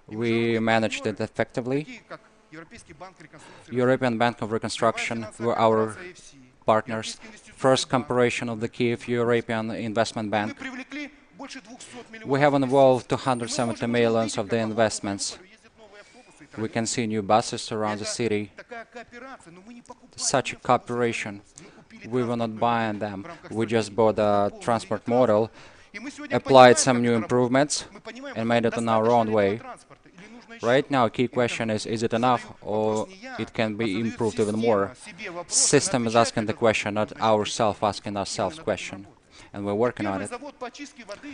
We managed it effectively. European Bank of Reconstruction were our partners. First corporation of the Kiev European Investment Bank. We have involved 270 millions of the investments. We can see new buses around the city. Such a cooperation. We were not buying them. We just bought a transport model, applied some new improvements, and made it in our own way. Right now, key question is it enough, or it can be improved even more? System is asking the question, not ourselves asking ourselves question, and we're working on it.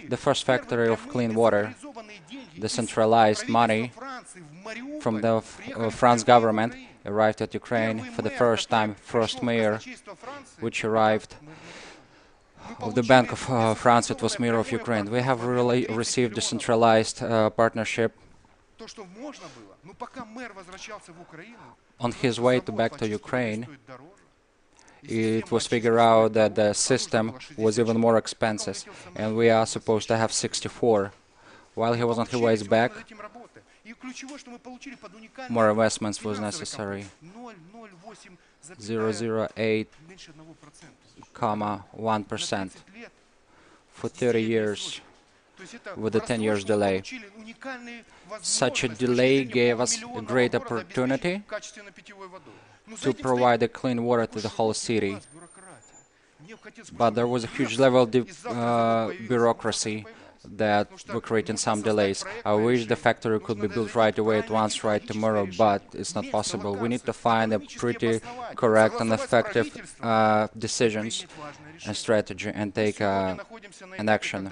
The first factory of clean water, decentralized money from the France government arrived at Ukraine for the first time. First mayor, which arrived of the Bank of France, it was mayor of Ukraine. We have really received decentralized partnership. On his way back to Ukraine, it was figured out that the system was even more expensive, and we are supposed to have 64. While he was on his way back, more investments was necessary. 0.008,1% for 30 years with a 10 years delay. Such a delay gave us a great opportunity to provide a clean water to the whole city. But there was a huge level of bureaucracy that were creating some delays. I wish the factory could be built right away at once, right tomorrow, but it's not possible. We need to find a pretty correct and effective decisions and strategy and take an action.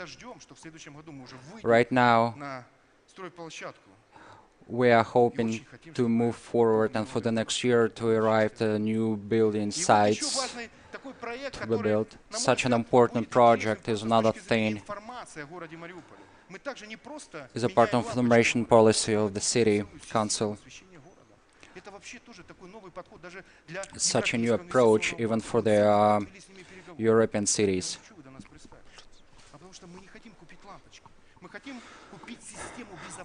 Right now, we are hoping to move forward and for the next year to arrive at new building sites to be built. Such an important project is another thing. Is a part of the information policy of the city council. Such a new approach even for the European cities.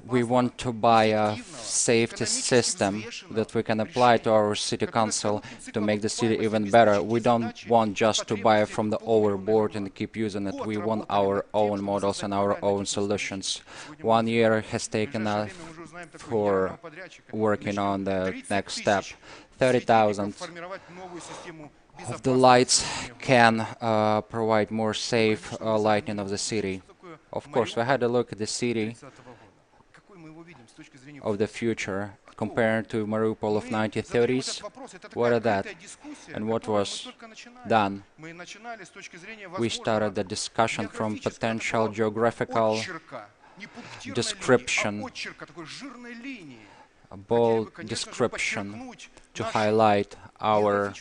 We want to buy a safety system that we can apply to our city council to make the city even better. We don't want just to buy from the overboard and keep using it. We want our own models and our own solutions. 1 year has taken us for working on the next step. 30,000 of the lights can provide more safe lighting of the city. Of course, we had a look at the city of the future compared to Mariupol of 1930s. What are that? And what was done? We started the discussion from potential geographical description, a bold description to highlight our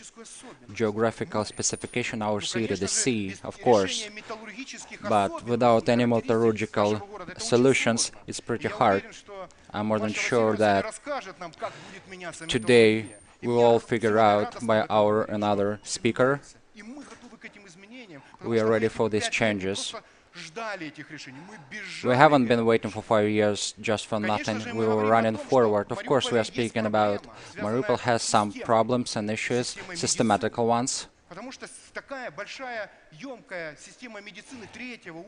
geographical specification, our city, the sea, of course. But without any metallurgical solutions, it's pretty hard. I'm more than sure that today we will all figure out by our another speaker. We are ready for these changes. We haven't been waiting for 5 years just for nothing. We were running forward. Of course, we are speaking about Mariupol has some problems and issues, systematical ones.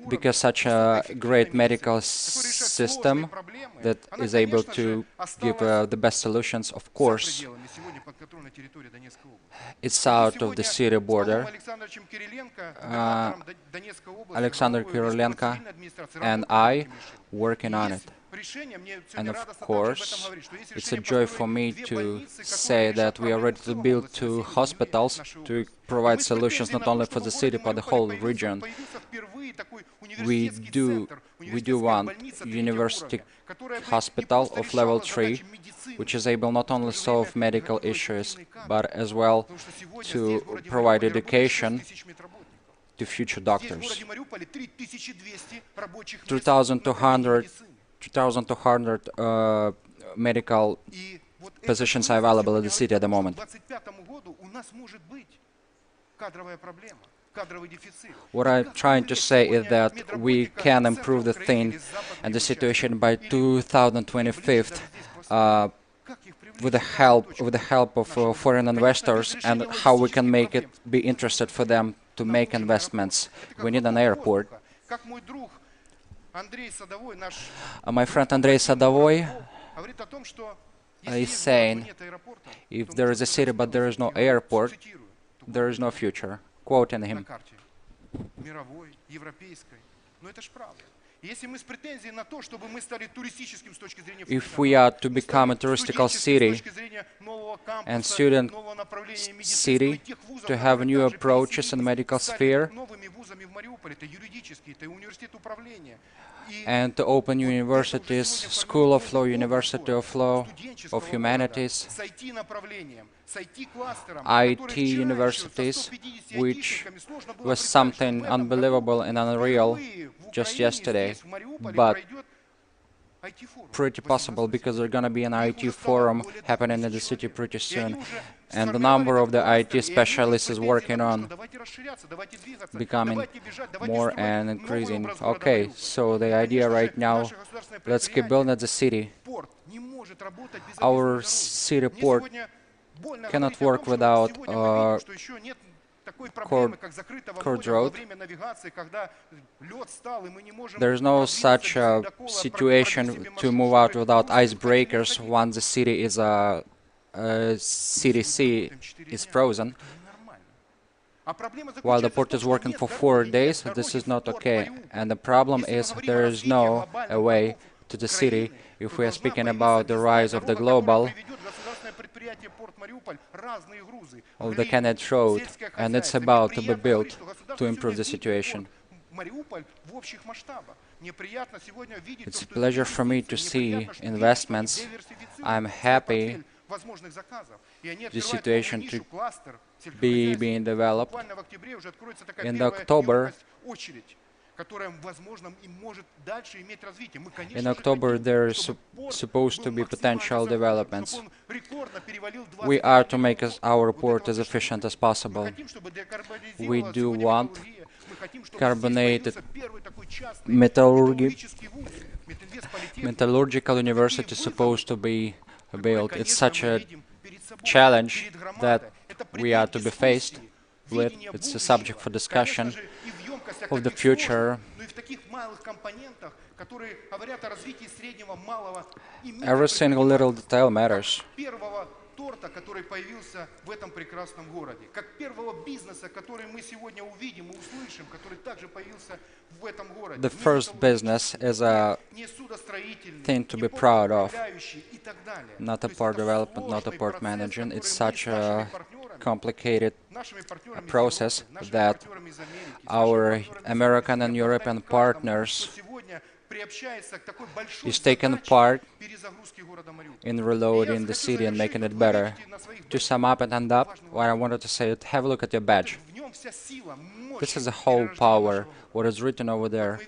Because such a great medical system that is able to give the best solutions, of course, it's out of the city border. Alexander Kirilenko and I working on it. And of course, it's a joy for me to say that we are ready to build 2 hospitals to provide solutions not only for the city but the whole region. We do want university hospital of level 3, which is able not only solve medical issues but as well to provide education to future doctors. 2,200 medical positions are available in the city at the moment. What I'm trying to say is that we can improve the thing and the situation by 2025 with the help of foreign investors, and how we can make it be interested for them to make investments. We need an airport. My friend Andrei Sadovoi is saying, if there is a city but there is no airport, there is no future. Quoting him. If we are to become a touristical city and student city, to have new approaches in the medical sphere, and to open universities, School of Law, University of Law, of Humanities, IT universities, which was something unbelievable and unreal just yesterday, but pretty possible because there's going to be an IT forum happening in the city pretty soon, and the number of the IT specialists is working on becoming more and increasing. Okay, so the idea right now, let's keep building the city. Our city port cannot work without Cord Road. There is no such situation to move out without icebreakers once the city is city C is frozen. While the port is working for 4 days, this is not okay. And the problem is there is no way to the city if we are speaking about the rise of the global of the Kenneth Road, and it's about to be built to improve the situation. It's a pleasure for me to see investments. I'm happy the situation to be being developed. In October, there is supposed to be potential developments. We are to make our port as efficient as possible. We do want carbonated metallurgy. Metallurgical university is supposed to be built. It's such a challenge that we are to be faced with. It's a subject for discussion of the future. Every single little detail matters. The first business is a thing to be proud of, not a port development, not a port management. It's such a complicated process that our American and European partners is taking part in reloading the city and making it better. To sum up and end up, what I wanted to say is, have a look at your badge. This is the whole power. What is written over there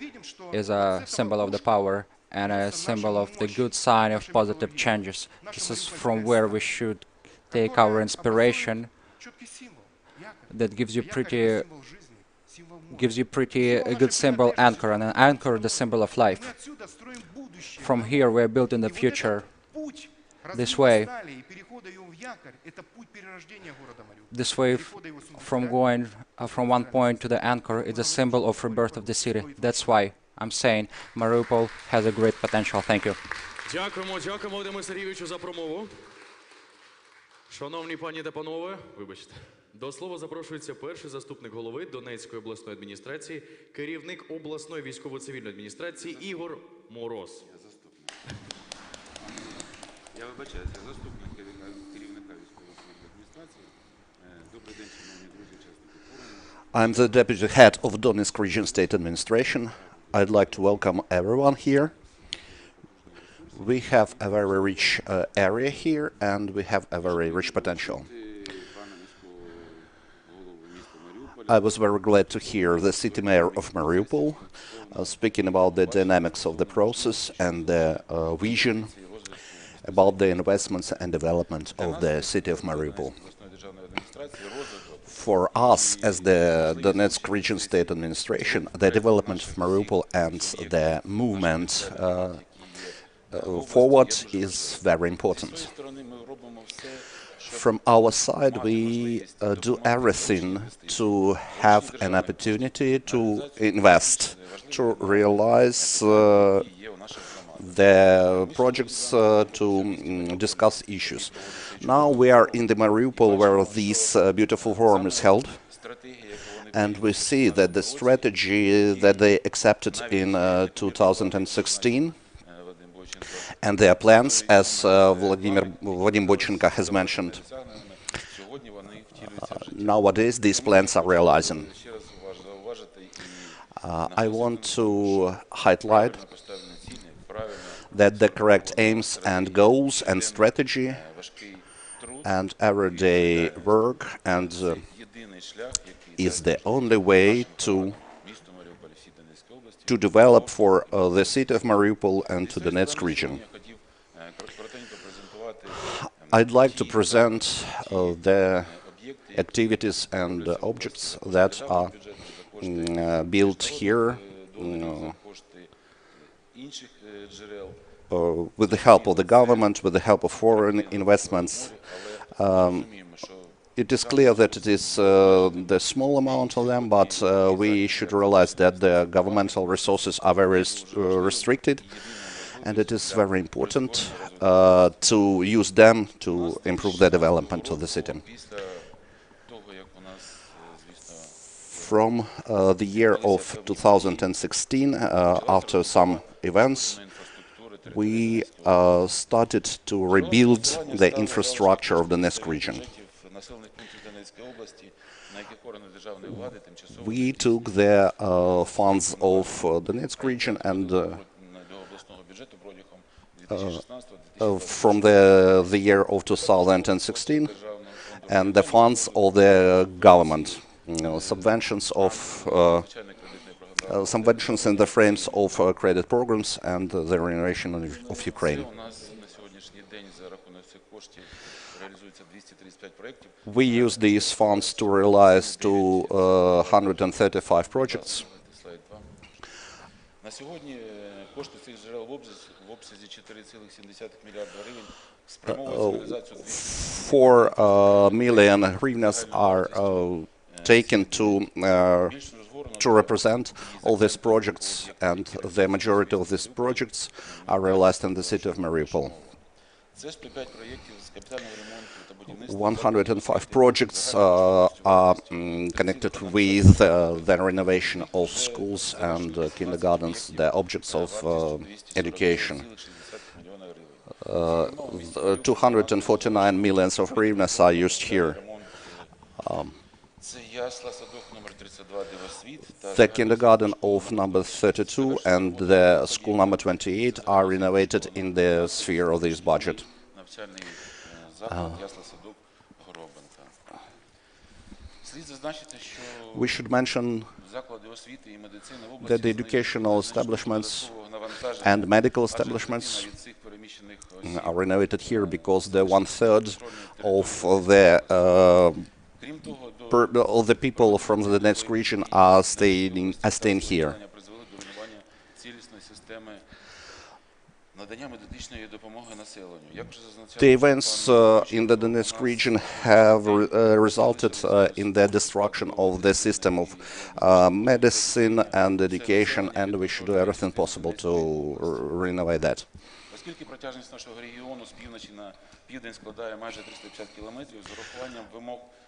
is a symbol of the power and a symbol of the good sign of positive changes. This is from where we should take our inspiration. That gives you pretty a good symbol, anchor, and an anchor the symbol of life. From here we're building the future. This way from going from one point to the anchor is a symbol of rebirth of the city. That's why I'm saying Mariupol has a great potential. Thank you. Дякуємо, Володимиру Сергійовичу, за промову. Шановні пані та панове, вибачте. До слова запрошується перший заступник голови Донецької обласної адміністрації, керівник обласної військово-цивільної адміністрації Ігор Мороз. Я вибачаюся, заступник керівника військово-цивільної адміністрації. Добрий день, шановні друзі, учасники форуму. I'm the deputy head of Donetsk Region State Administration. I'd like to welcome everyone here. We have a very rich area here, and we have a very rich potential. I was very glad to hear the city mayor of Mariupol speaking about the dynamics of the process and the vision about the investments and development of the city of Mariupol. For us, as the Donetsk Region State Administration, the development of Mariupol and the movement forward is very important. From our side, we do everything to have an opportunity to invest, to realize the projects, to discuss issues. Now we are in the Mariupol where this beautiful forum is held, and we see that the strategy that they accepted in 2016 and their plans, as Vadim Bochenko has mentioned, nowadays these plans are realizing. I want to highlight that the correct aims and goals and strategy and everyday work is the only way to develop for the city of Mariupol and to the Donetsk region. I'd like to present the activities and objects that are built here with the help of the government, with the help of foreign investments. It is clear that it is the small amount of them, but we should realize that the governmental resources are very restricted, and it is very important to use them to improve the development of the city. From the year of 2016, after some events, we started to rebuild the infrastructure of the Donetsk region. We took the funds of the Donetsk region and from the year of 2016 and the funds of the government, subventions in the frames of credit programs and the renovation of Ukraine. We use these funds to realize 235 projects. $4 million hryvnias are taken to represent all these projects, and the majority of these projects are realized in the city of Mariupol. 105 projects are connected with the renovation of schools and kindergartens, the objects of education. 249 millions of hryvnias are used here. The kindergarten of number 32 and the school number 28 are renovated in the sphere of this budget. We should mention that the educational establishments and medical establishments are renovated here because the one-third of the people from the Donetsk region are staying here. The events in the Donetsk region have resulted in the destruction of the system of medicine and education, and we should do everything possible to renovate that.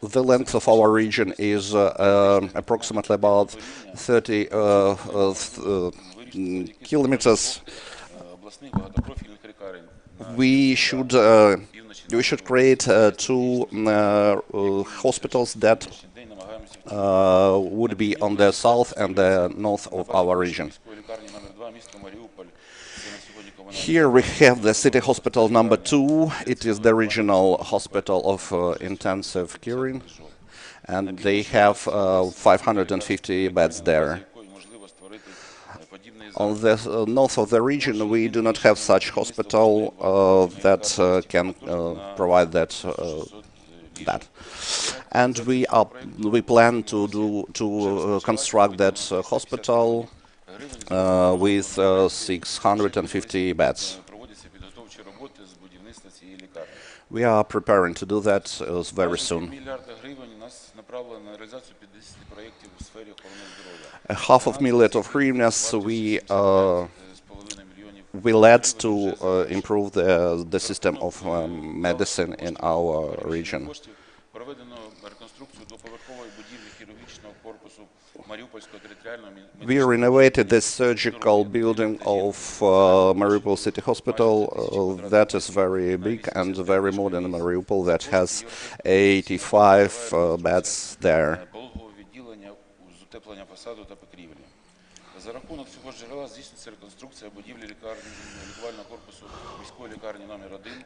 The length of our region is approximately about 30 kilometers. We should create two hospitals that would be on the south and the north of our region. Here we have the city hospital number 2. It is the regional hospital of intensive caring, and they have 550 beds there. On the north of the region, we do not have such hospital that can provide that that. And we plan to construct that hospital with 650 beds. We are preparing to do that very soon. $500,000 we led to improve the system of medicine in our region. We renovated the surgical building of Mariupol City Hospital. That is very big and very modern in Mariupol. That has 85 beds there.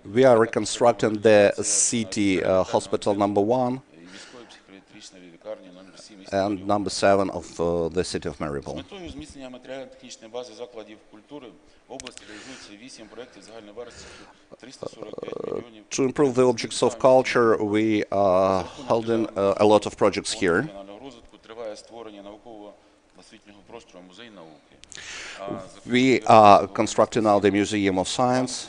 We are reconstructing the city hospital number 1 and number 7 of the city of Mariupol. To improve the objects of culture, we are holding a lot of projects here. We are constructing now the Museum of Science.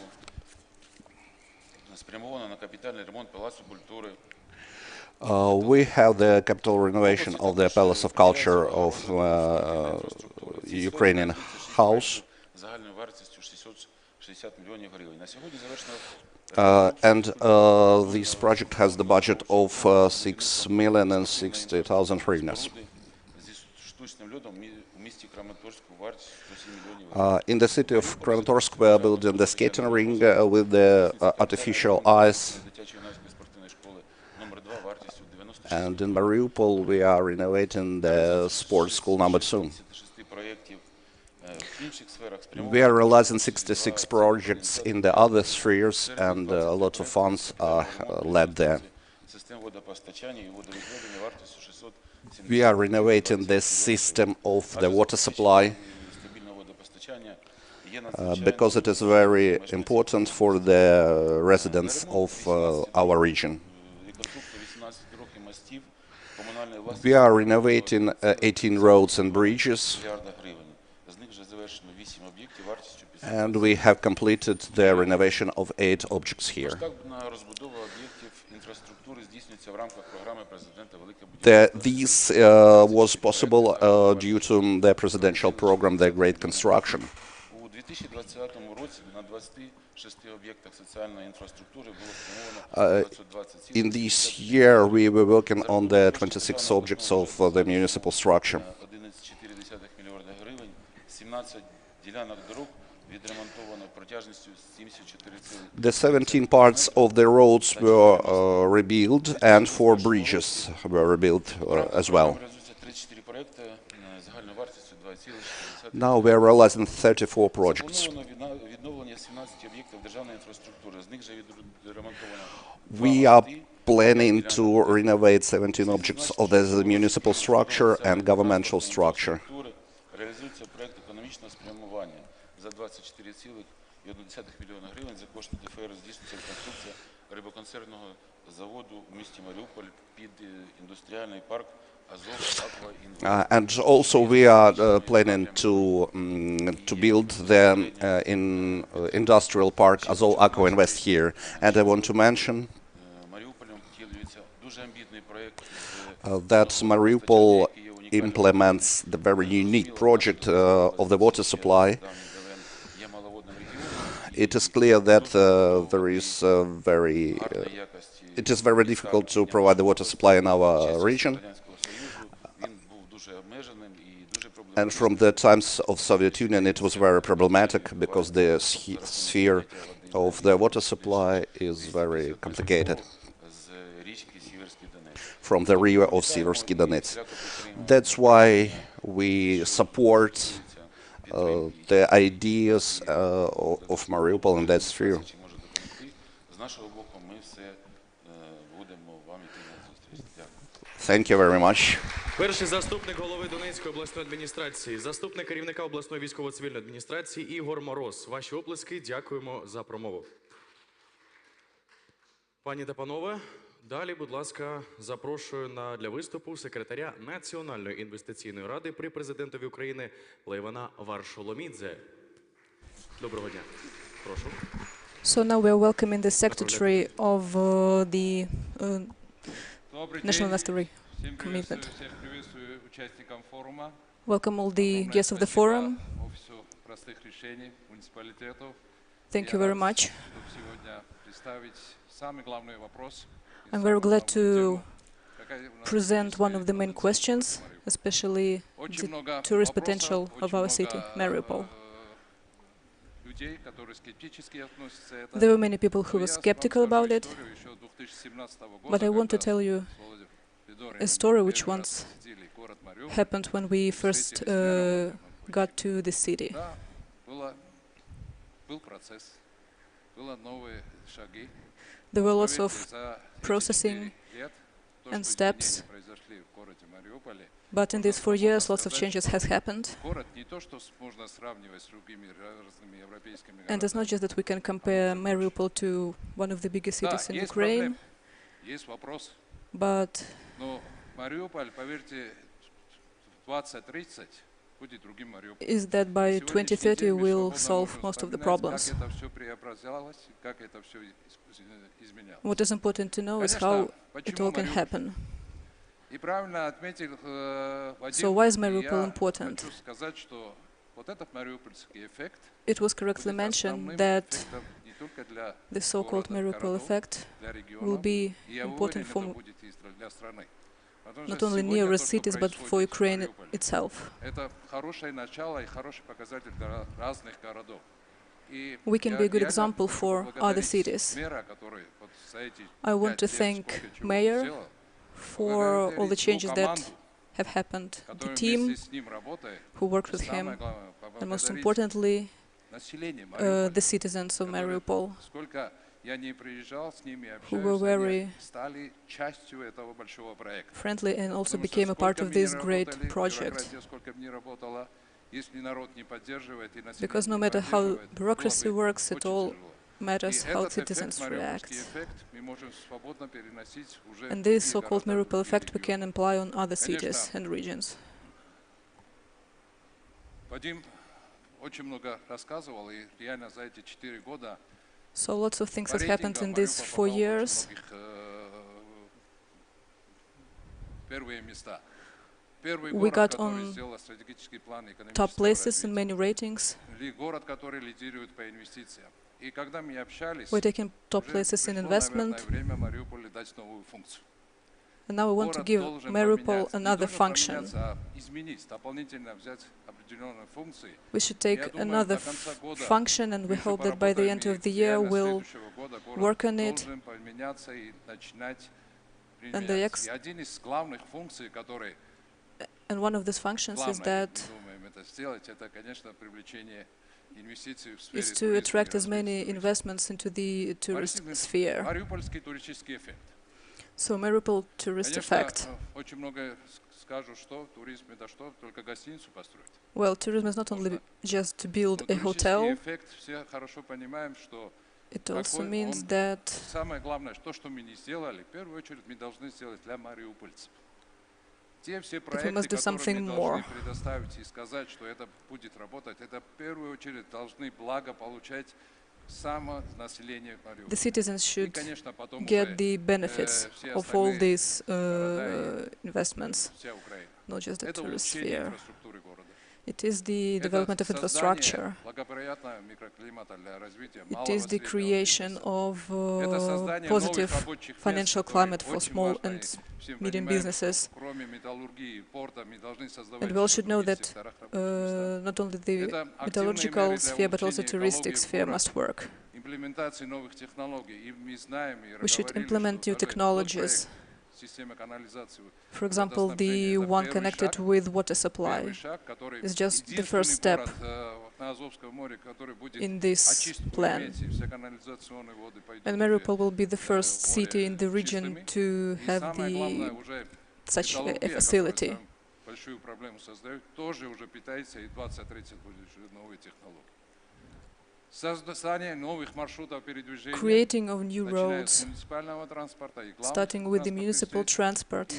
We have the capital renovation of the Palace of Culture of Ukrainian House. And this project has the budget of 6,060,000 hryvnias. In the city of Kramatorsk, we are building the skating ring with the artificial ice. And in Mariupol, we are renovating the sports school number 2. We are realizing 66 projects in the other spheres, and a lot of funds are led there. We are renovating the system of the water supply because it is very important for the residents of our region. We are renovating 18 roads and bridges, and we have completed the renovation of 8 objects here. This was possible due to the presidential program, the Great Construction. In this year, we were working on the 26 objects of the municipal structure. The 17 parts of the roads were rebuilt, and 4 bridges were rebuilt as well. Now we are realizing 34 projects. We are planning to renovate 17 objects of the municipal structure and governmental structure. And also we are planning to build the industrial park Azov Aqua Invest here. And I want to mention that Mariupol implements the very unique project of the water supply. It is clear that it is very difficult to provide the water supply in our region. And from the times of Soviet Union, it was very problematic because the sphere of the water supply is very complicated from the river of Siversky Donets. That's why we support the ideas of Mariupol in that sphere. Thank you very much. Перший заступник голови Донецької обласної адміністрації, заступник керівника обласної військово-цивільної адміністрації Ігор Мороз. Ваші оплески. Дякуємо за промову. Пані та панове, Далі, будь ласка, запрошую для виступу секретаря Національної інвестиційної ради при президентові України Лейвана Варшоломідзе. Доброго дня. Прошу. So now we are welcoming the secretary of the National Investor Commitment. Welcome all the guests of the forum. Thank you very much. I'm very glad to present one of the main questions, especially the tourist potential of our city, Mariupol. There were many people who were skeptical about it, but I want to tell you a story which once happened when we first got to the city. There were lots of processing and steps, but in these 4 years lots of changes has happened. And it's not just that we can compare Mariupol to one of the biggest cities in Ukraine, but is that by 2030 we'll solve most of the problems. What is important to know is how it all can happen. So why is Mariupol important? It was correctly mentioned that the so-called Mariupol effect will be important for not only nearest cities, but for Ukraine itself. We can be a good example for other cities. I want to thank Mayor for all the changes that have happened, the team who worked with him, and most importantly, the citizens of Mariupol, who were very friendly and also became a part of this great project. Because no matter how bureaucracy works, it all matters how citizens react. And this so-called Mariupol effect we can apply on other cities and regions. So lots of things have happened in these 4 years. We got on top places in many ratings. We're taking top places in investment. And now we want to give Mariupol another function. We should take another function, and we hope that by the end of the year we'll work on it. And one of these functions is to attract as many investments into the tourist sphere. So Mariupol tourist effect. Well, tourism is not only just to build a hotel. It also means that we must do something more. The citizens should get the benefits of all these investments, not just the tourist sphere. It is the development of infrastructure. It is the creation of positive financial climate for small and medium businesses. And we all should know that not only the metallurgical sphere, but also touristic sphere must work. We should implement new technologies. For example, the one connected with water supply is just the first step in this plan. And Mariupol will be the first city in the region to have such a facility. creating of new roads, starting with the municipal transport,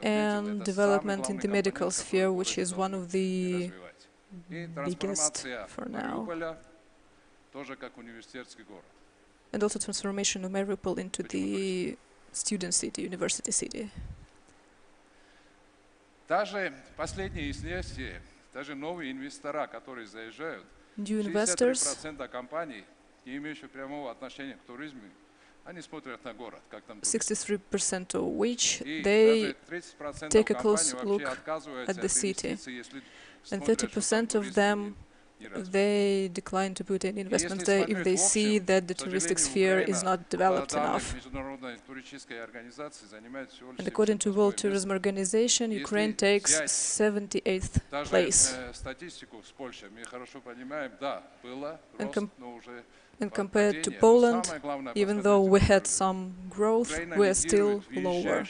and development in the medical sphere, which is one of the biggest for now. And also transformation of Mariupol into the student city, university city. New investors, не имеющие прямого отношения к туризму, они смотрят на город, как там 63% of which they take a close look at the city, and 30% of them they decline to put any investments there if they see that the touristic sphere is not developed enough. And according to World Tourism Organization, Ukraine takes 78th place. And compared to Poland, even though we had some growth, we are still lower.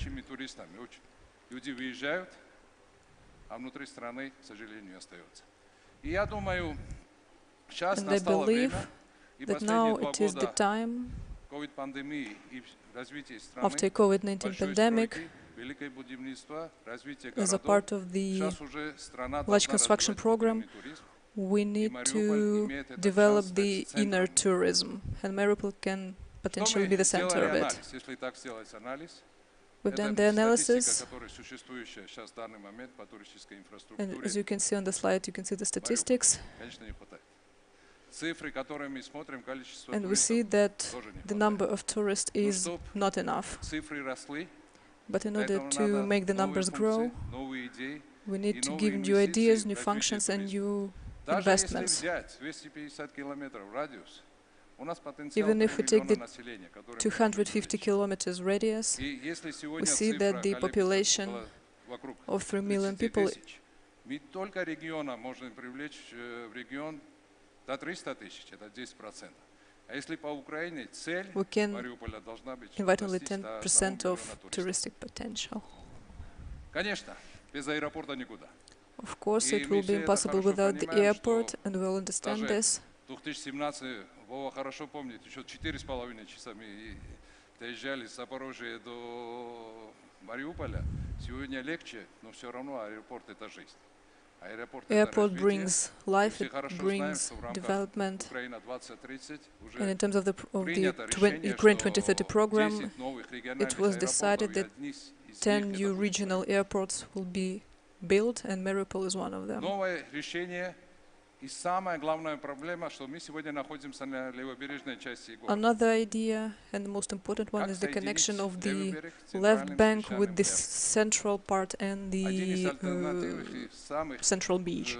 And I believe that now it is the time, after COVID-19 pandemic, as a part of the large construction program, we need to develop the inner tourism, and Mariupol can potentially be the center of it. We've done the analysis, and as you can see on the slide, you can see the statistics. And we see that the number of tourists is not enough. But in order to make the numbers grow, we need to give new ideas, new functions, and new investments. Even if we take the 250 kilometers radius, we see that the population of 3 million people we can invite only 10% of touristic potential. Of course, it will be impossible without the airport, and we'll understand this. Вова хорошо помнит, еще 4,5 часа мы доезжали с Запорожья до Мариуполя. Сегодня легче, но все равно аэропорт — это жизнь. Airport brings life, it brings development. And in terms of the Ukraine 2030 program, it was decided that 10 new regional airports will be built, and Mariupol is one of them. Another idea, and the most important one, is the connection of the left bank with the central part and the central beach.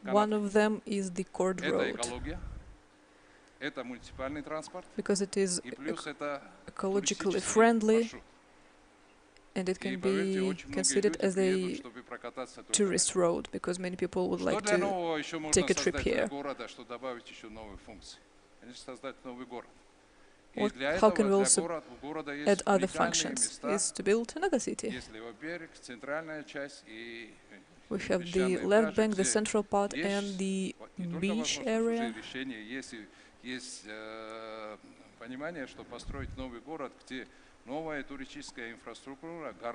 One of them is the cord road, because it is ecologically friendly, and it can be considered as a tourist road, because many people would like to take a trip here. How can we also add other functions? Is to build another city. We have the left bank, the central part, and the beach area.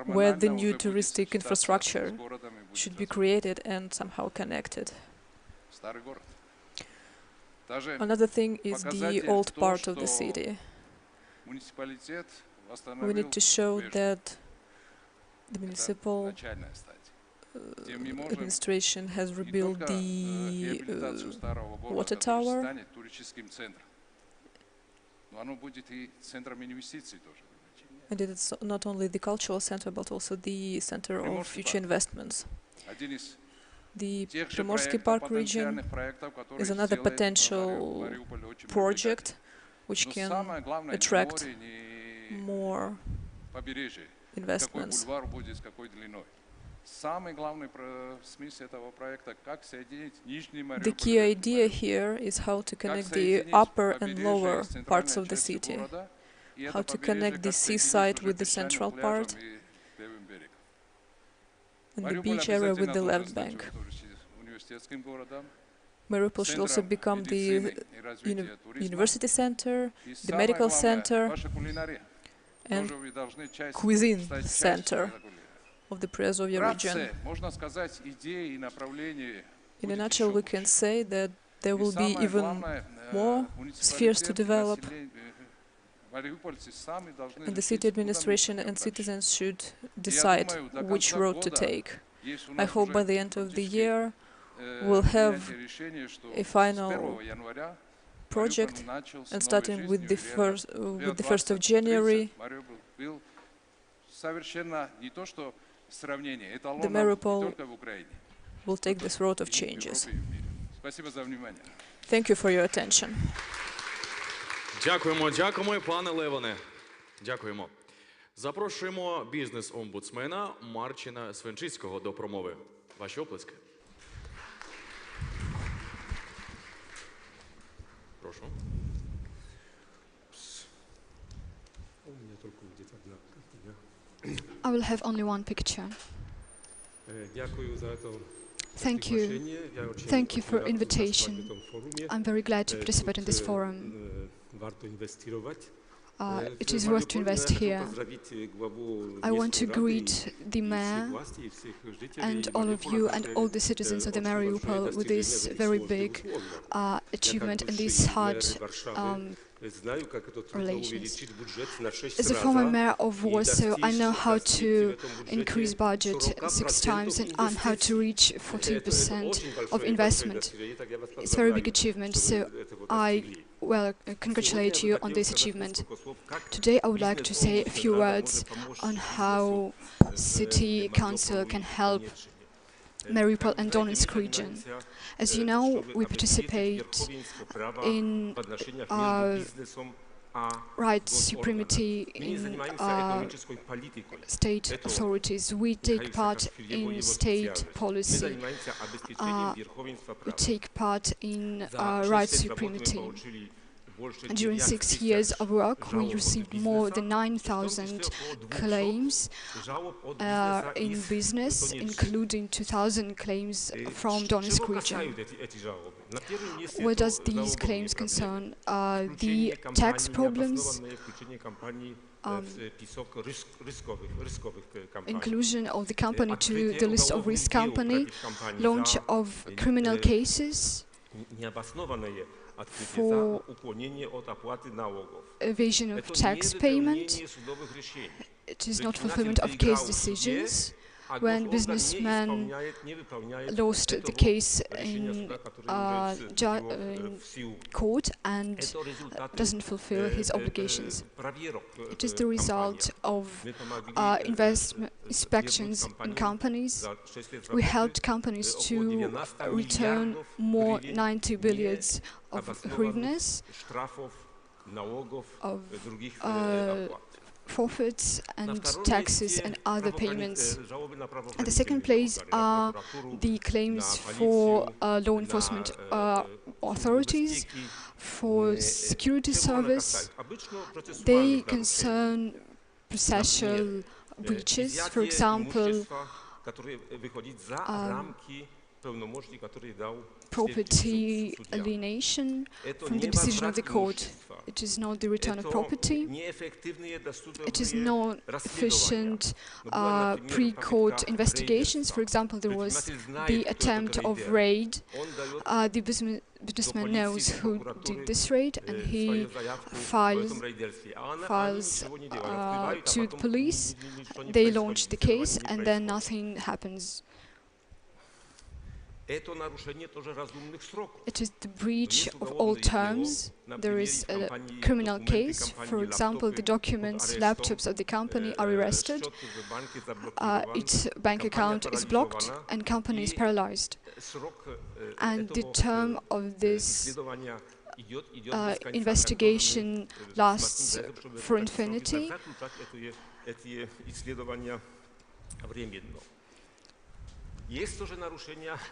Where the new touristic infrastructure should be created and somehow connected. Another thing is the old part of the city. We need to show that the municipal administration has rebuilt the water tower, and it's not only the cultural center, but also the center of future investments. The Primorsky Park region is another potential project which can attract more investments. The key idea here is how to connect the upper and lower parts of the city, how to connect the seaside with the central part and the beach area with the left bank. университетским городом, Mariupol should also центром become the медицины и развития туризма. university center, И the самое medical главное, center, ваша кулинария. and Тоже вы должны стать cuisine частью center этой кулинарии. of the Priazovia region. Вкратце, можно сказать, идеи и направления In a будет nutshell, еще we can больше. say that there И will be самое even главное, more spheres to муниципалитет, develop, мариупольцы сами должны and the решить, city куда мы administration пойдем and дальше. citizens should И я decide думаю, до which конца road to года take. есть у I нас hope by уже the end of the практически, year we'll have принятие решения, что a с final 1 января project, Мариуполь начал с and новой starting жизнью, with the и реально with the лет 1st of 20-30 January, Мариуполь был совершенно не то, что сравнение, the эталоном не Mariupol только в Украине, will take this road of и в changes. Европе, и в мире. Спасибо за внимание. Thank you for your attention. Дякуємо, дякуємо, пане Леване. Дякуємо. Запрошуємо бізнес-омбудсмена Марчина Свинчицького до промови. Ваші оплески. Прошу. I will have only one picture. Thank you. Thank you for invitation. I'm very glad to participate in this forum. It is worth to invest here. I want to greet the mayor and all of you and all the citizens of the Mariupol with this very big achievement and these hard relations. As a former mayor of Warsaw, I know how to increase budget 6 times and how to reach 14% of investment. It's a very big achievement, so I congratulate you on this achievement. Today I would like to say a few words on how City Council can help Mariupol and Donetsk region. As you know, we participate in rights supremacy in state authorities. We take part in state policy. We take part in rights supremacy. During 6 years of work, we received more than 9,000 claims in business, including 2,000 claims from Donetsk region. What does these claims concern? The tax problems, inclusion of the company to the list of risk company, launch of criminal cases for evasion of tax payment. It is not fulfillment of case decisions. When businessman lost the case in court and doesn't fulfill his obligations. It is the result of inspections in companies. We helped companies to return more 90 billions of hryvnias, of forfeits and taxes and other payments. At the second place are the claims for law enforcement authorities, for security service. They concern processual breaches, for example, property alienation from the decision of the court. It is not the return of property. It is not efficient pre-court investigations. For example, there was the attempt of raid. The businessman knows who did this raid, and he files to the police. They launch the case, and then nothing happens. It is the breach of all terms. There is a criminal case. For example, the documents, laptops of the company are arrested. Its bank account is blocked and company is paralyzed. And the term of this investigation lasts for infinity.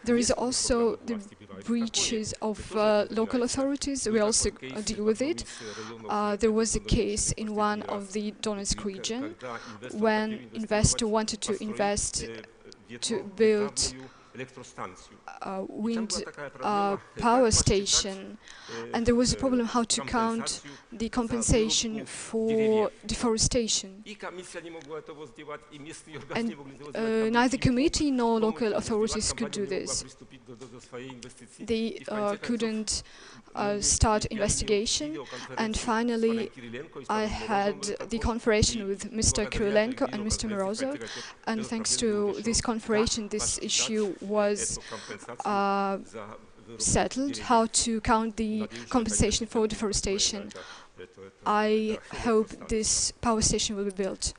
There is also the breaches of local authorities. We also deal with it. There was a case in one of the Donetsk region when investor wanted to invest to build wind power station, and there was a problem how to count the compensation for deforestation. And neither committee nor local authorities could do this. They couldn't start investigation, and finally I had the conference with Mr. Krylenko and Mr. Morozov, and thanks to this conference this issue was settled, how to count the compensation for deforestation. I hope this power station will be built.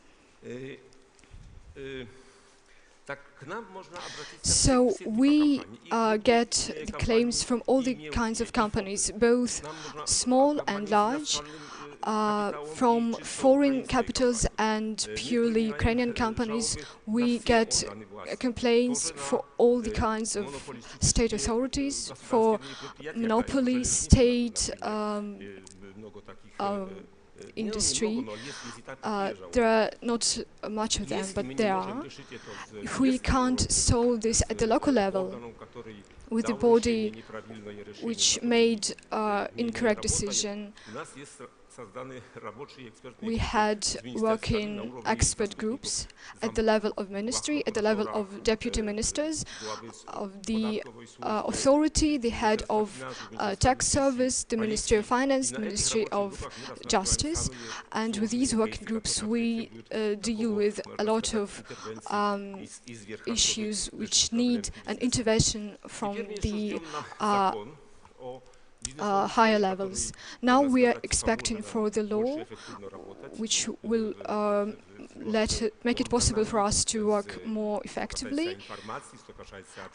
So we get the claims from all the kinds of companies, both small and large, from foreign capitals and purely Ukrainian companies. We get complaints for all the kinds of state authorities, for monopoly, state industry. There are not much of them, but there are. If we can't solve this at the local level, with the body which made incorrect decision, we had working expert groups at the level of ministry, at the level of deputy ministers, of the authority, the head of tax service, the Ministry of Finance, the Ministry of Justice. And with these working groups we deal with a lot of issues which need an intervention from the higher levels. Now we are expecting for the law which will make it possible for us to work more effectively,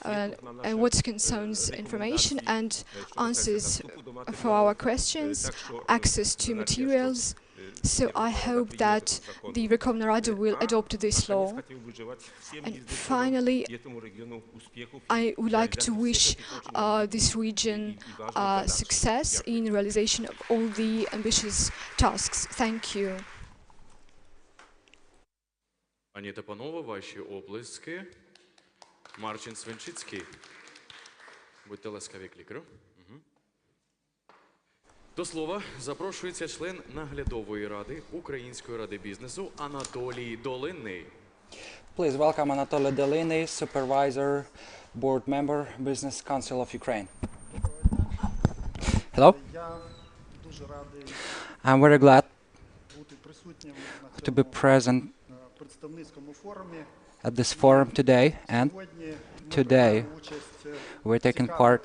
and what concerns information and answers for our questions, access to materials. So I hope that the Verkhovna Rada will adopt this law. And finally, I would like to wish this region success in realization of all the ambitious tasks. Thank you. Пані та панове, ваші оплески. Марчин Свинчицький. Будьте ласкаві к лікарю. До слова запрошується член наглядової ради Української ради бізнесу Анатолій Долинний. Please welcome Anatoly Doliny, Supervisor, Board Member, Business Council of Ukraine. Hello. I'm very glad to be present at this forum today, and today we're taking part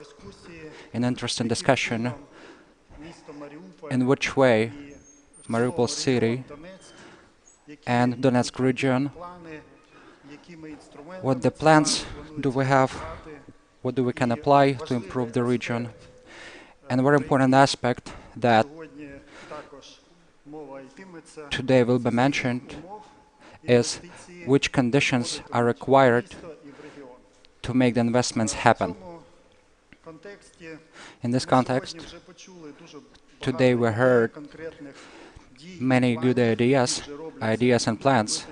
in an interesting discussion in which way Mariupol city and Donetsk region, what the plans do we have, what do we can apply to improve the region, and a very important aspect that today will be mentioned is which conditions are required to make the investments happen. In this context, today we heard many good ideas and plans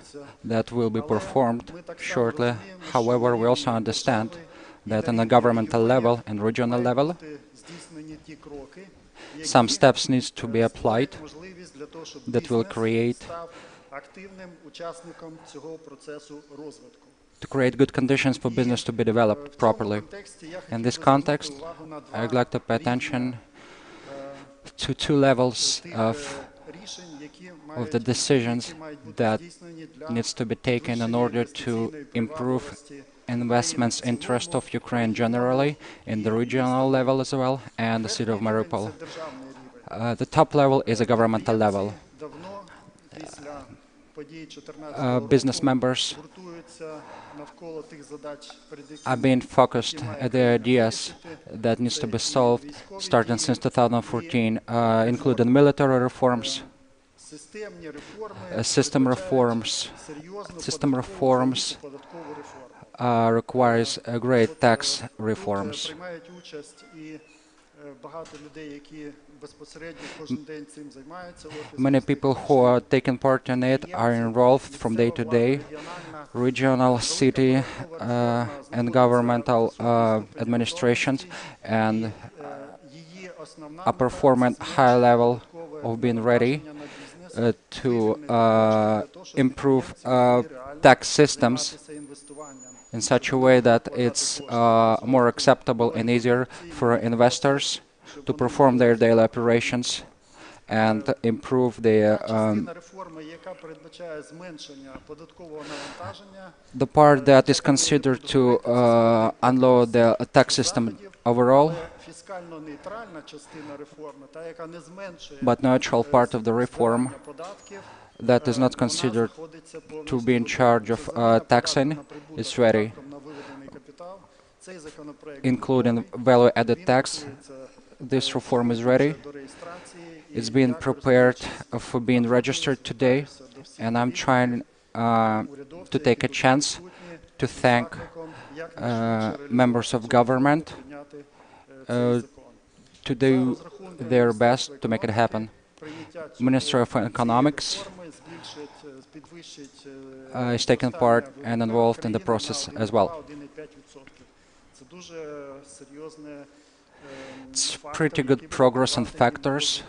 that will be performed shortly. However, we also understand that on a governmental level and regional level, some steps need to be applied that will create good conditions for business to be developed properly. In this context, I'd like to pay attention to two levels of the decisions that needs to be taken in order to improve investments interest of Ukraine generally, in the regional level as well, and the city of Mariupol. The top level is a governmental level. Business members are being focused at the ideas that needs to be solved starting since 2014, including military reforms, system reforms requires great tax reforms. Many people who are taking part in it are involved from day to day. Regional, city, and governmental administrations and are performing high level of being ready to improve tax systems in such a way that it's more acceptable and easier for investors to perform their daily operations and improve the part that is considered to unload the tax system overall, but neutral part of the reform that is not considered to be in charge of taxing is ready, including value-added tax. This reform is ready. It's being prepared for being registered today, and I'm trying to take a chance to thank members of government to do their best to make it happen. Ministry of Economics is taking part and involved in the process as well. It's pretty good progress and factors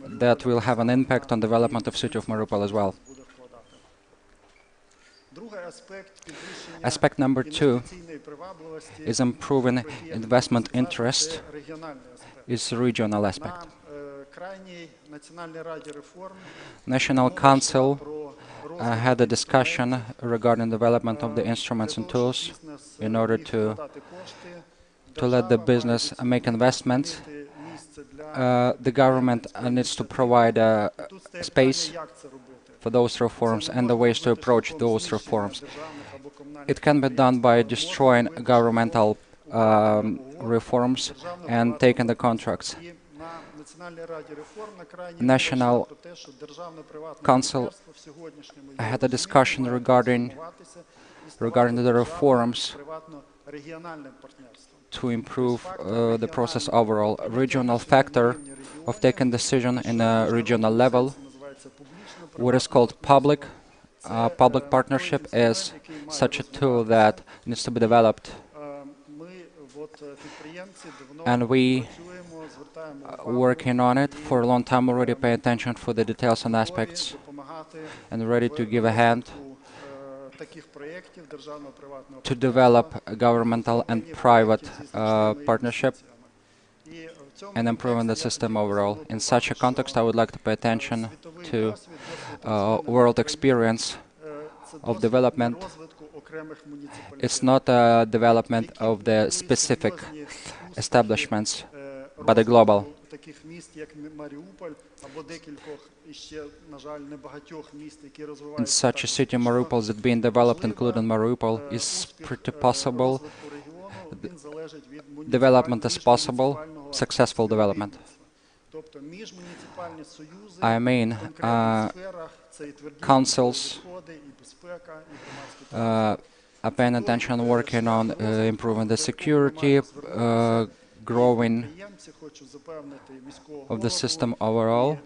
that will have an impact on development of city of Mariupol as well. Aspect number 2 is improving investment interest, is regional aspect. National Council had a discussion regarding development of the instruments and tools in order to let the business make investments. The government needs to provide a space for those reforms and the ways to approach those reforms. It can be done by destroying governmental reforms and taking the contracts. National Council had a discussion regarding the reforms to improve the process overall. Regional factor of taking decision in a regional level, what is called public partnership, is such a tool that needs to be developed, and we working on it for a long time already, pay attention for the details and aspects, and ready to give a hand to develop a governmental and private partnership and improving the system overall. In such a context, I would like to pay attention to world experience of development. It's not a development of the specific establishments, but a global. In such a city, Mariupol that being developed, including Mariupol, is pretty possible. Development is possible, successful development. I mean, councils are paying attention, working on improving the security, growing of the system overall.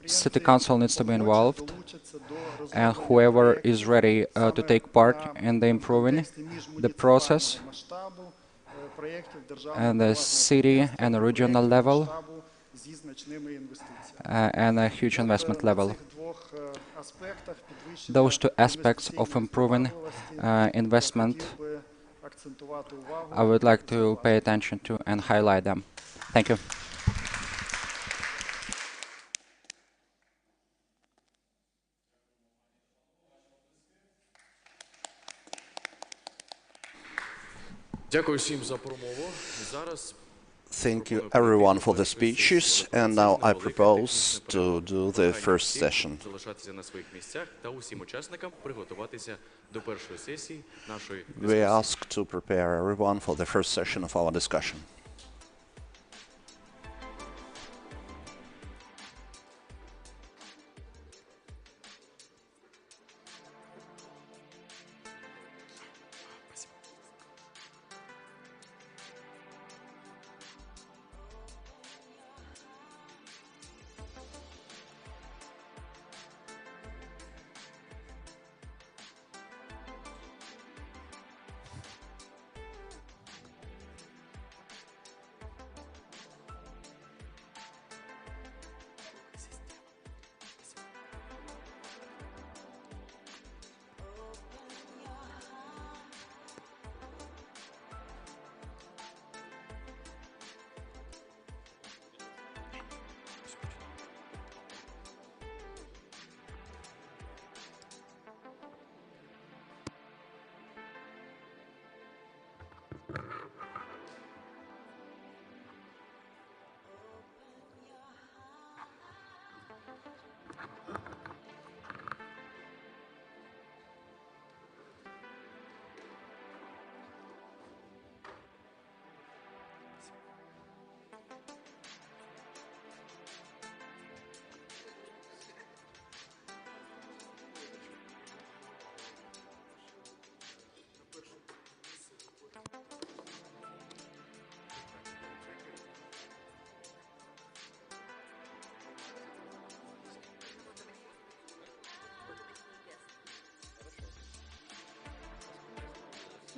City council needs to be involved, and whoever is ready to take part in the improving the process and the city and the regional level and a huge investment level. Those two aspects of improving investment, I would like to pay attention to and highlight them. Thank you. Thank you everyone for the speeches, and now I propose to do the first session. We ask to prepare everyone for the first session of our discussion.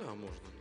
Так, можна.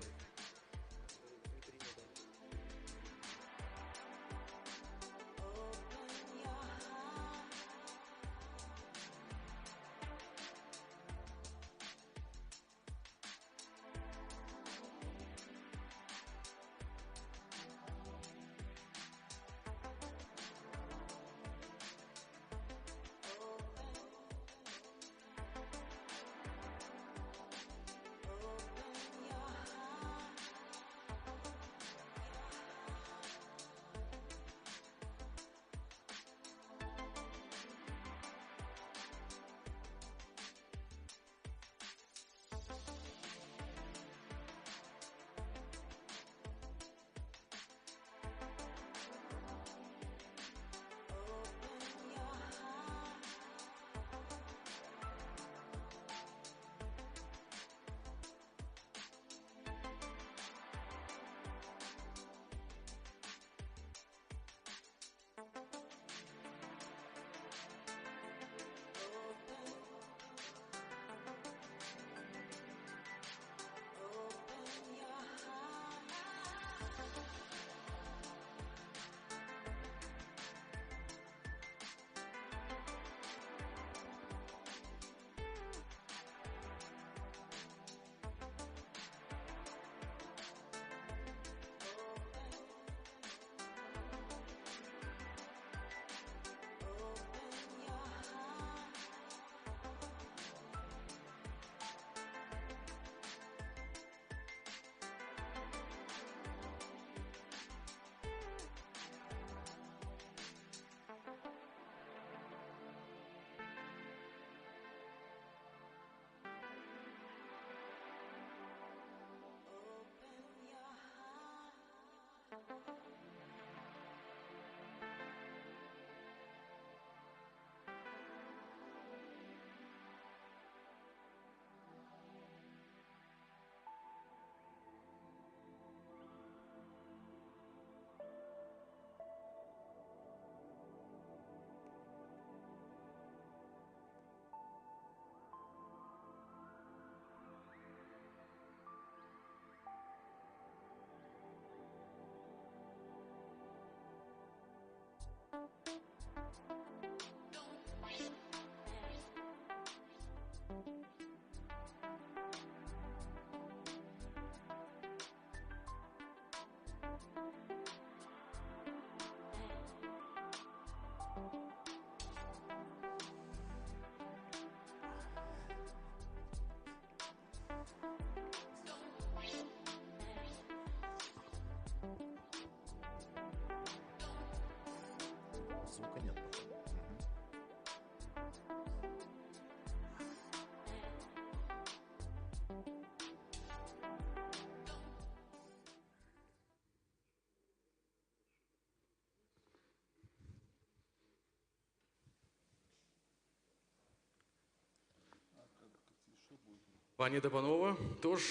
Пані та панове, тож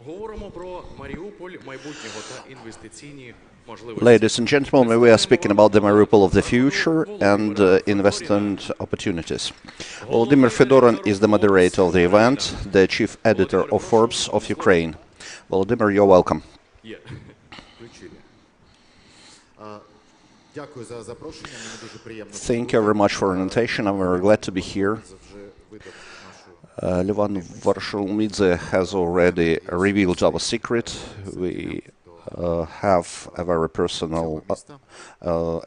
говоримо про Маріуполь майбутнього та інвестиційні можливості. Ladies and gentlemen, we are speaking about the Mariupol of the future and investment opportunities. Volodymyr Fedorin is the moderator of the event, the chief editor of Forbes of Ukraine. Volodymyr, you're welcome. Thank you very much for the invitation. I'm very glad to be here. Levan Varshulmidze has already revealed our secret. We have a very personal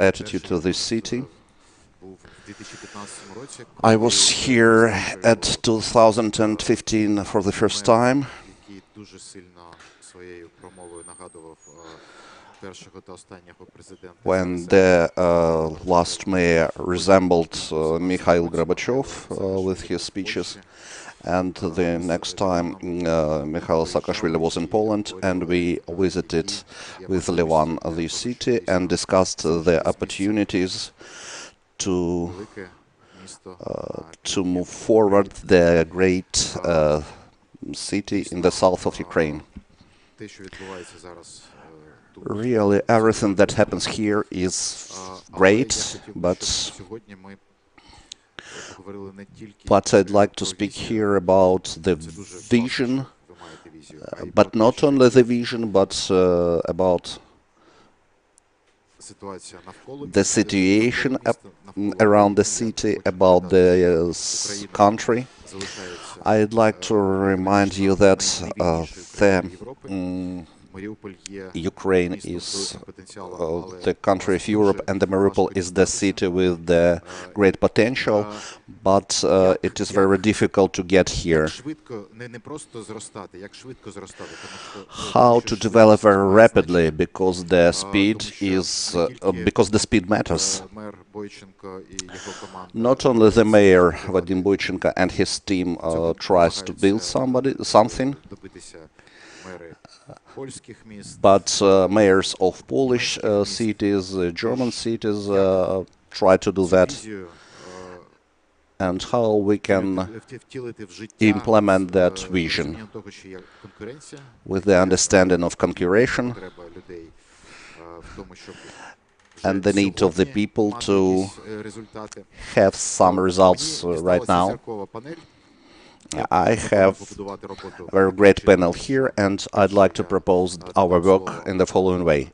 attitude to this city. I was here at 2015 for the first time. When the last mayor resembled Mikhail Gorbachev with his speeches. And the next time Mikhail Saakashvili was in Poland, and we visited with Levan the city and discussed the opportunities to move forward the great city in the south of Ukraine. Really, everything that happens here is great, but I'd like to speak here about the vision but not only the vision, but about the situation around the city, about the country. I'd like to remind you that Ukraine is the country of Europe, and the Mariupol is the city with the great potential, but it is very difficult to get here. How to develop very rapidly, because the speed matters. Not only the mayor Vadim Boychenko and his team tries to build something, but mayors of Polish cities, German cities try to do that. And how we can implement that vision with the understanding of concurrence and the need of the people to have some results right now. I have a very great panel here, and I'd like to propose our work in the following way.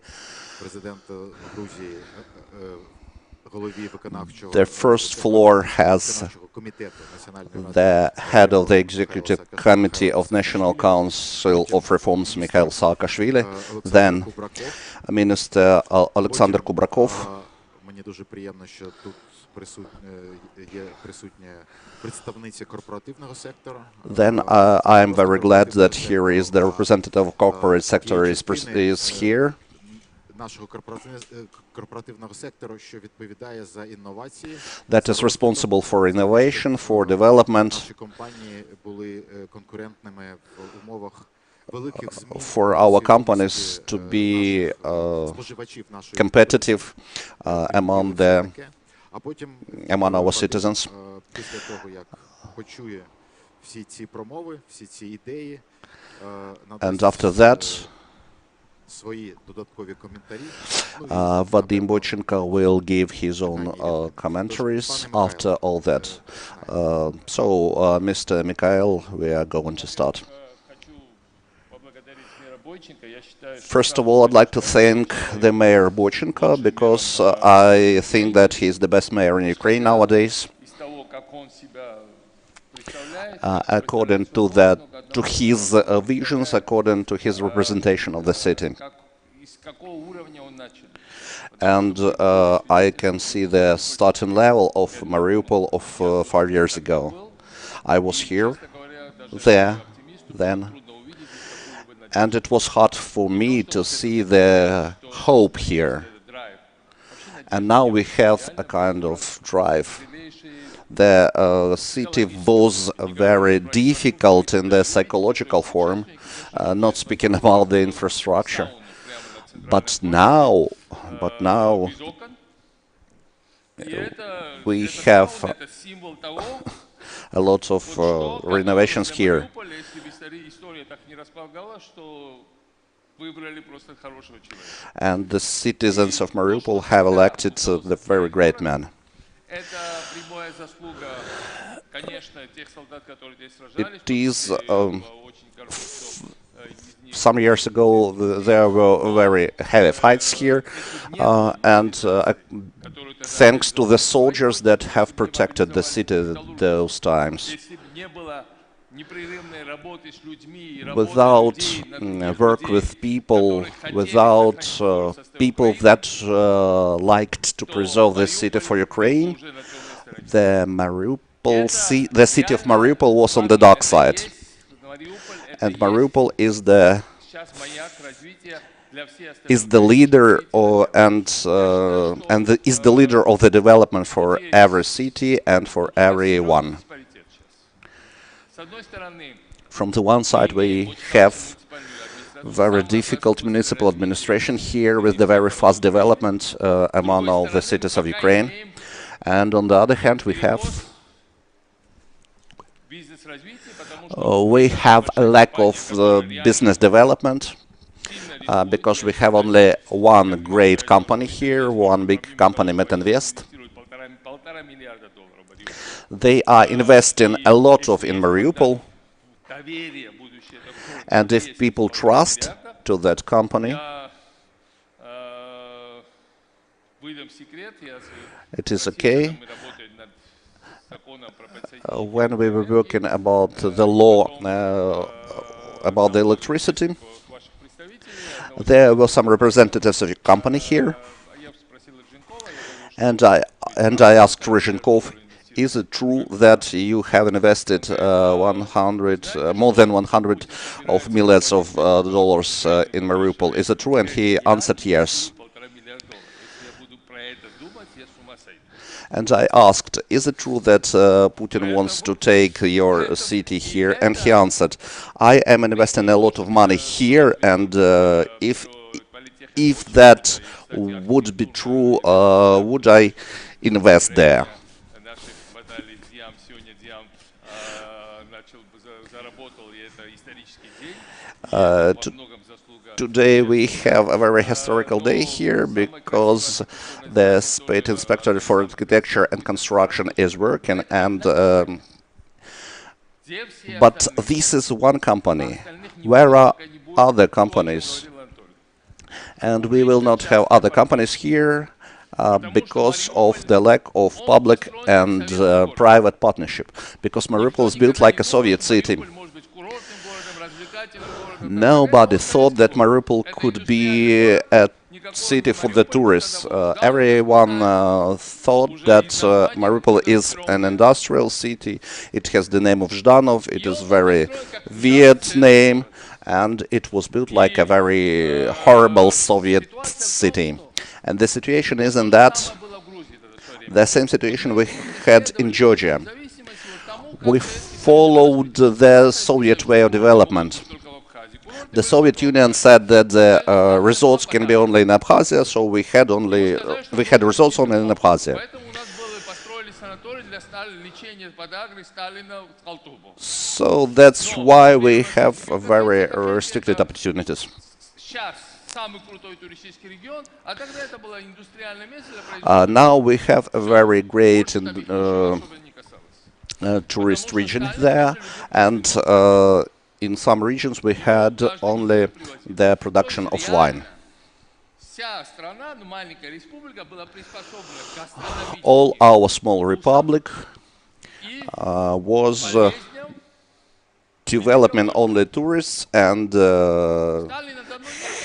The first floor has the head of the Executive Committee of National Council of Reforms, Mikhail Saakashvili, then Minister Alexander Kubrakov, then I am very glad that here is the representative of corporate sector is here. That is responsible for innovation, for development, for our companies to be competitive among our citizens. And after that, Vadim Boychenko will give his own commentaries after all that. So, Mr. Mikhail, we are going to start. First of all, I'd like to thank the Mayor Boychenko, because I think that he's the best mayor in Ukraine nowadays. According to his visions, according to his representation of the city. And I can see the starting level of Mariupol of 5 years ago. I was here, there, then, and it was hard for me to see the hope here. And now we have a kind of drive. The city was very difficult in the psychological form, not speaking about the infrastructure. But now we have a lot of renovations here. And the citizens of Mariupol have elected the very great man. It is some years ago there were very heavy fights here, and thanks to the soldiers that have protected the city those times. Without work with people, without people that liked to preserve the city for Ukraine, the city of Mariupol was on the dark side. And Mariupol is the leader is the leader of the development for every city and for everyone. From the one side, we have very difficult municipal administration here with the very fast development among all the cities of Ukraine. And on the other hand, we have a lack of business development because we have only one great company here, one big company, Metinvest. They are investing a lot in Mariupol, And if people trust to that company, it is okay. When we were working about the law about the electricity, there were some representatives of a company here, and I asked Ryzhenkov, is it true that you have invested more than 100 of millions of dollars in Mariupol? Is it true? And he answered yes. And I asked, is it true that Putin wants to take your city here? And he answered, I am investing a lot of money here, and if that would be true, would I invest there? Today we have a very historical day here because the State Inspector for Architecture and Construction is working, and but this is one company. Where are other companies? And we will not have other companies here because of the lack of public and private partnership. Because Mariupol is built like a Soviet city. Nobody thought that Mariupol could be a city for the tourists. Everyone thought that Mariupol is an industrial city. It has the name of Zhdanov. It is very weird name, and it was built like a very horrible Soviet city. And the situation isn't that. The same situation we had in Georgia. We followed the Soviet way of development. The Soviet Union said that the results can be only in Abkhazia, so we had results only in Abkhazia. So that's why we have very restricted opportunities. Now we have a very great tourist region there, and in some regions we had only the production of wine. All our small republic was developing only tourists and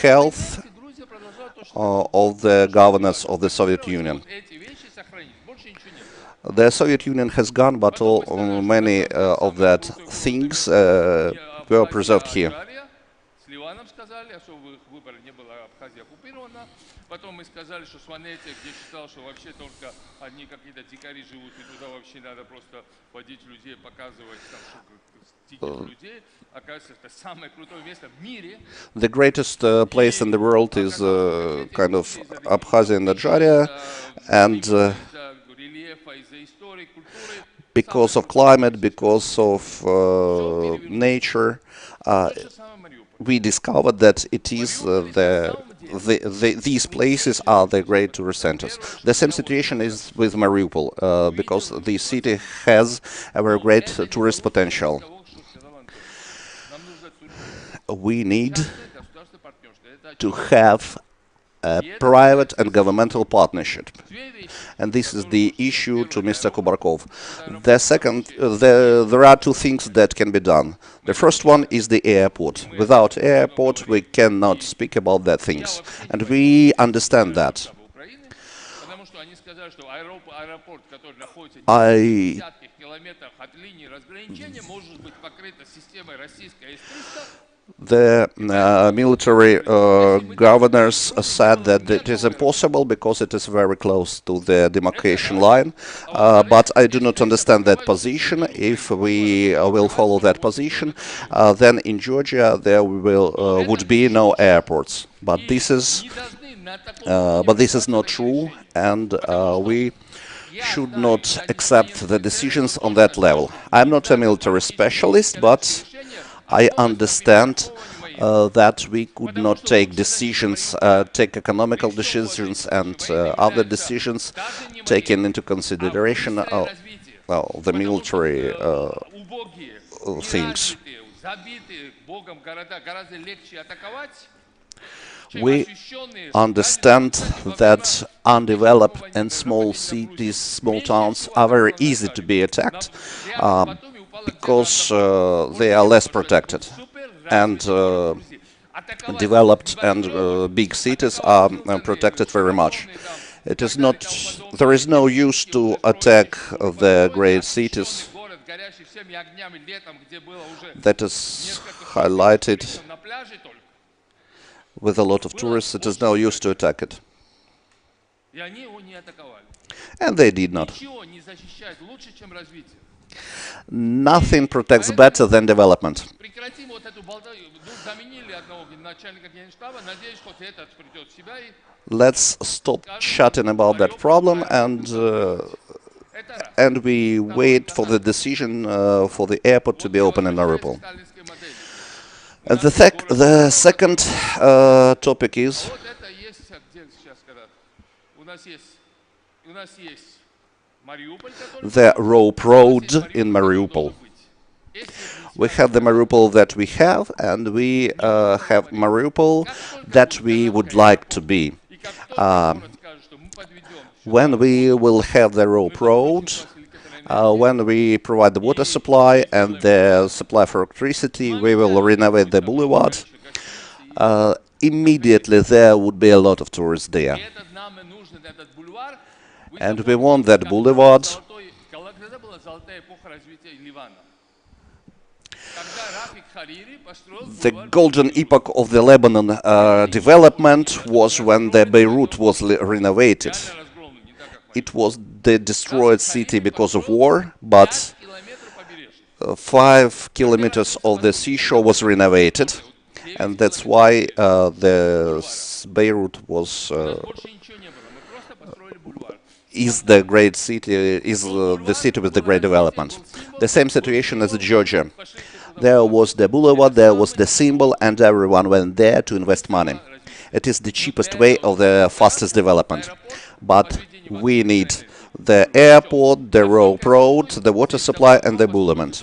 health of the governors of the Soviet Union. The Soviet Union has gone, but many of that things were preserved here. The greatest place in the world is kind of Abkhazia and Adjara, and because of climate, because of nature, we discovered that it is these places are the great tourist centers. The same situation is with Mariupol, because the city has a very great tourist potential. We need to have a private and governmental partnership. And this is the issue to Mr. Kubarkov. The second, there are two things that can be done. The first one is the airport. Without airport, we cannot speak about that things. And we understand that. The military governors said that it is impossible because it is very close to the demarcation line, but I do not understand that position. If we will follow that position, then in Georgia there would be no airports. But this is not true, and we should not accept the decisions on that level. I'm not a military specialist, but I understand that we could not take decisions, take economical decisions and other decisions taking into consideration the military things. We understand that undeveloped and small cities, small towns are very easy to be attacked because they are less protected. And developed and big cities are protected very much. It is not, there is no use to attack the great cities that is highlighted with a lot of tourists. It is no use to attack it. And they did not. Nothing protects better than development. Let's stop chatting about that problem and we wait for the decision for the airport to be open in Mariupol. And the second topic is the rope road in Mariupol. We have the Mariupol that we have, and we have Mariupol that we would like to be. When we will have the rope road, when we provide the water supply and the supply for electricity, we will renovate the boulevard. Immediately there would be a lot of tourists there. And we want that boulevard the golden epoch of the Lebanon development was when the Beirut was renovated. It was the destroyed city because of war, but 5 kilometers of the seashore was renovated, and that's why the Beirut was is the great city, is the city with the great development. The same situation as Georgia. There was the boulevard, there was the symbol, and everyone went there to invest money. It is the cheapest way of the fastest development. But we need the airport, the rope road, the water supply, and the boulevard.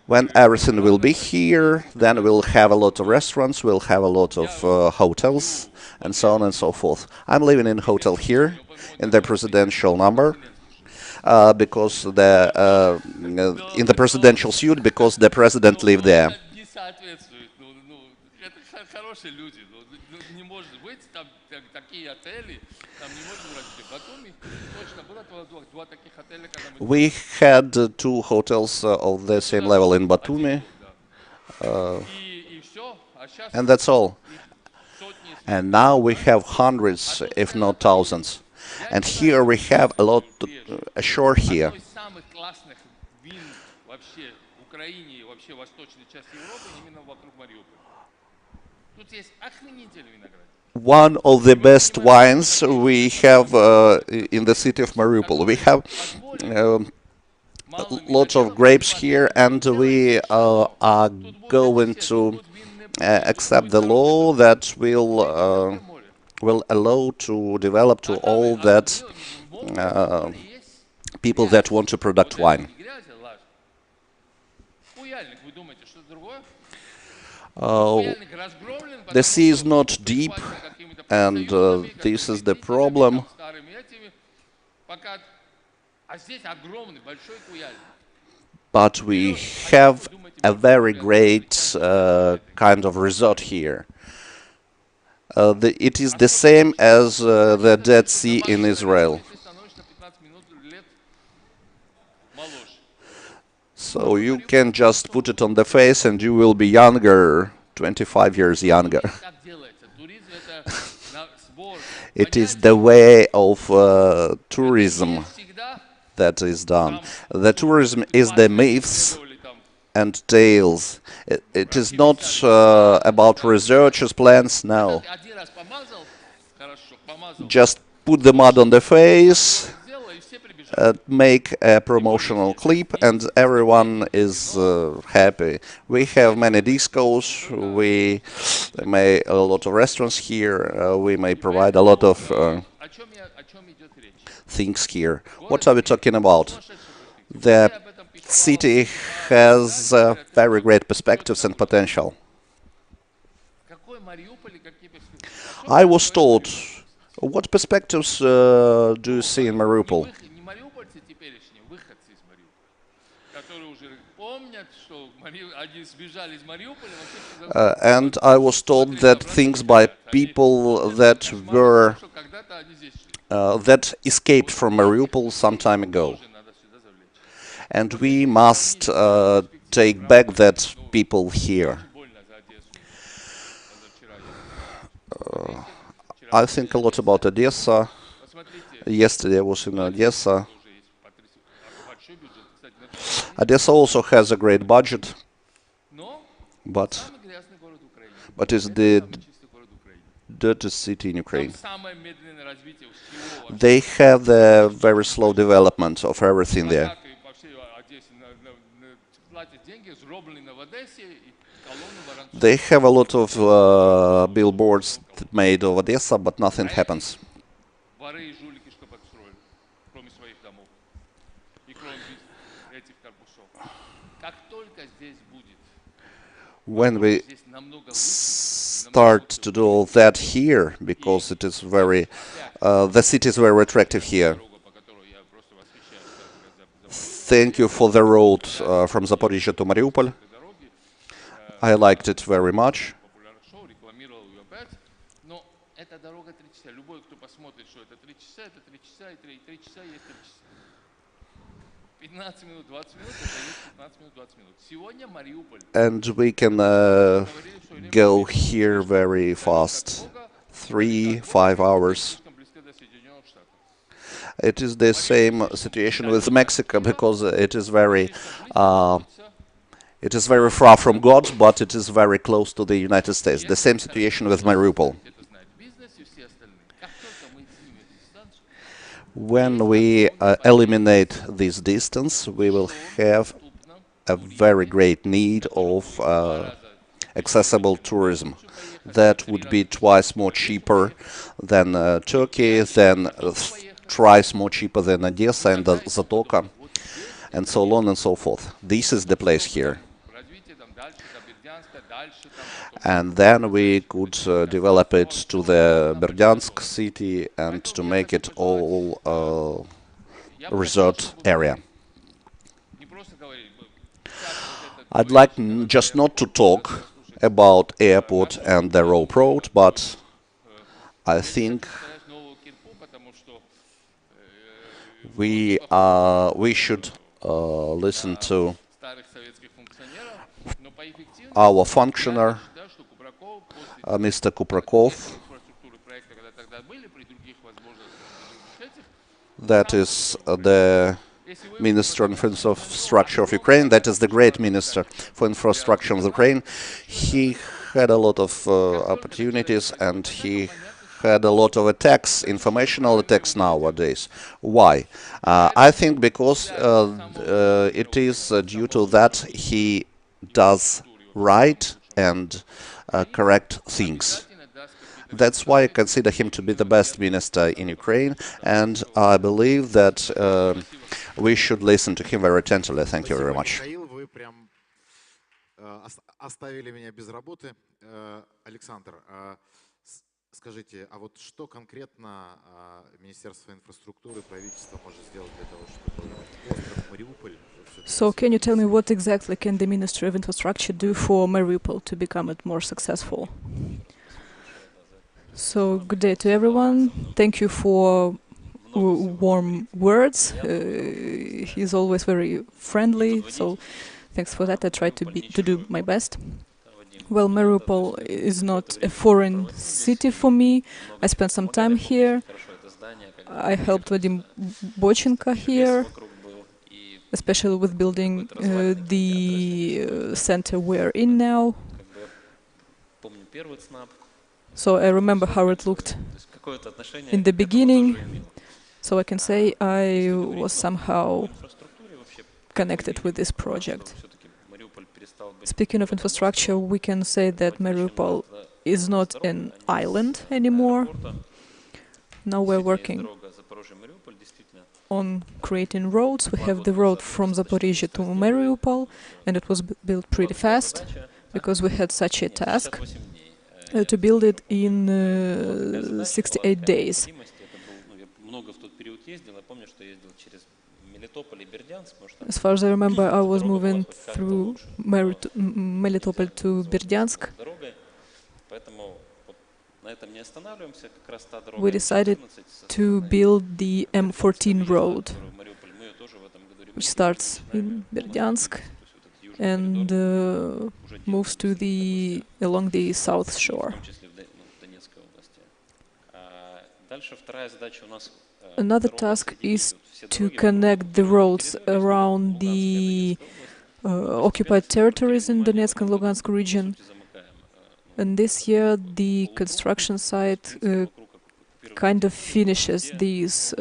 When everything will be here, then we'll have a lot of restaurants, we'll have a lot of hotels, and so on and so forth. I'm living in a hotel here, in the presidential number, because the in the presidential suite, because the president lived there. We had 2 hotels of the same level in Batumi, and that's all. And now we have hundreds, if not thousands. And here we have a lot ashore here. One of the best wines we have in the city of Mariupol. We have lots of grapes here, and we are going to accept the law that will allow to develop to all that people that want to produce wine. The sea is not deep, and this is the problem. But we have a very great kind of resort here. It is the same as the Dead Sea in Israel. So you can just put it on the face and you will be younger, 25 years younger. It is the way of tourism that is done. The tourism is the myths and tales. It is not about researchers' plans, no. Just put the mud on the face, make a promotional clip, and everyone is happy. We have many discos, we may a lot of restaurants here, we may provide a lot of things here. What are we talking about? The city has very great perspectives and potential. I was told, what perspectives do you see in Mariupol? And I was told that things by people that were that escaped from Mariupol some time ago. And we must take back that people here. I think a lot about Odessa. Yesterday I was in Odessa. Odessa also has a great budget, but is the dirtiest city in Ukraine. They have the very slow development of everything there. They have a lot of billboards made of Odessa, but nothing happens. When we start to do all that here, because it is very, the city is very attractive here. Thank you for the road from Zaporizhzhia to Mariupol. I liked it very much. And we can go here very fast, 3-5 hours. It is the same situation with Mexico, because it is very far from God, but it is very close to the United States. The same situation with Mariupol. When we eliminate this distance, we will have a very great need of accessible tourism. That would be twice more cheaper than Turkey, than twice more cheaper than Odessa and Zatoka, and so on and so forth. This is the place here. And then we could develop it to the Berdyansk city and to make it all resort area. I'd like just not to talk about airport and the road, but I think we should listen to our functionary, Mr. Kuprakov, that is the Minister of Infrastructure of Ukraine, that is the great Minister for Infrastructure of Ukraine. He had a lot of opportunities, and he had a lot of attacks, informational attacks nowadays. Why? I think because it is due to that he does right and correct things. That's why I consider him to be the best minister in Ukraine, and I believe that we should listen to him very attentively. Thank you very much. Скажите, а вот что конкретно Министерство инфраструктуры, правительство может сделать для того, чтобы остров Мариуполь? So can you tell me what exactly can the Ministry of Infrastructure do for Mariupol to become it more successful? So good day to everyone. Thank you for warm words. He's always very friendly, so thanks for that. I try to do my best. Well, Mariupol is not a foreign city for me. I spent some time here. I helped Vadim Bochenko here, especially with building the center we're in now. So I remember how it looked in the beginning. So I can say I was somehow connected with this project. Speaking of infrastructure, we can say that Mariupol is not an island anymore. Now we're working on creating roads. We have the road from Zaporizhia to Mariupol, and it was built pretty fast because we had such a task to build it in 68 days. As far as I remember, I was moving through Melitopol to Berdyansk. We decided to build the M14 road, which starts in Berdyansk and moves to along the south shore. Another task is to connect the roads around the occupied territories in Donetsk and Lugansk region. And this year, the construction site kind of finishes this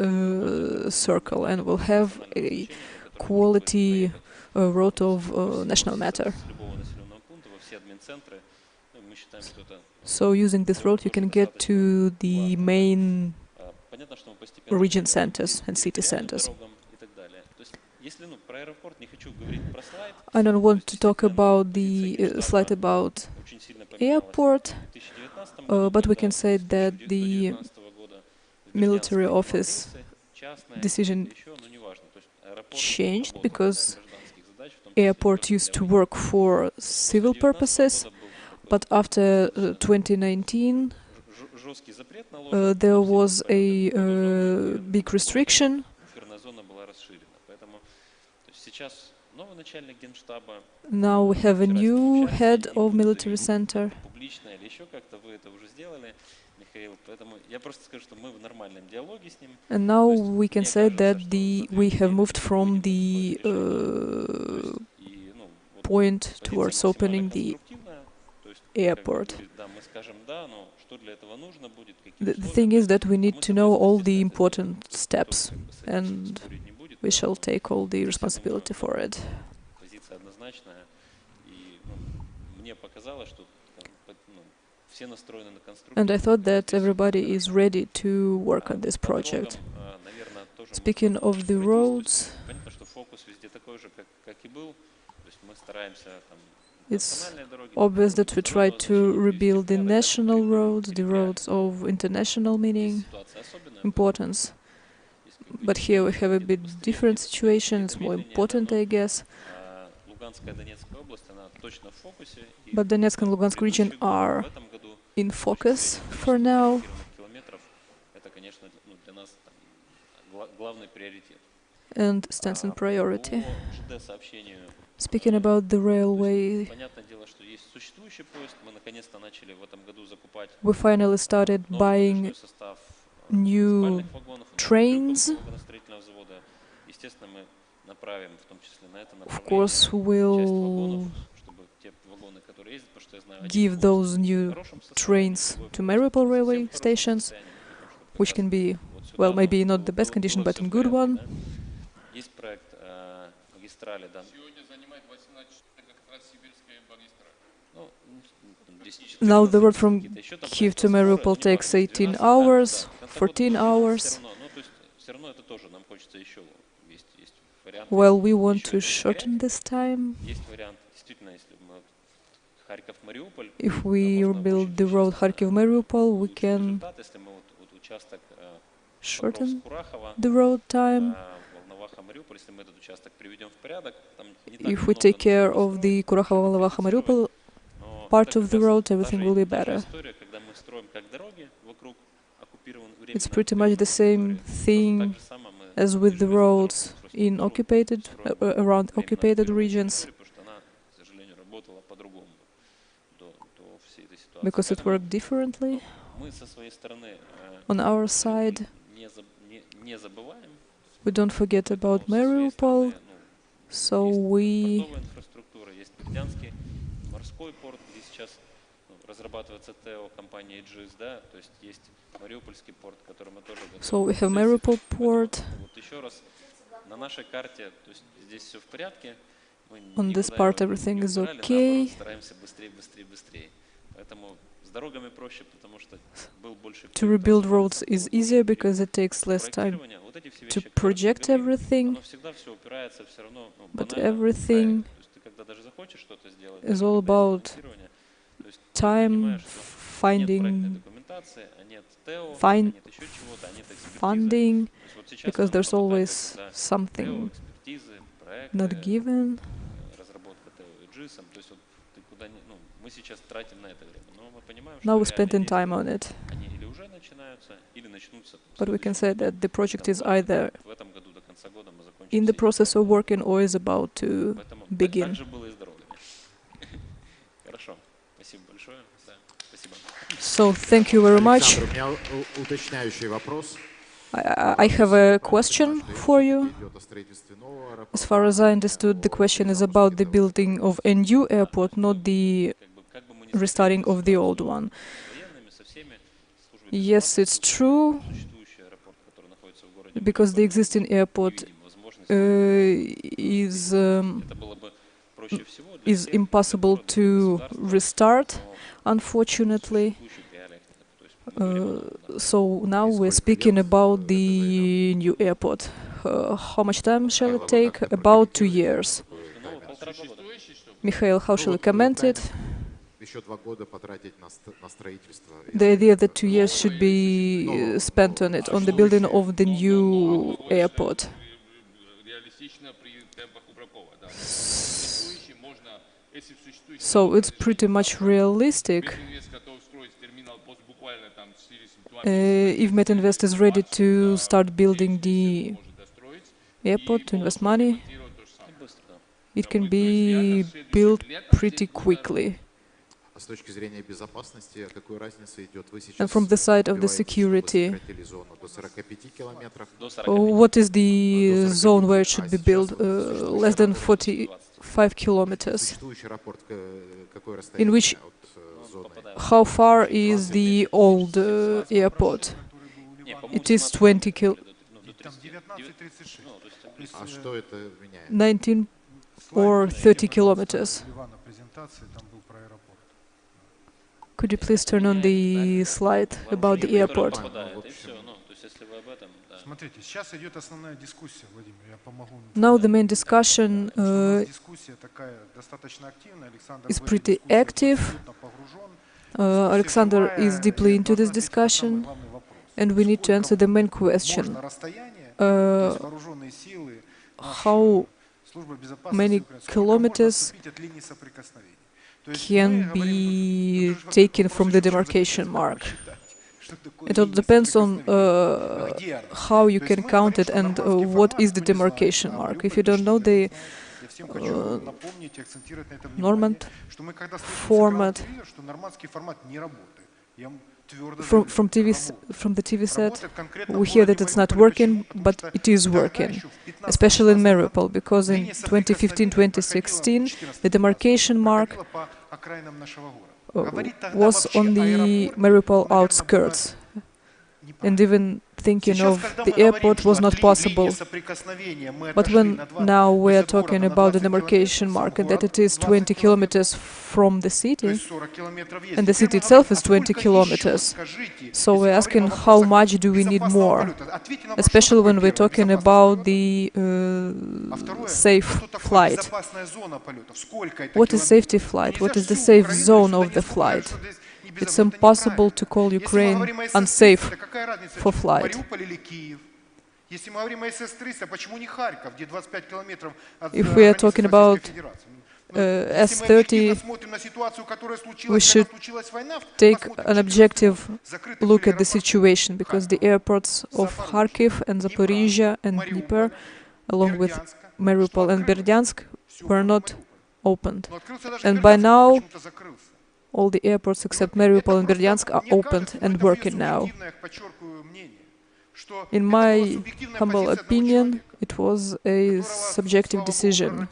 circle and will have a quality road of national matter. So using this road, you can get to the main region centers and city centers. I don't want to talk about the slide about airport, but we can say that the military office decision changed because airport used to work for civil purposes, but after 2019 there was a big restriction. Now we have a new head of military center. And now we can say that we have moved from the point towards opening the airport. The thing is that we need to know all the important steps, and we shall take all the responsibility for it. And I thought that everybody is ready to work on this project. Speaking of the roads, it's obvious that we try to rebuild the national roads, the roads of international meaning, importance. But here we have a bit different situation, it's more important, I guess. But Donetsk and Lugansk region are in focus for now. And stands in priority. Speaking about the railway, we finally started buying new trains. Of course, we'll give those new trains to Mariupol railway stations, which can be, well, maybe not the best condition, but in good one. Now the road from Kyiv to Mariupol takes 18 hours, 14 hours. Well, we want to shorten this time. If we rebuild the road Kharkiv-Mariupol, we can shorten the road time. If we take care of the Kurachovo-Volnovakha-Mariupol part of the road, everything will be better. It's pretty much the same thing as with the roads in occupied, around occupied regions, because it worked differently. On our side, we don't forget about Mariupol, so we have Mariupol port. On this part everything is okay. To rebuild roads is easier because it takes less time to project everything, but everything is all about time, finding funding, because there's always something not given. Now we're spending time on it. But we can say that the project is either in the process of working or is about to begin. So thank you very much. I have a question for you. As far as I understood, the question is about the building of a new airport, not the restarting of the old one. Yes, it's true, because the existing airport is impossible to restart, unfortunately. So now we're speaking about the new airport. How much time shall it take? About 2 years. Mikhail, how shall I comment it? The idea that 2 years should be spent on it, on the building of the new airport. So it's pretty much realistic. If Metinvest is ready to start building the airport, to invest money, it can be built pretty quickly. And from the side of the security, what is the zone where it should be built? Less than 45 kilometers. In which, how far is the old airport? It is 19 or 30 kilometers. Could you please turn on the slide about the airport? Now the main discussion is pretty active. Alexander is deeply into this discussion, and we need to answer the main question. How many kilometers can be taken from the demarcation mark? It all depends on how you can count it and what is the demarcation mark. If you don't know the Normand format, from the TV set, we hear that it's not working, but it is working, especially in Mariupol, because in 2015-2016 the demarcation mark was on the Mariupol outskirts, and even thinking of the airport was not possible. But when now we are talking about the demarcation mark and that it is 20 kilometers from the city, and the city itself is 20 kilometers, so we're asking how much do we need more, especially when we're talking about the safe flight. What is safety flight? What is the safe zone of the flight? It's impossible to call Ukraine unsafe for flight. If we are talking about S-30, we should take an objective look at the situation, because the airports of Kharkiv and Zaporizhia and Dnipro, along with Mariupol and Berdyansk, were not opened. And by now, all the airports except Mariupol and Berdyansk are opened and working now. In my humble opinion, it was a subjective decision.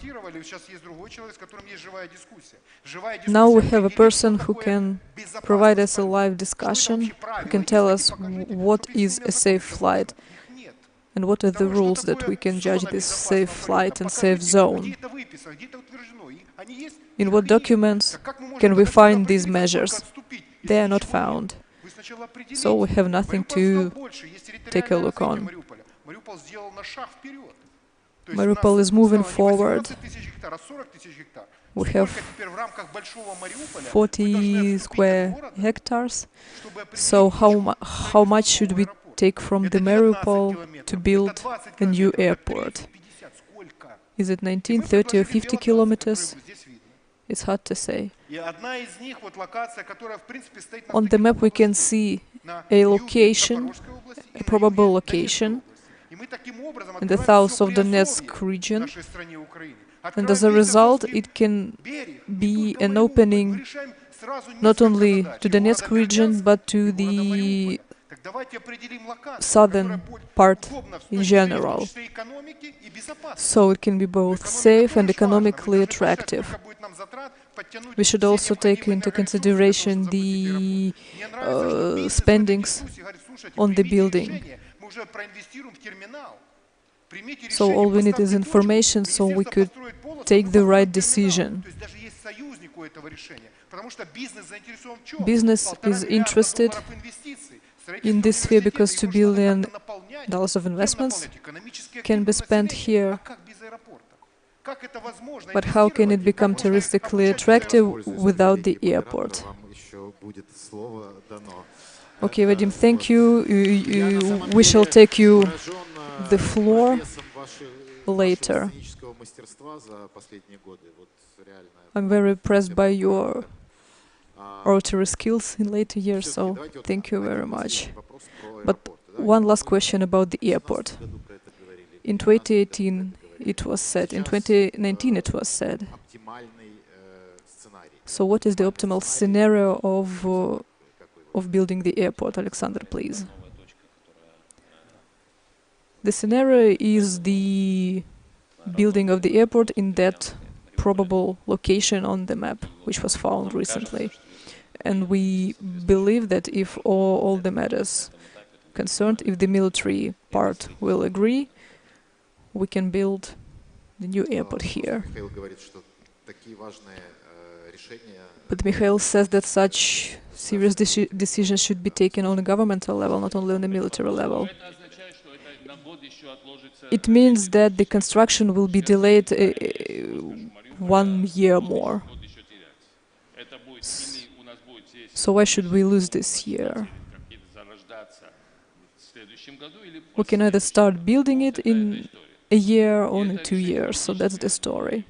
Now we have a person who can provide us a live discussion, who can tell us what is a safe flight. And what are the rules that we can judge this safe flight and safe zone? In what documents can we find these measures? They are not found. So we have nothing to take a look on. Mariupol is moving forward. We have 40 square hectares. So how much should we take from the Mariupol to build a new airport? Is it 19, 30 or 50 kilometers? It's hard to say. On the map we can see a location, a probable location in the south of Donetsk region. And as a result, it can be an opening not only to the Donetsk region, but to the southern part in general. So it can be both safe and economically attractive. We should also take into consideration the spendings on the building. So all we need is information so we could take the right decision. Business is interested in this sphere because $2 billion of investments can be spent here. But how can it become touristically attractive without the airport? Okay, Vadim, thank you. We shall take you the floor later. I'm very impressed by your oratory skills in later years, so thank you very much. But one last question about the airport. In 2018 it was said, in 2019 it was said. So what is the optimal scenario of building the airport? Alexander, please. The scenario is the building of the airport in that probable location on the map, which was found recently. And we believe that if all the matters concerned, if the military part will agree, we can build the new airport here. But Mikhail says that such serious decisions should be taken on a governmental level, not only on a military level. It means that the construction will be delayed 1 year more. So why should we lose this year? We can either start building it in a year or in 2 years, so that's the story.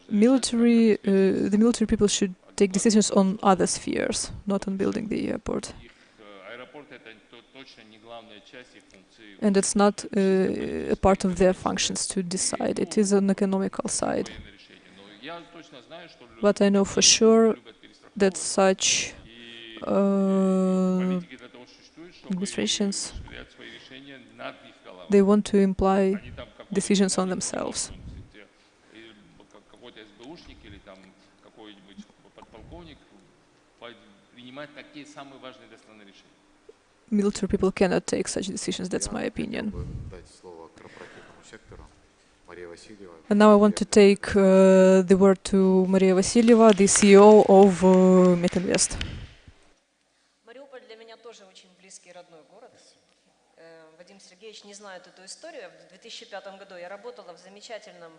The military people should take decisions on other spheres, not on building the airport. And it's not a part of their functions to decide. It is an economical side. But I know for sure that such administrations, they want to imply decisions on themselves. Military people cannot take such decisions, that's my opinion. And now I want to take the word to Maria Vasilyeva, the CEO of Metinvest. Мариуполь для меня тоже очень близкий родной город. Вадим Сергеевич не знает эту историю. В 2005 году я работала в замечательном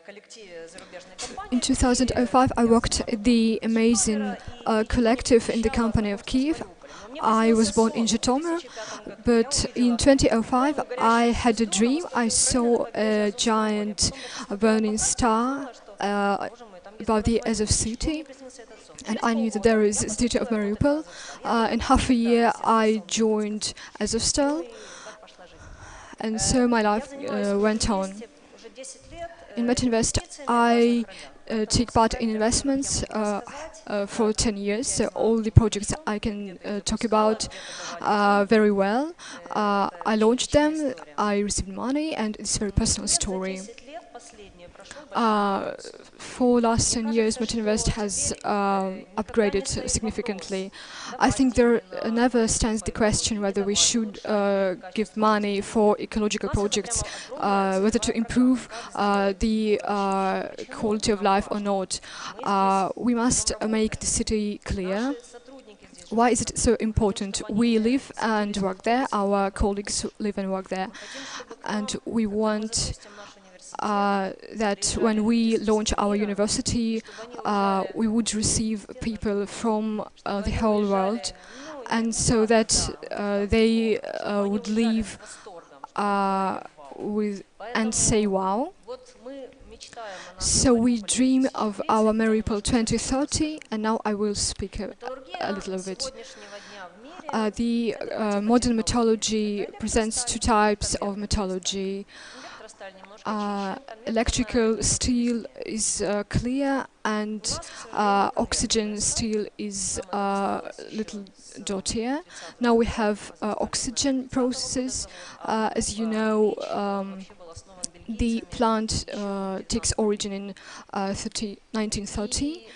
коллективе зарубежной компании. In 2005, I worked at the amazing collective in the company of Kiev. I was born in Zhytomyr, but in 2005 I had a dream. I saw a giant burning star above the Azov city, and I knew that there is a city of Mariupol. In half a year I joined Azovstal, and so my life went on. In Metinvest I take part in investments for 10 years, so all the projects I can talk about very well. I launched them, I received money, and it's a very personal story. For last 10 years, Metinvest has upgraded significantly. I think there never stands the question whether we should give money for ecological projects, whether to improve the quality of life or not. We must make the city clear. Why is it so important? We live and work there, our colleagues live and work there, and we want that when we launch our university, we would receive people from the whole world, and so that they would leave with and say wow. So we dream of our Mariupol 2030, and now I will speak a little of it. The modern metallurgy presents two types of metallurgy. Electrical steel is clear, and oxygen steel is little dottier. Now we have oxygen processes. As you know, the plant takes origin in 1930.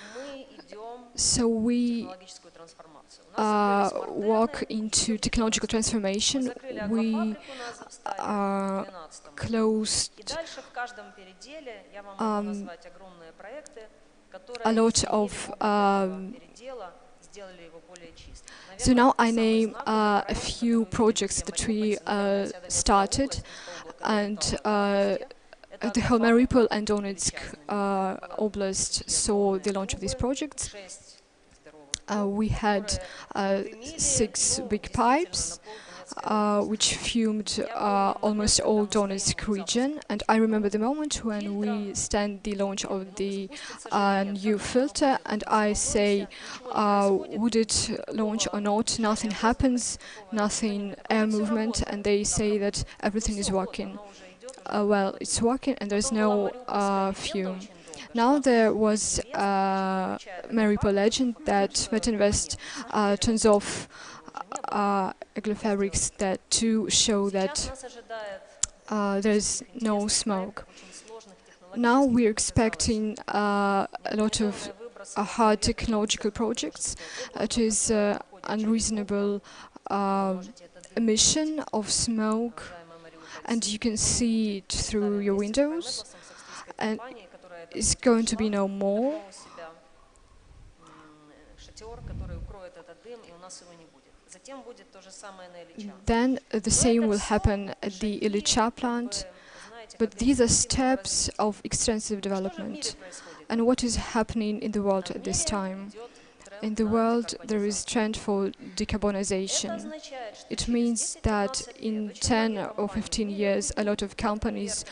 So we walk into technological transformation. We closed a lot of so now I name a few projects that we started, and the whole Mariupol and Donetsk Oblast saw the launch of these projects. We had 6 big pipes which fumed almost all Donetsk region, and I remember the moment when we stand the launch of the new filter, and I say, would it launch or not? Nothing happens, nothing air movement, and they say that everything is working. Well, it's working and there's no fume. Now there was Mariupol legend that Metinvest turns off fabrics that to show that there's no smoke. Now we're expecting a lot of hard technological projects. It is unreasonable emission of smoke, and you can see it through your windows, and it's going to be no more. Then the same will happen at the Ilyicha plant, but these are steps of extensive development. And what is happening in the world at this time? In the world, there is trend for decarbonization. It means that in 10 or 15 years, a lot of companies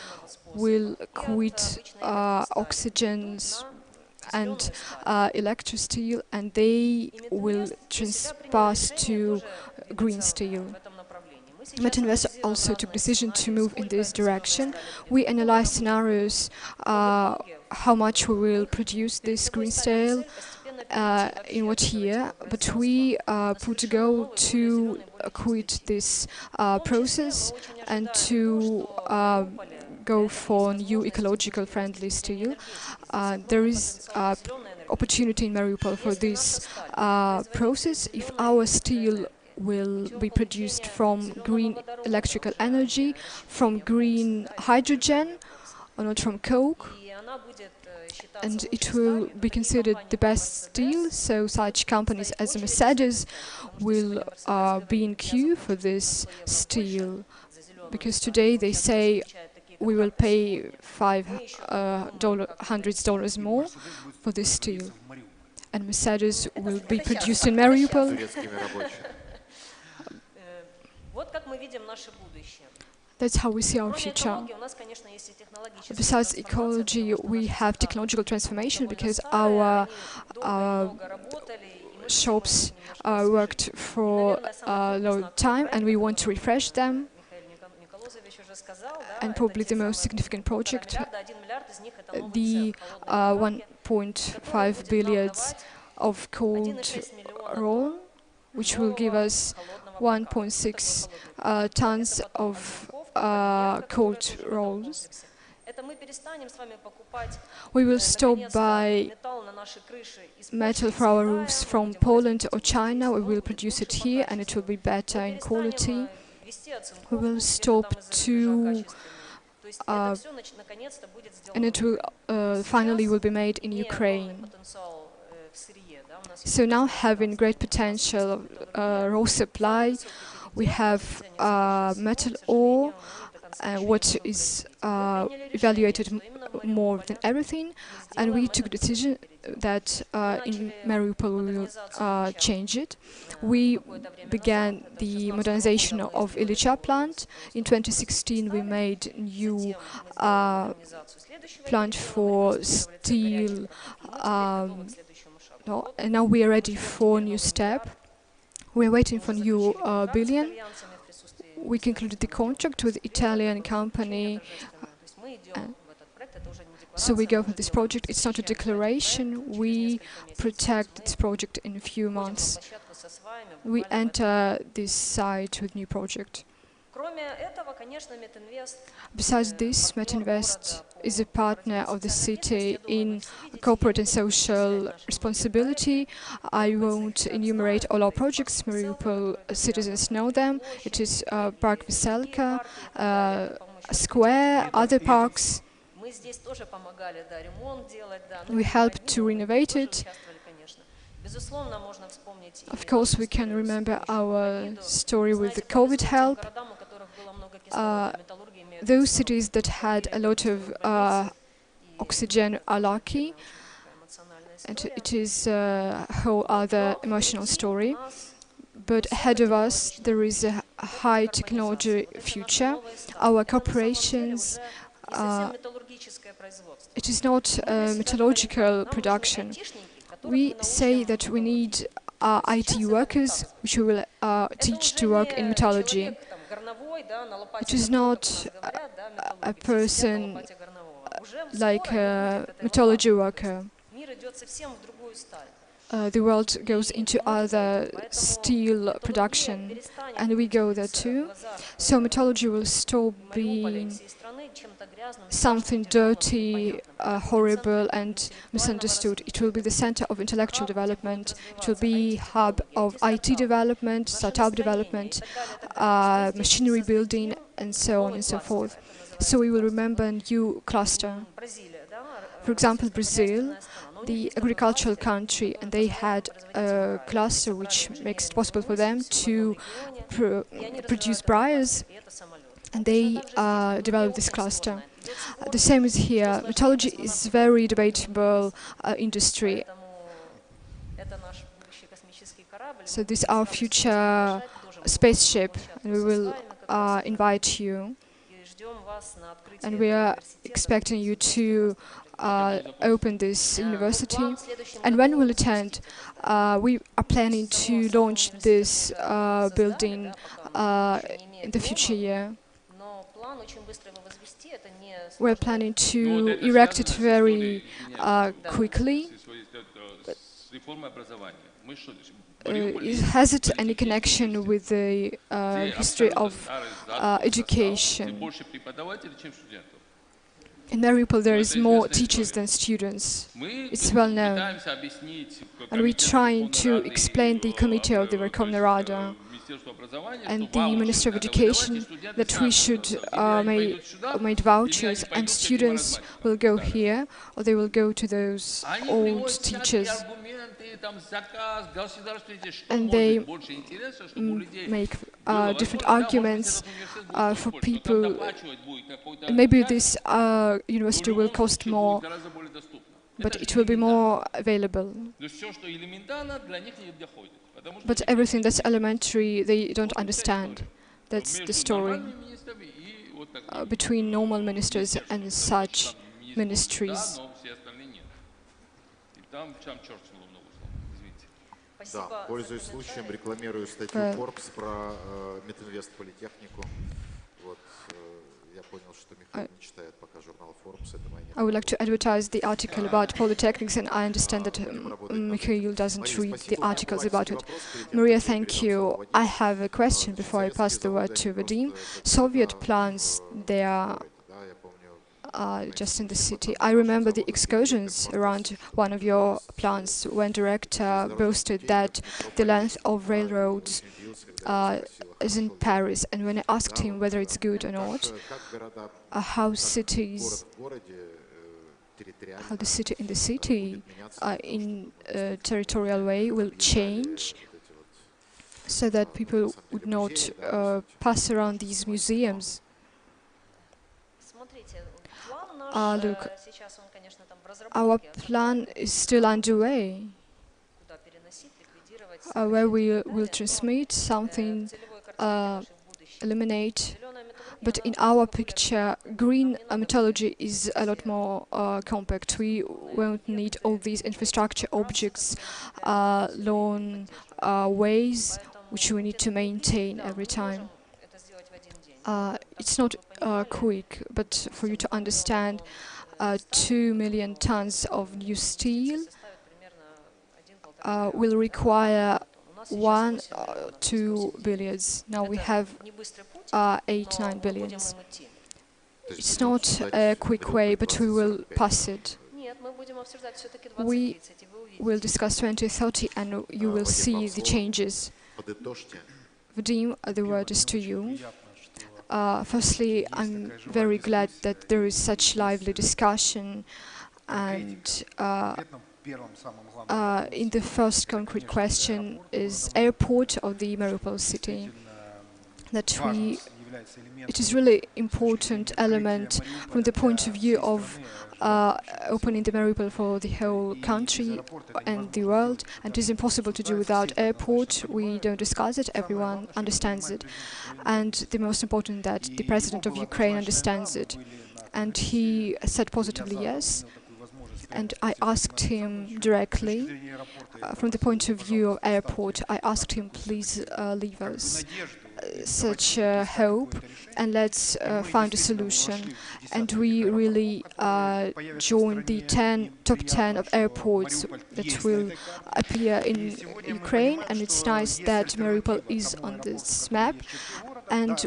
will quit oxygens and electro-steel, and they will pass to green steel. Metinvest also took decision to move in this direction. We analyzed scenarios how much we will produce this green steel in what year, but we put a goal to quit this process and to go for new ecological friendly steel. There is opportunity in Mariupol for this process. If our steel will be produced from green electrical energy, from green hydrogen, or not from coke, and it will be considered the best steel, so such companies as Mercedes will be in queue for this steel, because today they say we will pay $500 more for this steel, and Mercedes will be produced in Mariupol. That's how we see our future. Besides ecology, we have technological transformation, because our shops worked for a long time and we want to refresh them. And probably the most significant project, the 1.5 billion of cold roll, which will give us 1.6 tons of cold rolls. We will stop buying metal for our roofs from Poland or China. We will produce it here and it will be better in quality. We will stop to and it will finally will be made in Ukraine. So now having great potential of raw supply, we have metal ore, what is evaluated more than everything, and we took a decision that in Mariupol we will change it. We began the modernization of Ilicha plant. In 2016 we made new plant for steel, and now we are ready for a new step. We are waiting for new billion. We concluded the contract with Italian company. So we go for this project. It's not a declaration. We protect this project in a few months. We enter this site with new project. Besides this, Metinvest is a partner of the city in corporate and social responsibility. I won't enumerate all our projects. Mariupol citizens know them. It is Park Veselka, Square, other parks. We helped to renovate it. Of course, we can remember our story with the COVID help. Those cities that had a lot of oxygen are lucky, and it is a whole other emotional story. But ahead of us, there is a high technology future. Our corporations, it is not metallurgical production. We say that we need IT workers, which we will teach to work in metallurgy. It is not a person like a metallurgy worker. The world goes into other steel production, and we go there too. So metallurgy will stop being something dirty, horrible and misunderstood. It will be the center of intellectual development. It will be hub of IT development, startup development, machinery building, and so on and so forth. So we will remember a new cluster. For example, Brazil, the agricultural country, and they had a cluster which makes it possible for them to produce briars, and they developed this cluster. The same is here. Metallurgy is very debatable industry. So this is our future spaceship, and we will invite you. And we are expecting you to open this university. And when we'll attend, we are planning to launch this building in the future year. We're planning to erect it very quickly. Has it any connection with the history of education? In Mariupol there is more teachers than students. It's well known. And we're trying to explain the committee of the Verkhovna Rada and the Minister of Education that we should make vouchers, and students will go here or they will go to those old teachers. And they make different arguments for people. And maybe this university will cost more, but it will be more available. But everything that's elementary, they don't understand. That's the story between normal ministers and such ministries. Да, пользуясь случаем, рекламирую статью Forbes про Metinvest политехнику. Вот, я понял, что Михаил не читает пока журнал Forbes. I would like to advertise the article about polytechnics, and I understand that Mikhail doesn't read the articles about it. Maria, thank you. I have a question before I pass the word to Vadim. Soviet plants, they are just in the city. I remember the excursions around one of your plants when director boasted that the length of railroads is in Paris, and when I asked him whether it's good or not, how the city in the city in a territorial way will change, so that people would not pass around these museums. Look, our plan is still underway, where we will transmit something, eliminate. But in our picture, green metallurgy is a lot more compact. We won't need all these infrastructure objects, long ways, which we need to maintain every time. It's not quick, but for you to understand, 2 million tons of new steel will require 1-2 billions. Now we have 8-9 billions. It's not a quick way, but we will pass it. We will discuss 2030, and you will see the changes. Vadim, the word is to you. Firstly, I'm very glad that there is such lively discussion, and in the first concrete question is airport of the Mariupol city. It is really important element from the point of view of opening the Mariupol for the whole country and the world, and it is impossible to do without airport. We don't discuss it, everyone understands it, and the most important that the president of Ukraine understands it, and he said positively yes. And I asked him directly, from the point of view of airport, I asked him, please leave us such hope, and let's find a solution. And we really joined the top 10 of airports that will appear in Ukraine, and it's nice that Mariupol is on this map, and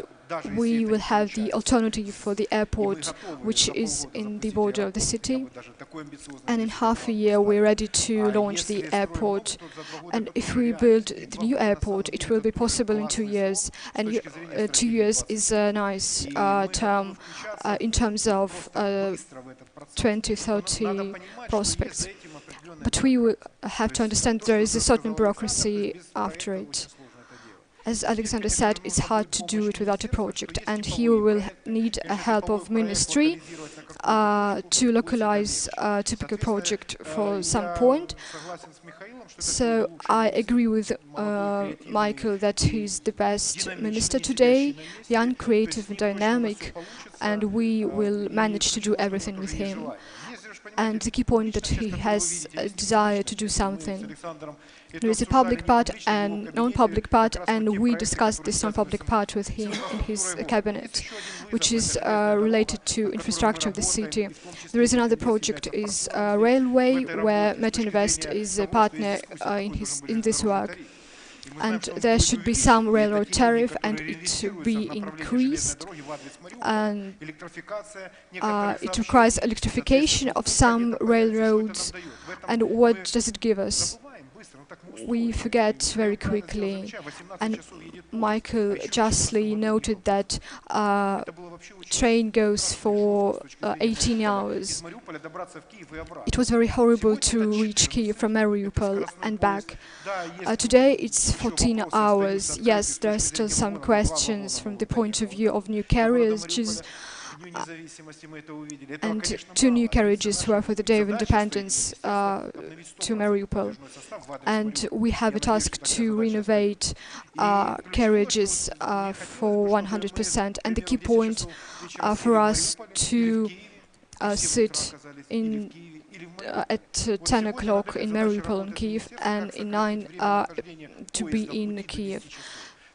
we will have the alternative for the airport, which is in the border of the city. And in half a year, we're ready to launch the airport. And if we build the new airport, it will be possible in 2 years. And 2 years is a nice term in terms of 2030 prospects. But we will have to understand there is a certain bureaucracy after it. As Alexander said, it's hard to do it without a project, and here we will need a help of ministry to localize a typical project for some point. So I agree with Michael that he's the best minister today, young, creative and dynamic, and we will manage to do everything with him. And the key point that he has a desire to do something. There is a public part and non-public part, and we discussed this non-public part with him in his cabinet, which is related to infrastructure of the city. There is another project, is a railway, where Metinvest is a partner in this work. And there should be some railroad tariff, and it should be increased. And it requires electrification of some railroads. And what does it give us? We forget very quickly, and Michael justly noted that train goes for 18 hours. It was very horrible to reach Kiev from Mariupol and back. Today it's 14 hours. Yes, there are still some questions from the point of view of new carriages, and 2 new carriages were for the Day of Independence to Mariupol. And we have a task to renovate carriages for 100%. And the key point for us to sit in at 10 o'clock in Mariupol and Kiev, and in 9 to be in Kiev.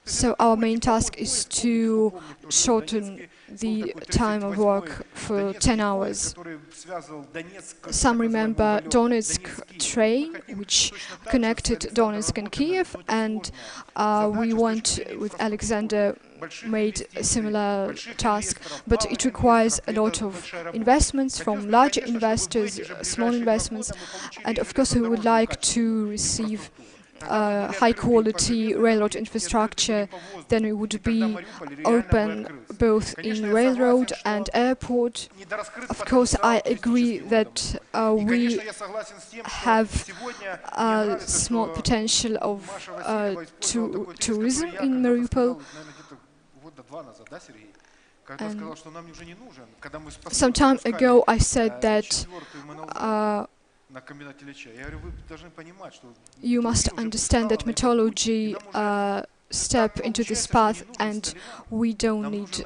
So our main task is to shorten the time of work for 10 hours. Some remember Donetsk train, which connected Donetsk and Kiev, and we went with Alexander made a similar task, but it requires a lot of investments from larger investors, small investments, and of course we would like to receive high-quality railroad infrastructure. Then we would be open both in railroad and airport. Of course, I agree that we have a small potential of tourism in Mariupol. And some time ago I said that you must understand that metallurgy step into this path, and we don't need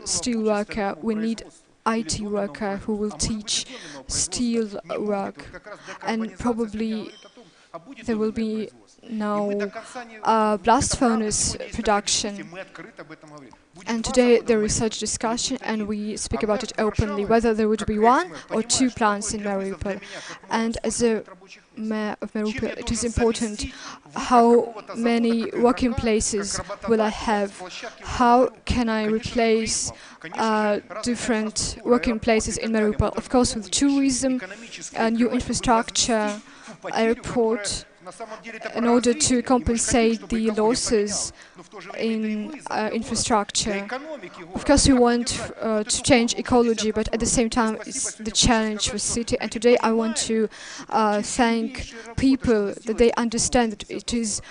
steel worker, we need IT worker who will teach steel work, and probably there will be no blast furnace production. And today there is such discussion, and we speak about it openly, whether there would be 1 or 2 plants in Mariupol. And as a mayor of Mariupol, it is important how many working places will I have, how can I replace different working places in Mariupol. Of course, with tourism, new infrastructure, airport, in order to compensate the losses in infrastructure. Of course, we want to change ecology, but at the same time, it's the challenge for city. And today, I want to thank people that they understand that it is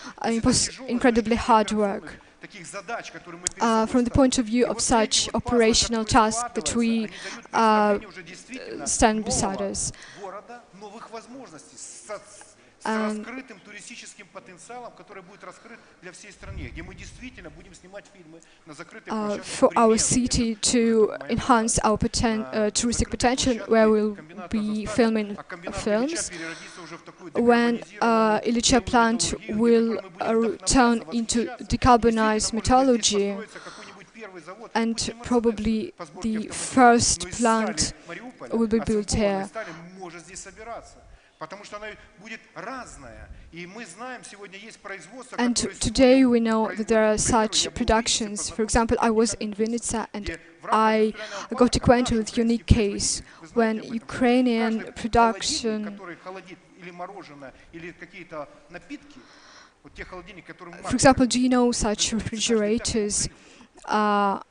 incredibly hard work. From the point of view of such operational tasks that we stand beside us. For our city to enhance our touristic potential, where we'll be filming films, when Ilyicha plant will turn into decarbonized metallurgy, and probably the first plant will be built here. And today we know that there are such productions. For example, I was in Vinnytsia and I got acquainted with a unique case when Ukrainian production, for example, do you know such refrigerators are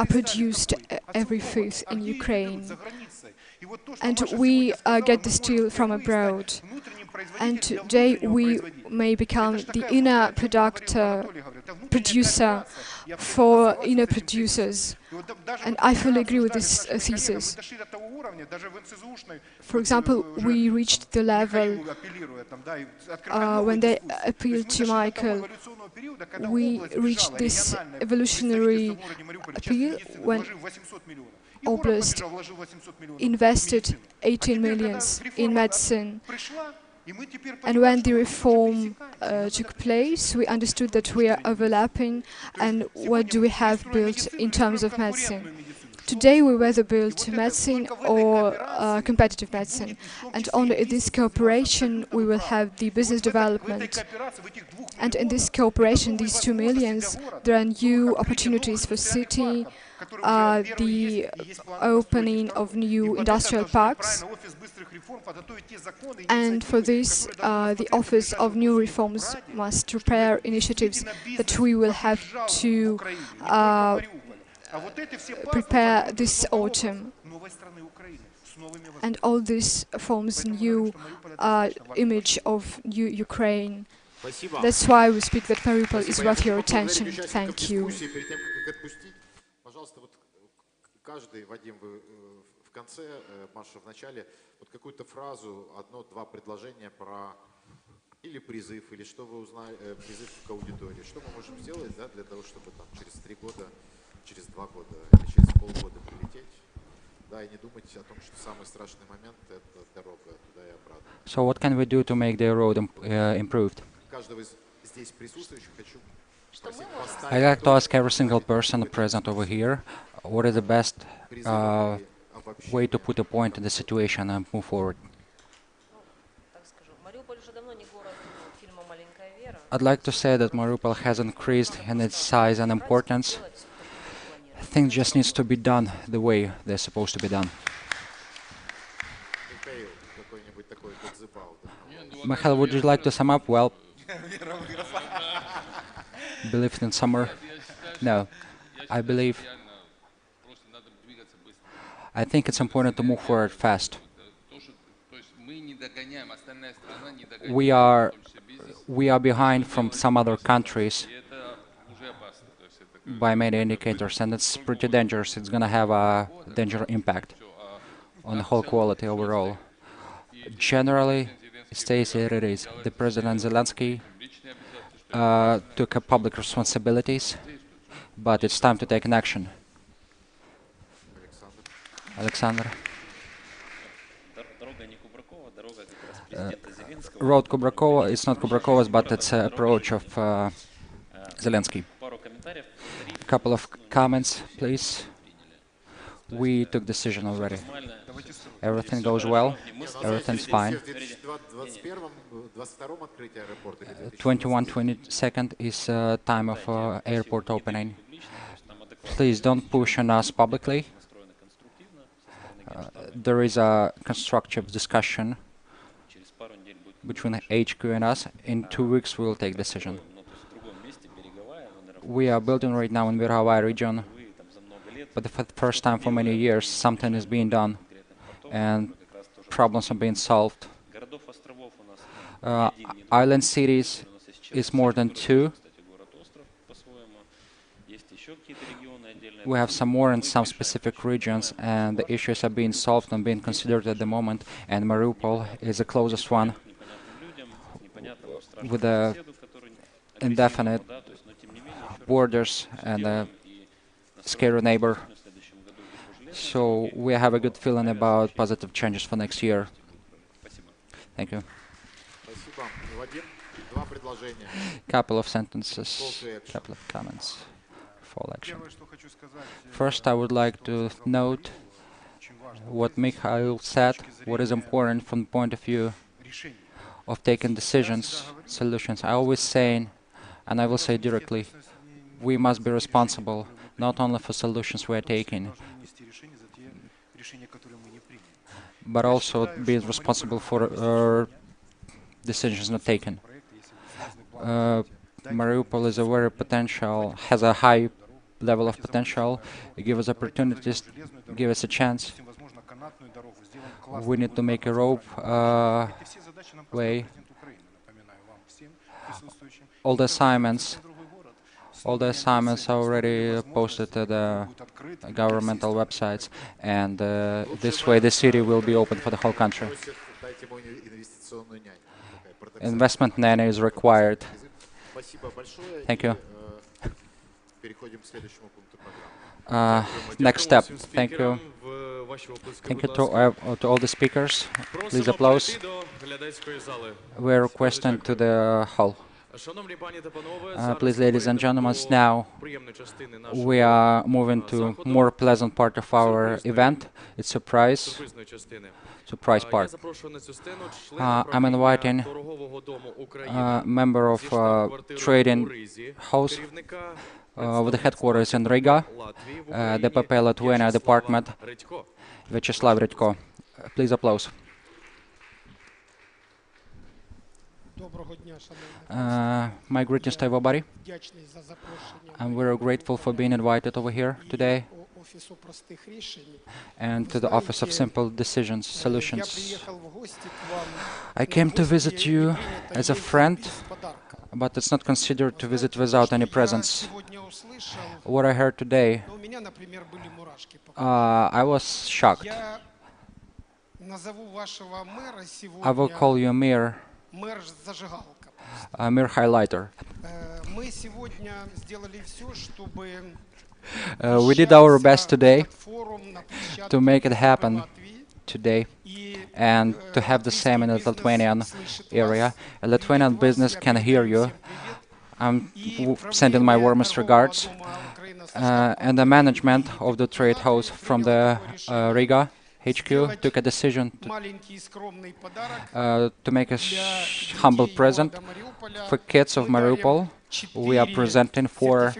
produced every 5th in Ukraine? And we get the steel from abroad. And today we may become the inner producer for inner producers. And I fully agree with this thesis. For example, we reached the level when they appealed to Michael. We reached this evolutionary appeal when Oblast invested 18 million in medicine. And when the reform took place, we understood that we are overlapping, and what do we have built in terms of medicine. Today we whether build medicine or competitive medicine, and only in this cooperation we will have the business development. And in this cooperation, these 2 millions, there are new opportunities for city, the opening of new industrial parks, and for this the Office of New Reforms must prepare initiatives that we will have to prepare this autumn. And all this forms a new image of new Ukraine. That's why we speak that Mariupol is worth your attention. Thank you. Каждый, Вадим, вы в конце, Маша в начале, вот какую-то фразу, 1-2 предложения про или призыв, или что вы узнали, призыв к аудитории. Что мы можем сделать, да, для того, чтобы там через 3 года, через 2 года или через полгода прилететь, да, и не думать о том, что самый страшный момент — это дорога туда и обратно. So what can we do to make the road improved? Каждого из здесь присутствующих хочу. I'd like to ask every single person present over here what is the best way to put a point in the situation and move forward. Так скажу, Мариуполь уже давно не город фильма «Маленькая Вера». I'd like to say that Mariupol has increased in its size and importance. Делать всё так, как мы планировали. Things just needs to be done the way they're supposed to be done. Михаил, какой-нибудь такой Кодзебал. Michael, would you like to sum up? Well, believed in summer? No. I think it's important to move forward fast. We are behind from some other countries by many indicators, and it's pretty dangerous. It's going to have a dangerous impact on the whole quality overall. Generally, it stays here it is. The President Zelensky took up public responsibilities, but it's time to take an action. Alexander. Road Kubrakova, it's not Kubrakova's, but it's an approach of Zelensky. A couple of comments, please. We took decision already. Everything goes well. Everything's fine. 21-22 is time of airport opening. Please don't push on us publicly. There is a constructive discussion between HQ and us. In 2 weeks, we will take decision. We are building right now in Verkhovaya region, but for the first time for many years, something is being done, and problems are being solved. Island cities is more than 2. We have some more in some specific regions, and the issues are being solved and being considered at the moment, and Mariupol is the closest one with the indefinite borders and a scary neighbor. So we have a good feeling about positive changes for next year. Thank you. Couple of sentences, couple of comments for action. First, I would like to note what Mikhail said, what is important from the point of view of taking decisions, solutions. I always saying, and I will say directly, we must be responsible not only for solutions we are taking, but also being responsible for decisions not taken. Mariupol is a very potential, has a high level of potential. Give us opportunities, give us a chance. We need to make a rope way. All the assignments are already posted to the governmental websites, and this way the city will be open for the whole country. Investment nanny is required. Thank you. Next step. Thank you. Thank you to all the speakers. Please applause. We are requesting to the hall. Please, ladies and gentlemen, now we are moving to more pleasant part of our event. It's surprise part. I'm inviting a member of trading house with the headquarters in Riga, the DPP Lithuania department, Vyacheslav Redko. Please applause. My greetings to everybody. I'm very grateful for being invited over here today and to the Office of Simple Decisions Solutions. I came to visit you as a friend, but it's not considered to visit without any presents. What I heard today, I was shocked. I will call you Mir highlighter. We did our best today to make it happen today and to have the same in the Lithuanian area. A Lithuanian business can hear you. I'm sending my warmest regards and the management of the trade house from the Riga HQ took a decision to make a humble present for kids of Mariupol. We are presenting 4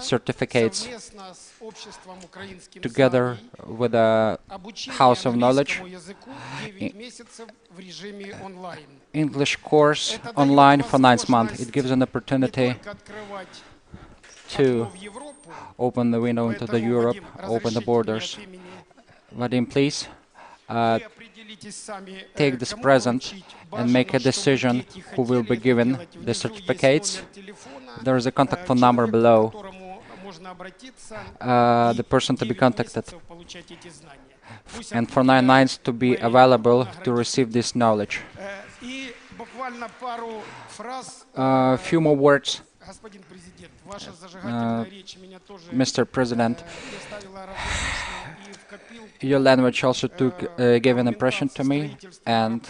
certificates together with the House of Knowledge. English course online for 9 months. It gives an opportunity to open the window into the Europe, open the borders. Vadim, please take this present and make a decision who will be given the certificates. There is a contact phone number below. The person to be contacted. And for 9 nights to be available to receive this knowledge. A few more words. Mr. President, your language also gave an impression to me, and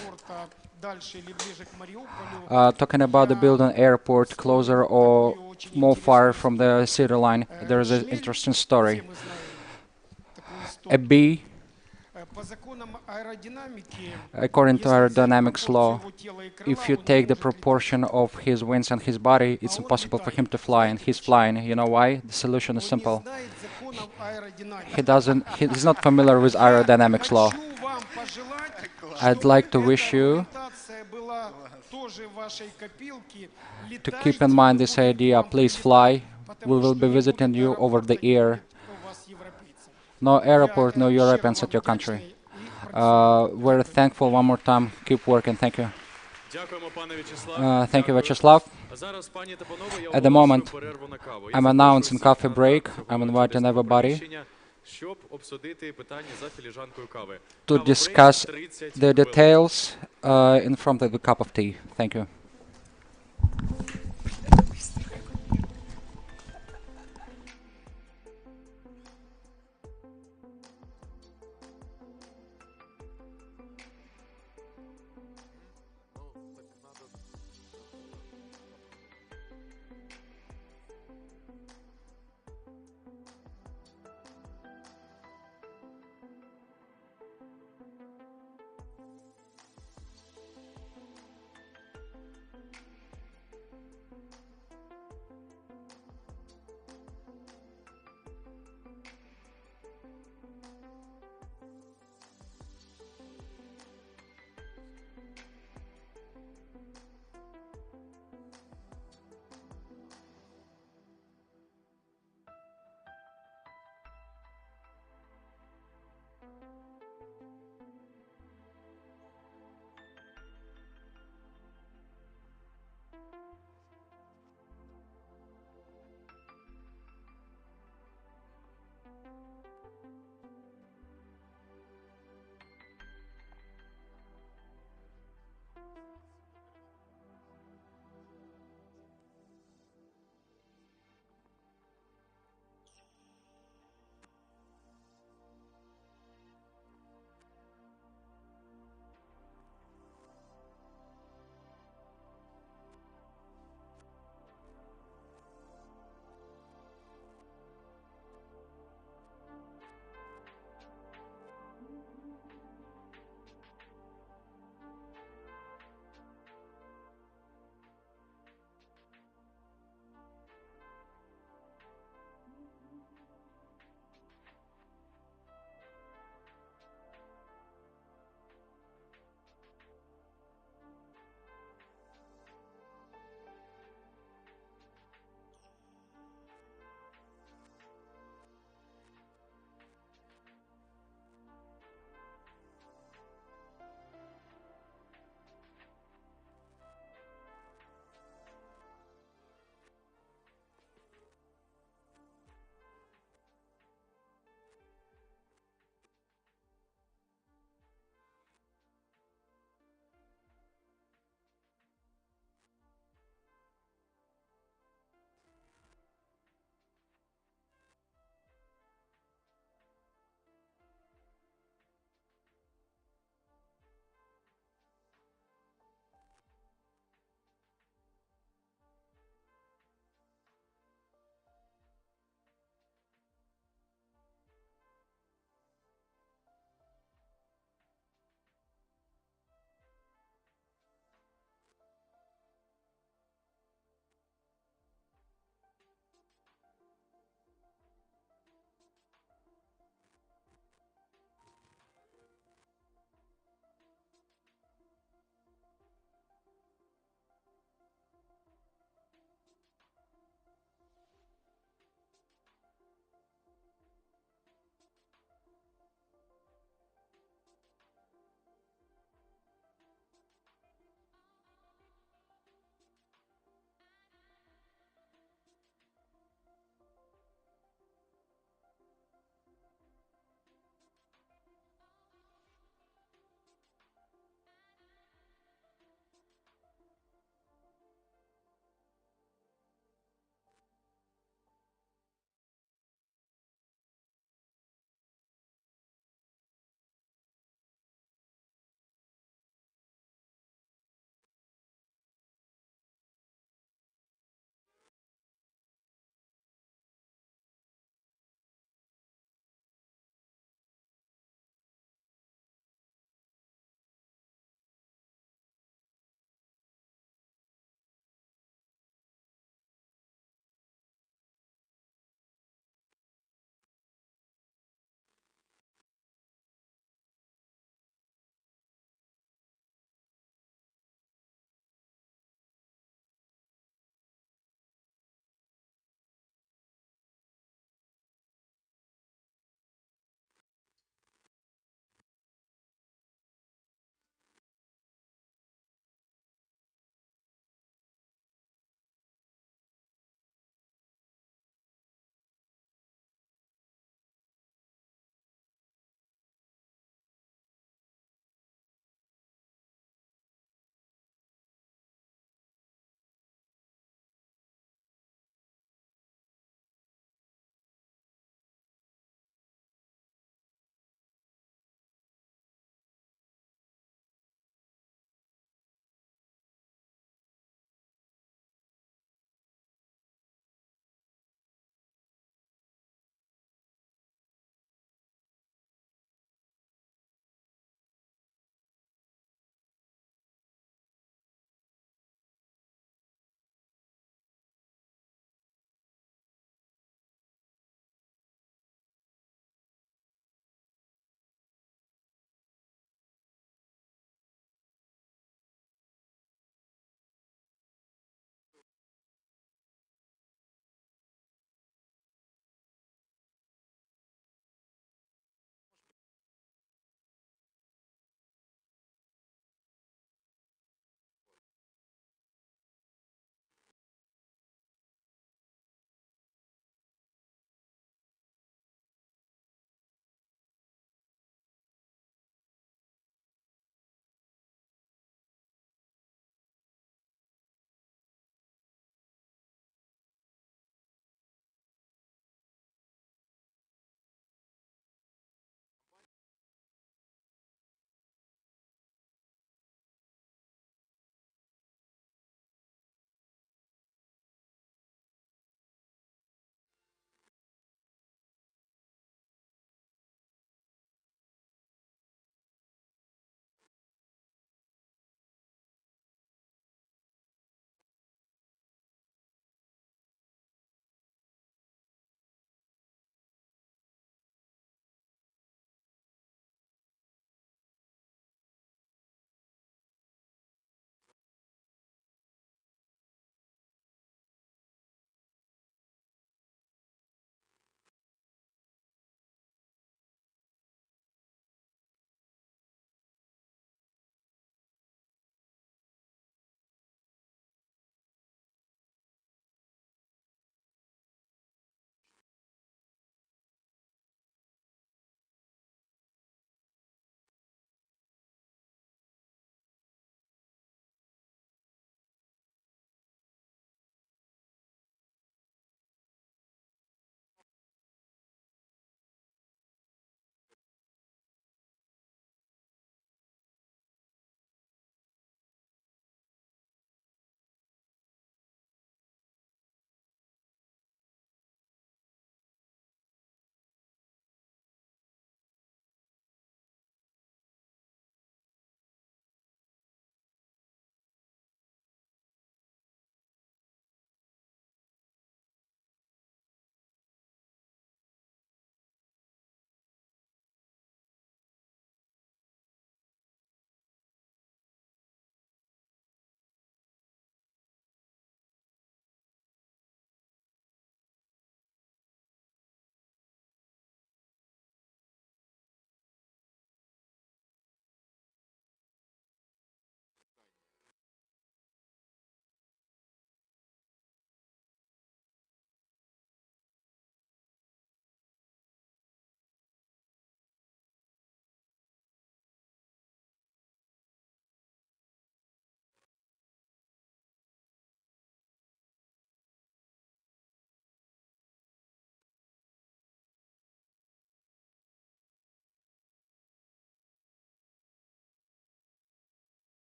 talking about the building airport closer or more far from the city line, there is an interesting story. A bee, according to aerodynamics law, if you take the proportion of his wings and his body, it's impossible for him to fly, and he's flying. You know why? The solution is simple. He's not familiar with aerodynamics law. I'd like to wish you to keep in mind this idea. Please fly. We will be visiting you over the air. No airport, no Europeans at your country. We're thankful one more time. Keep working. Thank you. Thank you, Vyacheslav. At the moment, I'm announcing coffee break. I'm inviting everybody to discuss the details in front of a cup of tea. Thank you.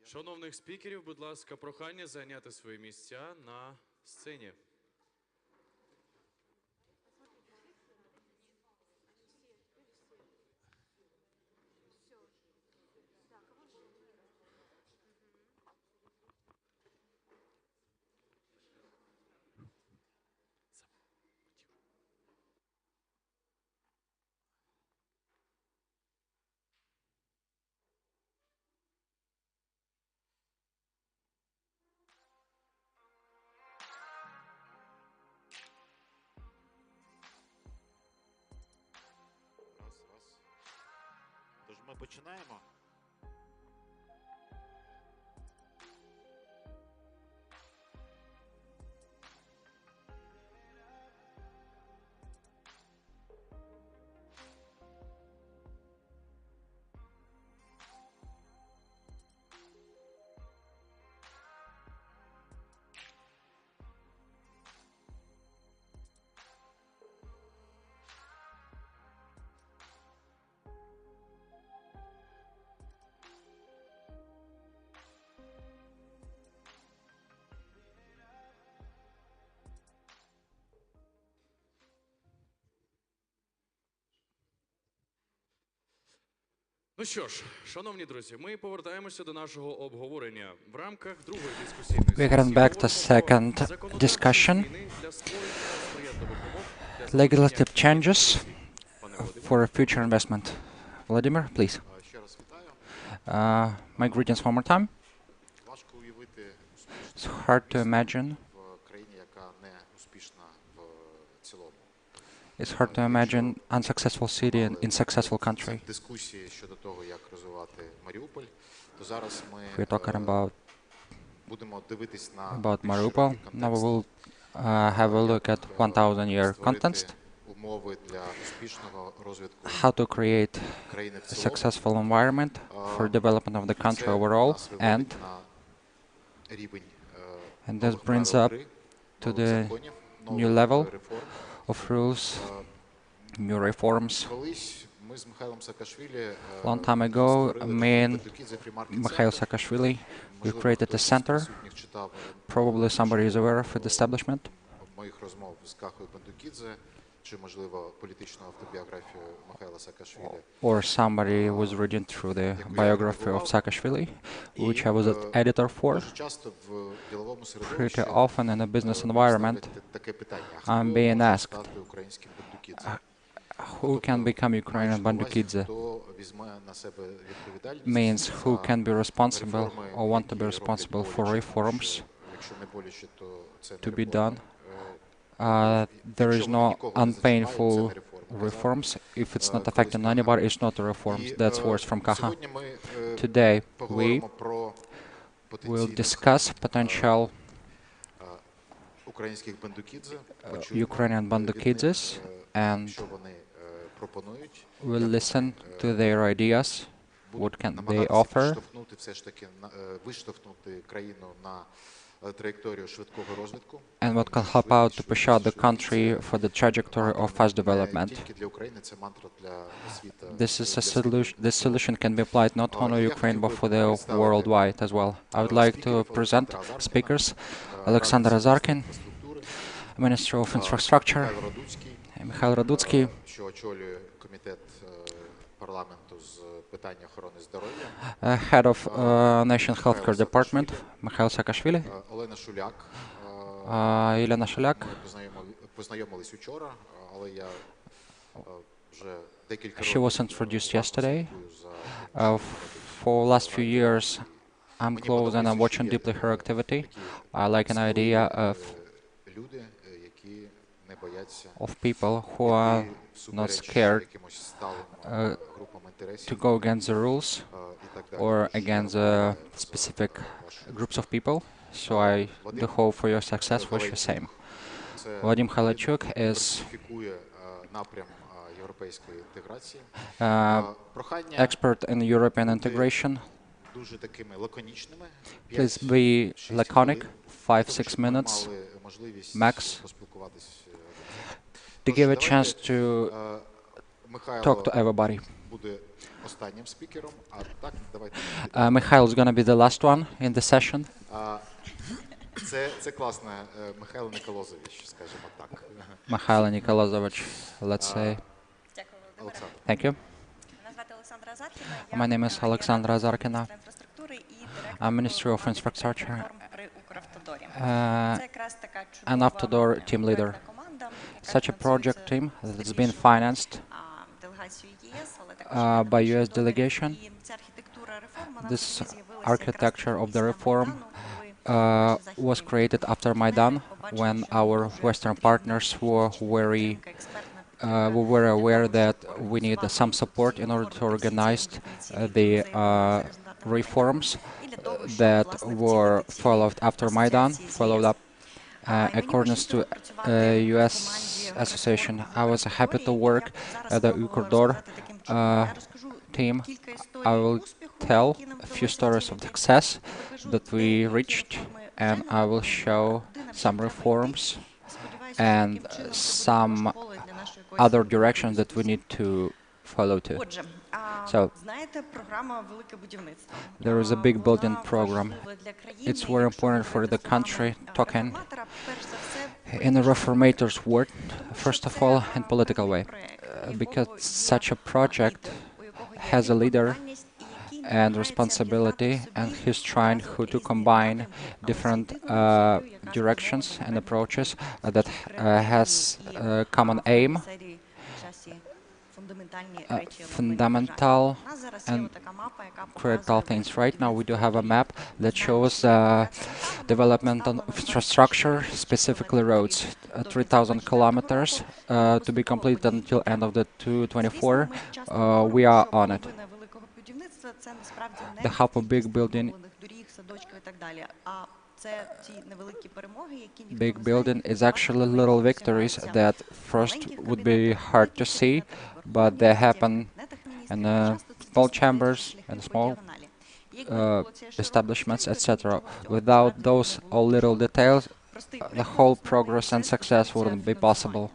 Шановних спікерів, будь ласка, прохання зайняти свої місця на сцені. Тож ми починаємо. Ну що ж, шановні друзі, ми повертаємося до нашого обговорення. В рамках другої дискусійної We get back to second discussion. Legislative changes for future investment. Vladimir, please. Ще раз вітаю. My greetings one more time. Важко уявити It's hard to imagine. в країні, яка не успішна в цілому. It's hard to imagine unsuccessful city in successful country. Дискусії щодо того, як розвивати Маріуполь, то зараз ми We're talking about будемо дивитись на Mariupol. Now we will have a look at 1,000-year context. Умови для успішного розвитку How to create країни в a цілому. successful environment for development of the country overall, Нас and виводить на рівень this нових brings правил up гри, to нових the законів, new нових level реформ. of rules, new reforms. Колись ми з Михайлом Саакашвілі Long time ago, створили me and Бендукідзе Free Market Mikhail Center. Saakashvili, we Можливо, created a хтось з center. присутніх читав Probably somebody is aware of the establishment, моїх розмов з Кахою Бендукідзе, чи, можливо, політичну автобіографію Михайла Саакашвілі. or somebody was reading through the biography of Saakashvili, which I was an editor for. Дуже часто в діловому середовищі Pretty often in a business environment, ставлять таке питання: I'm хто being може asked, стати українським Бендукідзе? who can become Ukrainian Маючи на увазі, Bandukidze хто візьме на себе відповідальність means who за can be responsible реформи, or want to be які роблять responsible for боляче, тому reforms що якщо не боляче, то це to не be реформи. done. There is Якщо no нікого не зачіпають, це unpainful не реформи. reforms. If it's not колись affecting Каха. anybody, it's not a reforms. І, That's words from Kaha. Сьогодні ми Today, we поговоримо про will потенційних discuss potential українських бандукідзе, Ukrainian Bandukidzes, and що вони пропонують. we'll listen to their ideas. What can they Намагатися offer? підштовхнути все ж таки виштовхнути країну на траєкторію швидкого розвитку. And what can help out to push out the country for the trajectory of fast Не development. тільки для України, це мантра для світу. This is a solution. This solution can be applied not only Ukraine but for the worldwide as well. I would like to present speakers: Alexander Azarkin, Minister of Infrastructure, Михайло Радуцький, Mikhail Radutsky, що очолює комітет парламенту з питань охорони здоров'я, Head of National Healthcare Department, Mikhail Saakashvili, Олена Шуляк. Елена Шуляк. Ми познайомились вчора, але я вже декілька She років was introduced yesterday. слідкую за For last few years, I'm close and I'm watching deeply her activity. I like an idea of люди, які не бояться people who are not scared якимось сталим групам to інтересів go against the rules і так далі. or against specific groups of people. So I do hope for your success. Wish you same. Це Vadim Khalachuk is персоніфікує напрям європейської інтеграції. Прохання expert in European integration. дуже такими лаконічними. Please be laconic, 5-6 minutes Мали можливість max, поспілкуватись. to give a chance to Михайло talk to everybody. буде останнім спікером, а так давайте. Mikhail is going to be the last one in the session. Це класно, Михайло Николозович, скажімо так. Mikhail Nikolazovich, let's say. Олександр. Thank you. My name is Alexandra Zarkina. I'm Ministry of Infrastructure and Автодор team leader. Such a project team that's been financed by US delegation. This architecture of the reform was created after Maidan, when our Western partners were aware that we need some support in order to organize the reforms that were followed after Maidan, followed up according to US association. I was happy to work at the Ukrdor team. I will tell a few stories of success that we reached, and I will show some reforms and some other directions that we need to follow to. So, there is a big building program. It's very important for the country, talking in a reformator's word, first of all, in political way, because such a project has a leader and responsibility, and he's trying to combine different directions and approaches that has a common aim, fundamental and critical things. Right now we do have a map that shows development of infrastructure, specifically roads, 3,000 kilometers to be completed until end of the 2024. We are on it. The half of big building is actually little victories that first would be hard to see, but they happen in small chambers and small establishments, etc. Without those all little details, the whole progress and success wouldn't be possible.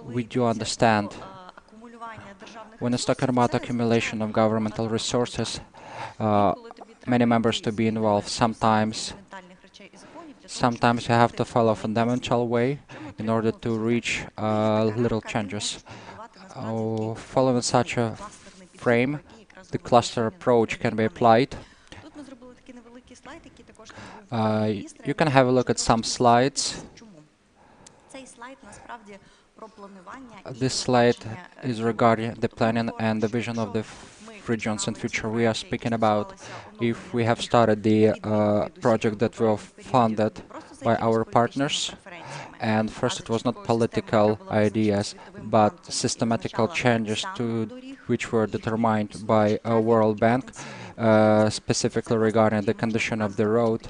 We do understand when it's talking about accumulation of governmental resources, many members to be involved. Sometimes you have to follow a fundamental way in order to reach little changes. Following such a frame, the cluster approach can be applied. You can have a look at some slides. This slide is regarding the planning and the vision of the regions in future we are speaking about. If we have started the project that were funded by our partners, and first it was not political ideas, but systematical changes to which were determined by a World Bank, specifically regarding the condition of the road.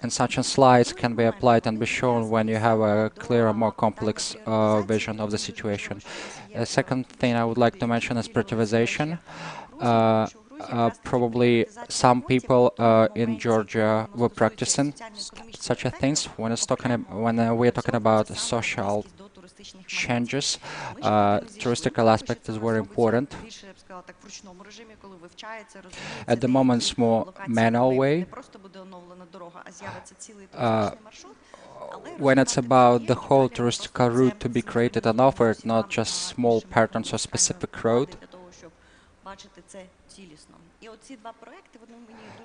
And such slides can be applied and be shown when you have a clearer, more complex vision of the situation. A second thing I would like to mention is privatization. Probably some people in Georgia were practicing such a things when we're talking about social changes. Touristical aspect is very important. At the moment, it's more manual way. When it's about the whole touristical route to be created and offered, not just small patterns or specific road.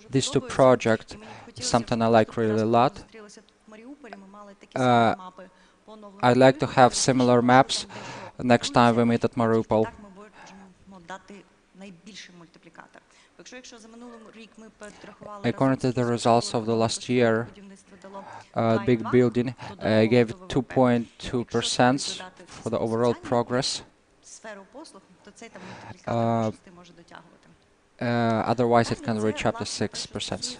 These two projects, something I like really a lot. I'd like to have similar maps next time we meet at Mariupol. According to the results of the last year, big building gave 2.2% for the overall progress. Otherwise, it can reach up to 6%.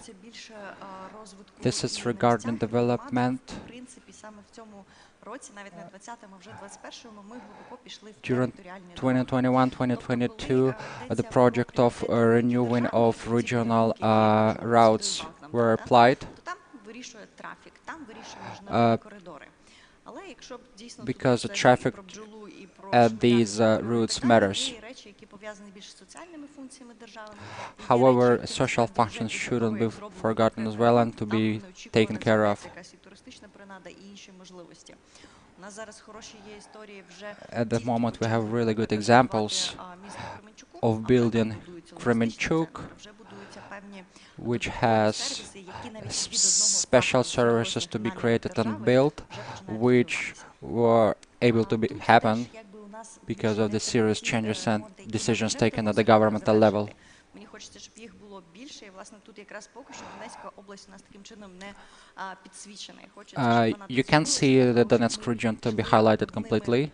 This is regarding development. During 2021-2022, the project of renewing of regional routes were applied. because the traffic at these routes matters. However, social functions shouldn't be forgotten as well and to be taken care of. At the moment, we have really good examples of building Kremenchuk, which has special services to be created and built, which were able to happen because of the serious changes and decisions taken at the governmental level. You can see the Donetsk region to be highlighted completely.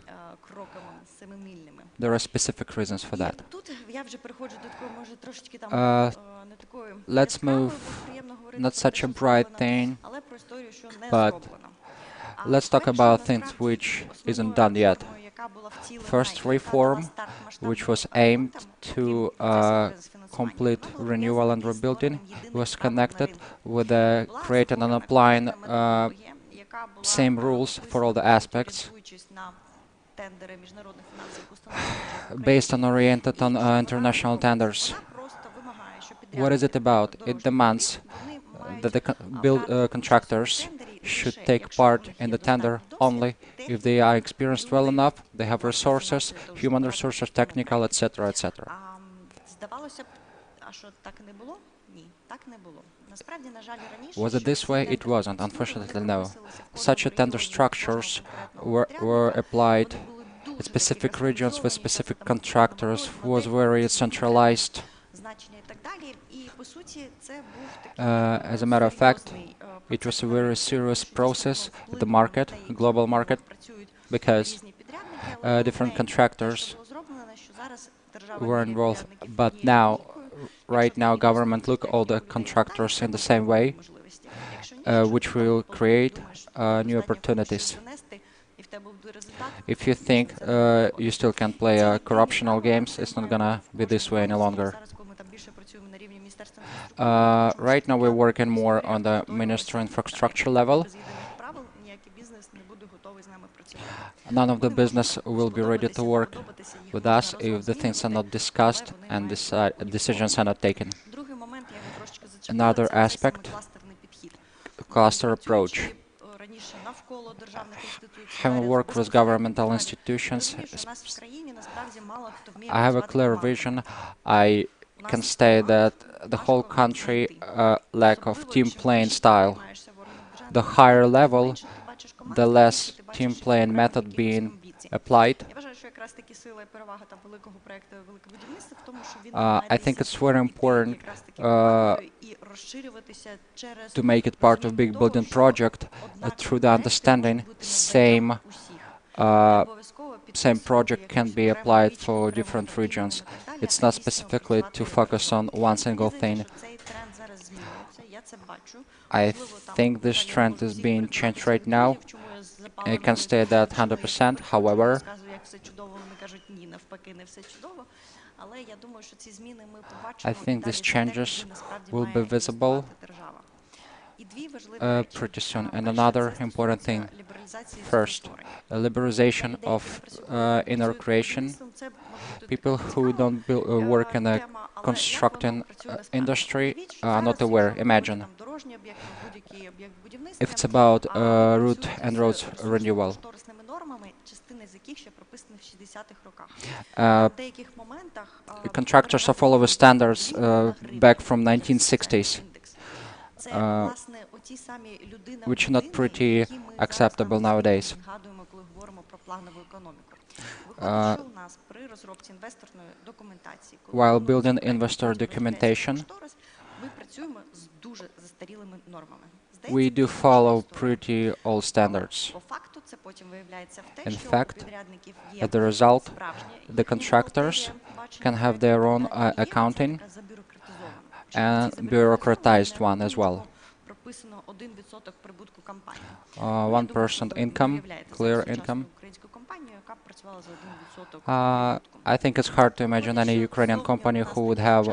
There are specific reasons for that. Let's move, not such a bright thing, but let's talk about things which isn't done yet. First reform, which was aimed to complete renewal and rebuilding, was connected with creating and applying same rules for all the aspects, based on oriented on international tenders. What is it about? It demands that the contractors should take part in the tender only if they are experienced well enough, they have resources, human resources, technical, etc., etc. Was it this way? It wasn't, unfortunately, no. Such tender structures were applied in specific regions with specific contractors, was very centralized. As a matter of fact, it was a very serious process in the market, global market, because different contractors were involved. But now, right now, government look all the contractors in the same way, which will create new opportunities. If you think you still can play corruptional games, it's not gonna be this way any longer. Right now we're working more on the ministry infrastructure level. None of the business will be ready to work with us if the things are not discussed and decisions are not taken. Another aspect, cluster approach. Having worked with governmental institutions, I have a clear vision. I can state that the whole country lack of team playing style. The higher level, the less team playing method being applied. I think it's very important to make it part of big building project through the understanding same project can be applied for different regions. It's not specifically to focus on one single thing. I think this trend is being changed right now. I can state that 100%. However, I think these changes will be visible pretty soon. And another important thing, first, a liberalization of inner creation. People who don't work in a constructing industry are not aware. Imagine if it's about route and roads renewal. Contractors are following standards back from 1960s, which are not pretty acceptable nowadays. While building investor documentation, we do follow pretty old standards. In fact, as a result, the contractors can have their own accounting and bureaucratized one as well. 1% income, clear income. I think it's hard to imagine any Ukrainian company who would have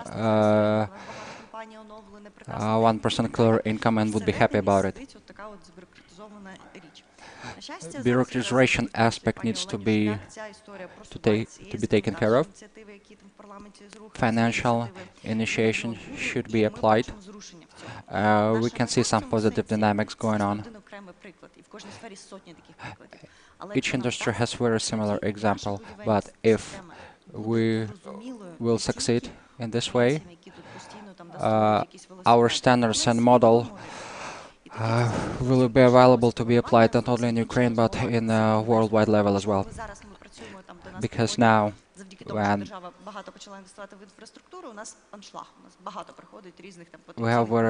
1% clear income and would be happy about it. Bureaucratization aspect needs to be taken care of. Financial initiation should be applied. We can see some positive dynamics going on. Each industry has very similar example, but if we will succeed in this way, our standards and model will be available to be applied not only in Ukraine but in a worldwide level as well. Because now, when we have a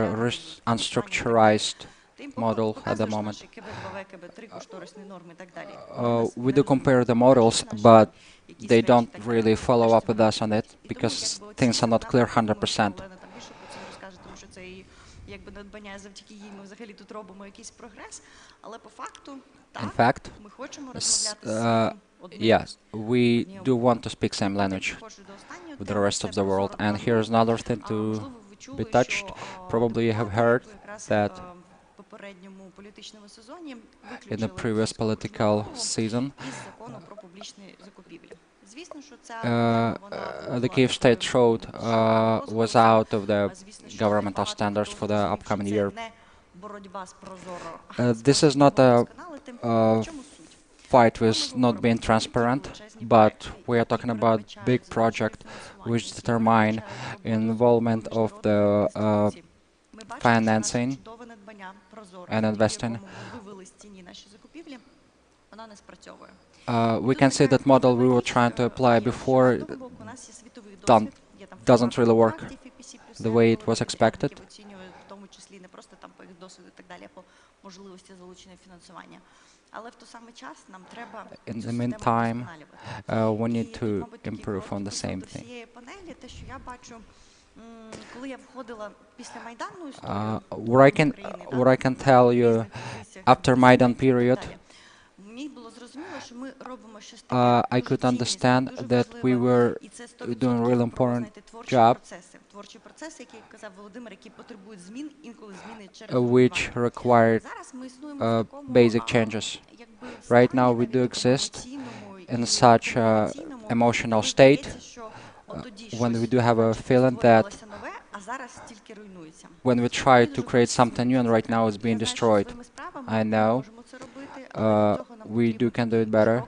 unstructurized model at the moment, we do compare the models, but they don't really follow up with us on it because things are not clear 100%. In fact, yes, we do want to speak same language with the rest of the world. And here's another thing to be touched. Probably you have heard that in the previous political season, the Kyiv state road was out of the governmental standards for the upcoming year. This is not a fight with not being transparent, but we are talking about big project which determine involvement of the financing and investing. We can see that model we were trying to apply before doesn't really work the way it was expected. In the meantime, we need to improve on the same thing. What I can tell you, after Maidan period, I could understand that we were doing a really important job, which required basic changes. Right now we do exist in such an emotional state when we do have a feeling that when we try to create something new and right now it's being destroyed. I know we can do it better,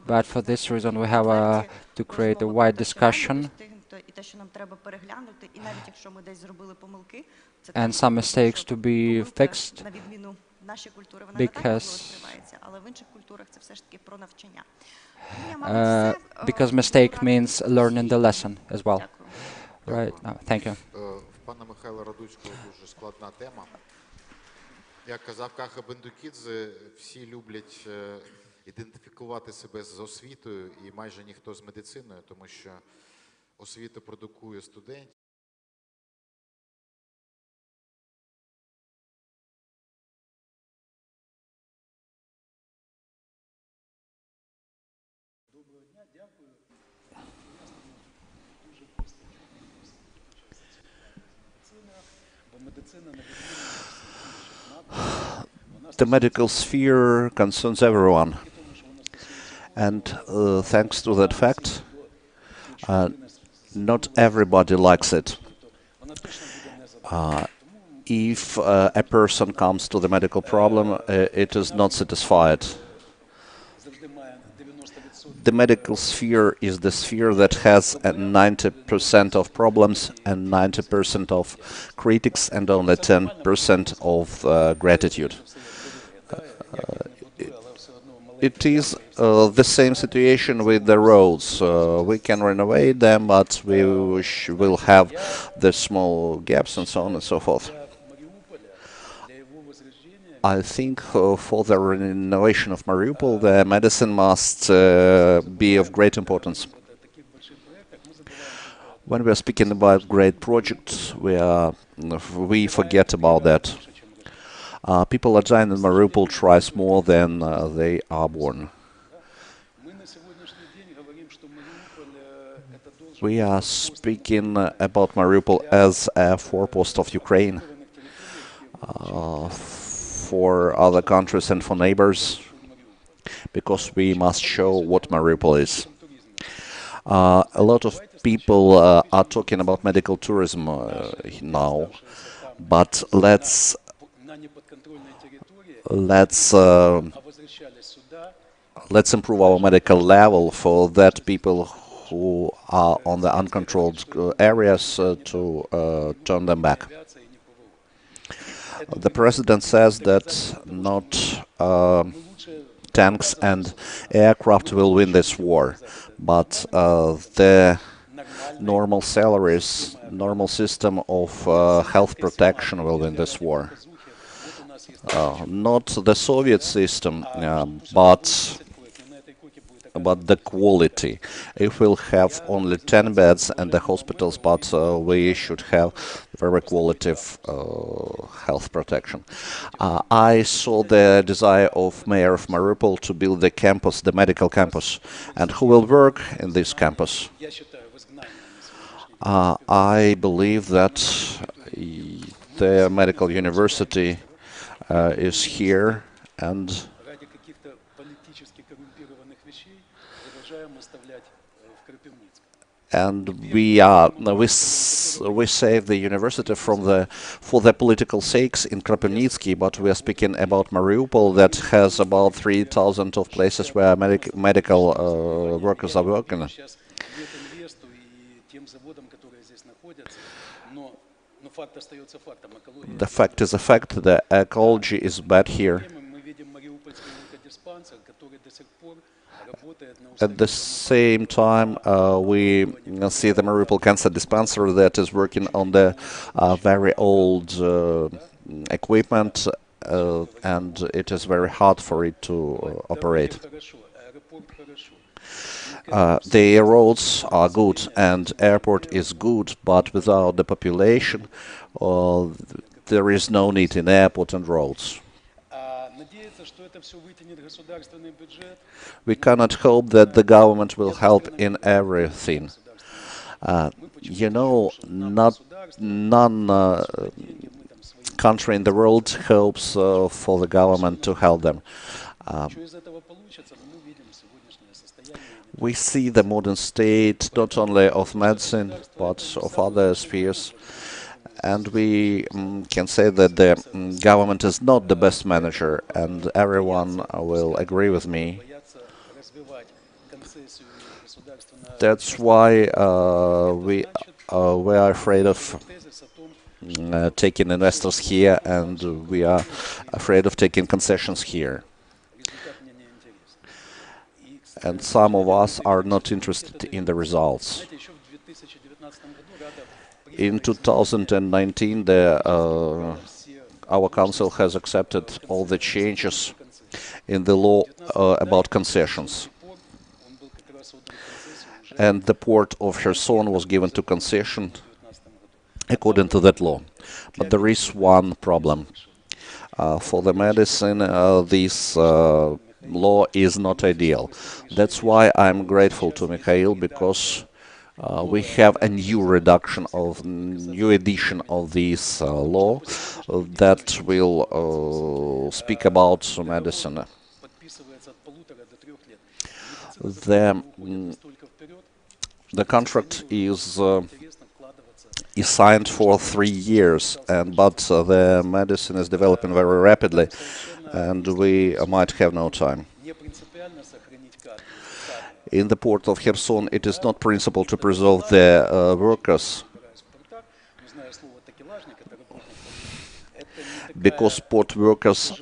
but for this reason we have to create a wide discussion and some mistakes to be fixed, because mistake means learning the lesson as well. Right. Thank you. Пана Михайла Радуцького дуже складна тема. Як казав Каха Бендукідзе, всі люблять ідентифікувати себе з освітою і майже ніхто з медициною, тому що освіта продукує студентів. The medical sphere concerns everyone, and thanks to that fact, not everybody likes it. If a person comes to the medical problem, it is not satisfied. The medical sphere is the sphere that has 90% of problems and 90% of critics and only 10% of gratitude. It is the same situation with the roads. We can renovate them, but we will have the small gaps and so on and so forth. I think for the renovation of Mariupol, the medicine must be of great importance. When we are speaking about great projects, we forget about that. People are dying in Mariupol twice more than they are born. We are speaking about Mariupol as a forepost of Ukraine for other countries and for neighbors, because we must show what Mariupol is. A lot of people are talking about medical tourism now, but let's improve our medical level for that people who are on the uncontrolled areas to turn them back. The president says that not tanks and aircraft will win this war, but the normal salaries, normal system of health protection will win this war. Not the Soviet system, but the quality. If we'll have only 10 beds and the hospitals, but we should have very qualitative health protection. I saw the desire of Mayor of Mariupol to build the campus, the medical campus, and who will work in this campus. I believe that the medical university is here, and we save the university for the political sakes in Kropyvnytsky, but we are speaking about Mariupol that has about 3,000 of places where medical workers are working. The fact is a fact. The ecology is bad here. At the same time, we see the Mariupol Cancer Dispensary that is working on the very old equipment, and it is very hard for it to operate. The roads are good and airport is good, but without the population, there is no need in airport and roads. We cannot hope that the government will help in everything. None country in the world hopes for the government to help them. We see the modern state not only of medicine but of other spheres, and we can say that the government is not the best manager, and everyone will agree with me. That's why we are afraid of taking investors here, and we are afraid of taking concessions here. And some of us are not interested in the results. In 2019, our council has accepted all the changes in the law about concessions. And the port of Kherson was given to concession according to that law. But there is one problem. For the medicine, this law is not ideal. That's why I'm grateful to Mikhail, because we have a new edition of this law that will speak about medicine. The contract is signed for 3 years, but the medicine is developing very rapidly, and we might have no time. In the port of Kherson, it is not principle to preserve the workers, because port workers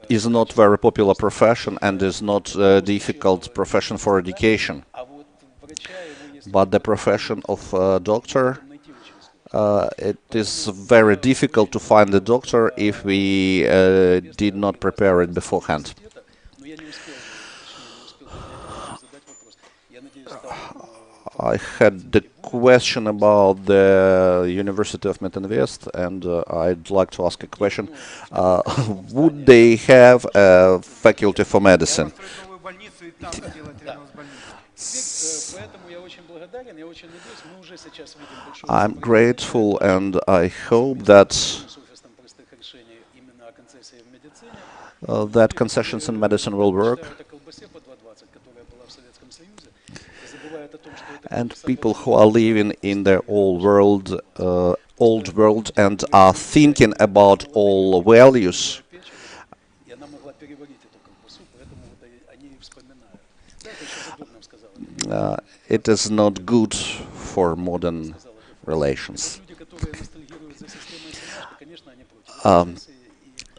is not very popular profession and is not a difficult profession for education. But the profession of a doctor, it is very difficult to find a doctor if we did not prepare it beforehand. I had the question about the University of Metinvest, and I'd like to ask a question. Would they have a faculty for medicine? I'm grateful and I hope that that concessions in medicine will work, and people who are living in the old world and are thinking about all values, it is not good for modern relations.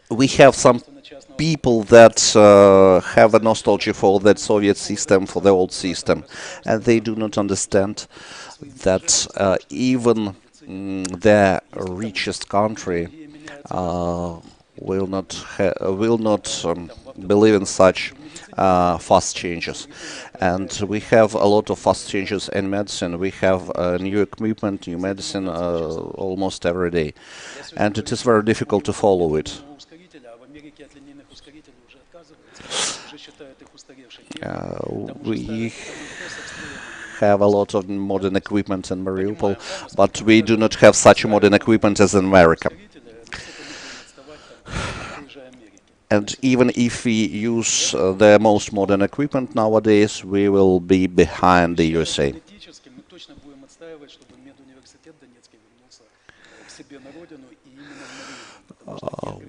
We have some people that have a nostalgia for that Soviet system, for the old system, and they do not understand that even the richest country will not believe in such fast changes. And we have a lot of fast changes in medicine. We have new equipment, new medicine almost every day, and it is very difficult to follow it. We have a lot of modern equipment in Mariupol, but we do not have such modern equipment as in America. And even if we use the most modern equipment nowadays, we will be behind the USA.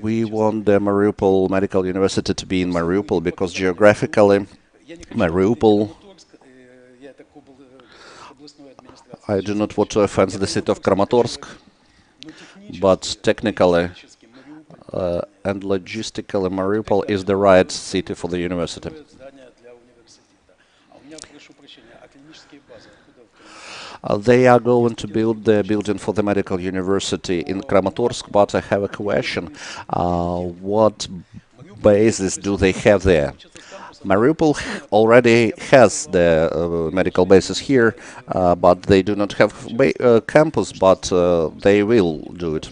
We want the Mariupol Medical University to be in Mariupol because geographically, Mariupol, I do not want to offend the city of Kramatorsk, but technically and logistically, Mariupol is the right city for the university. They are going to build the building for the medical university in Kramatorsk, but I have a question. What bases do they have there? Mariupol already has the medical bases here, but they do not have campus, but they will do it.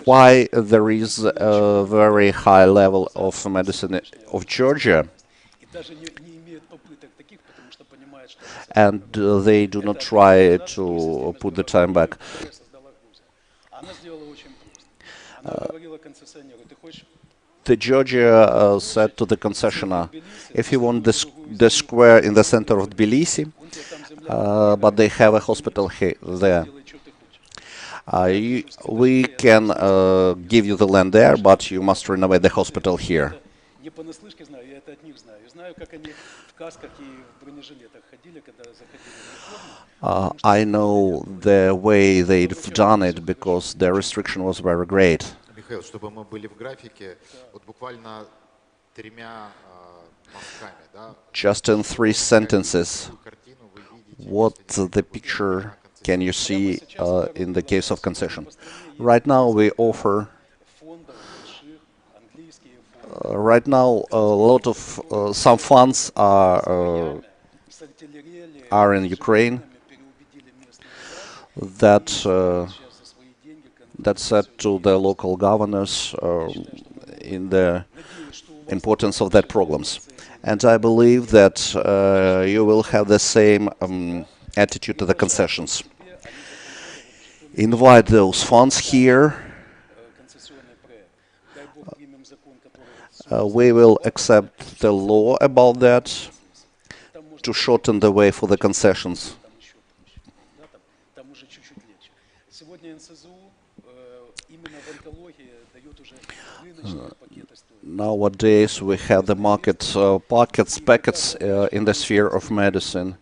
Why there is a very high level of medicine of Georgia, and they do not try to put the time back? The Georgia said to the concessionaire, if you want the square in the center of Tbilisi, but they have a hospital there, we can give you the land there, but you must renovate the hospital here. I know the way they've done it because the restriction was very great. Чтобы мы были в графике, вот буквально тремя мазками, да. Just in 3 sentences, what the picture can you see in the case of concession? Right now we offer. Right now, a lot of some funds are in Ukraine. That said to the local governors in the importance of that problems. And I believe that you will have the same attitude to the concessions. Invite those funds here. We will accept the law about that to shorten the way for the concessions. Nowadays we have the market packets in the sphere of medicine.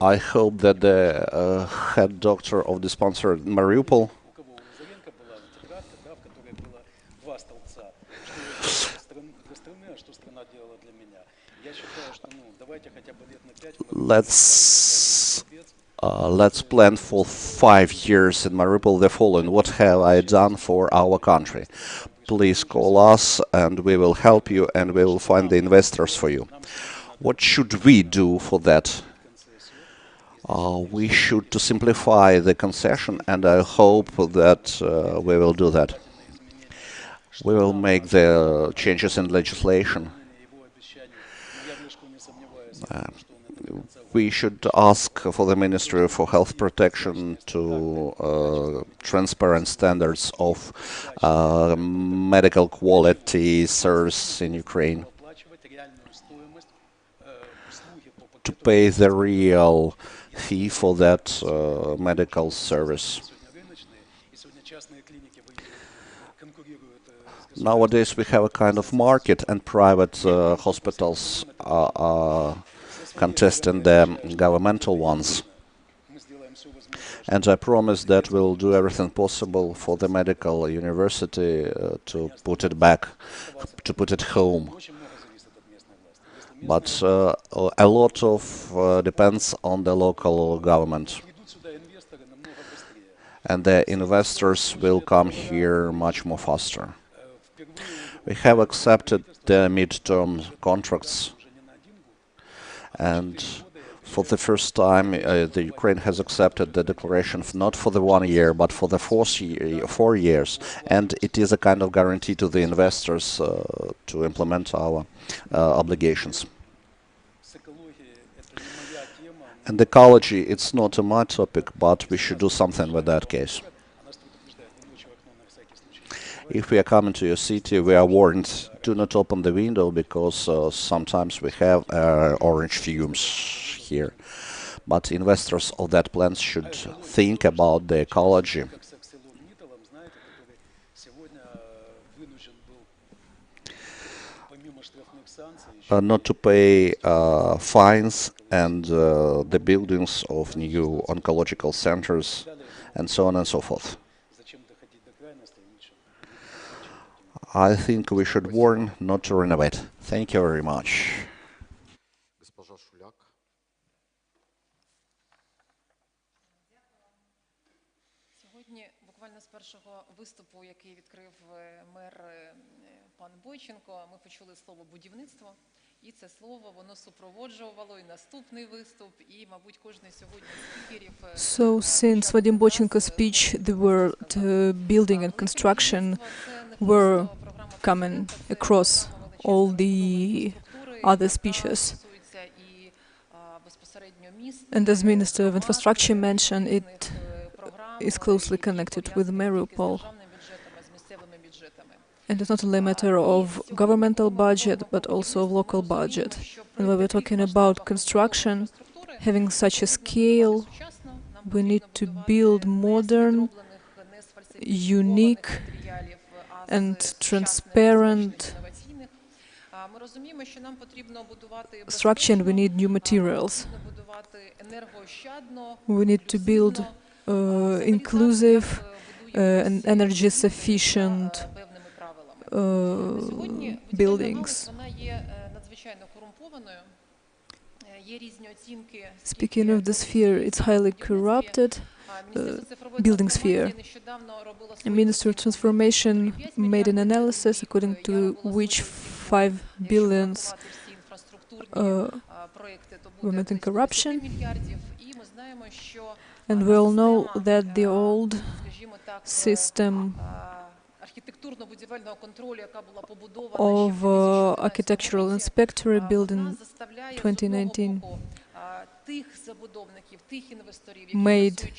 I hope that the head doctor of the sponsor in Mariupol let's plan for 5 years in Mariupol the following. What have I done for our country? Please call us and we will help you and we will find the investors for you. What should we do for that? We should to simplify the concession, and I hope that we will do that. We will make the changes in legislation. We should ask for the Ministry for Health Protection to transparent standards of medical quality service in Ukraine, to pay the real fee for that medical service. Nowadays we have a kind of market, and private hospitals are contesting the governmental ones. And I promise that we'll do everything possible for the medical university to put it back, to put it home. But a lot of depends on the local government. And the investors will come here much more faster. We have accepted the mid-term contracts, and for the first time the Ukraine has accepted the declaration not for the 1 year but for the 4 years, and it is a kind of guarantee to the investors to implement our obligations. And ecology, it's not my topic, but we should do something with that case. If we are coming to your city, we are warned, do not open the window, because sometimes we have orange fumes here. But investors of that plant should think about the ecology. Not to pay fines and the buildings of new oncological centers, and so on and so forth. I think we should warn not to renovate. Thank you very much. Сьогодні буквально з першого виступу, який відкрив мер пан Бойченко, ми почули слово будівництво, і це слово воно супроводжувало і наступний виступ, і, мабуть, кожний сьогодні з спікерів. So since Vadim Bochenko's speech, the word building and construction were coming across all the other speeches. And as Minister of Infrastructure mentioned, it is closely connected with Mariupol. And it's not only a matter of governmental budget, but also of local budget. And when we're talking about construction, having such a scale, we need to build modern, unique, and transparent structure, and we need new materials. We need to build inclusive and energy-sufficient buildings. Speaking of the sphere, it's highly corrupted. Building sphere. The Ministry of Transformation made an analysis according to which 5 billion went in corruption. And we all know that the old system of architectural inspectorate built in 2019 made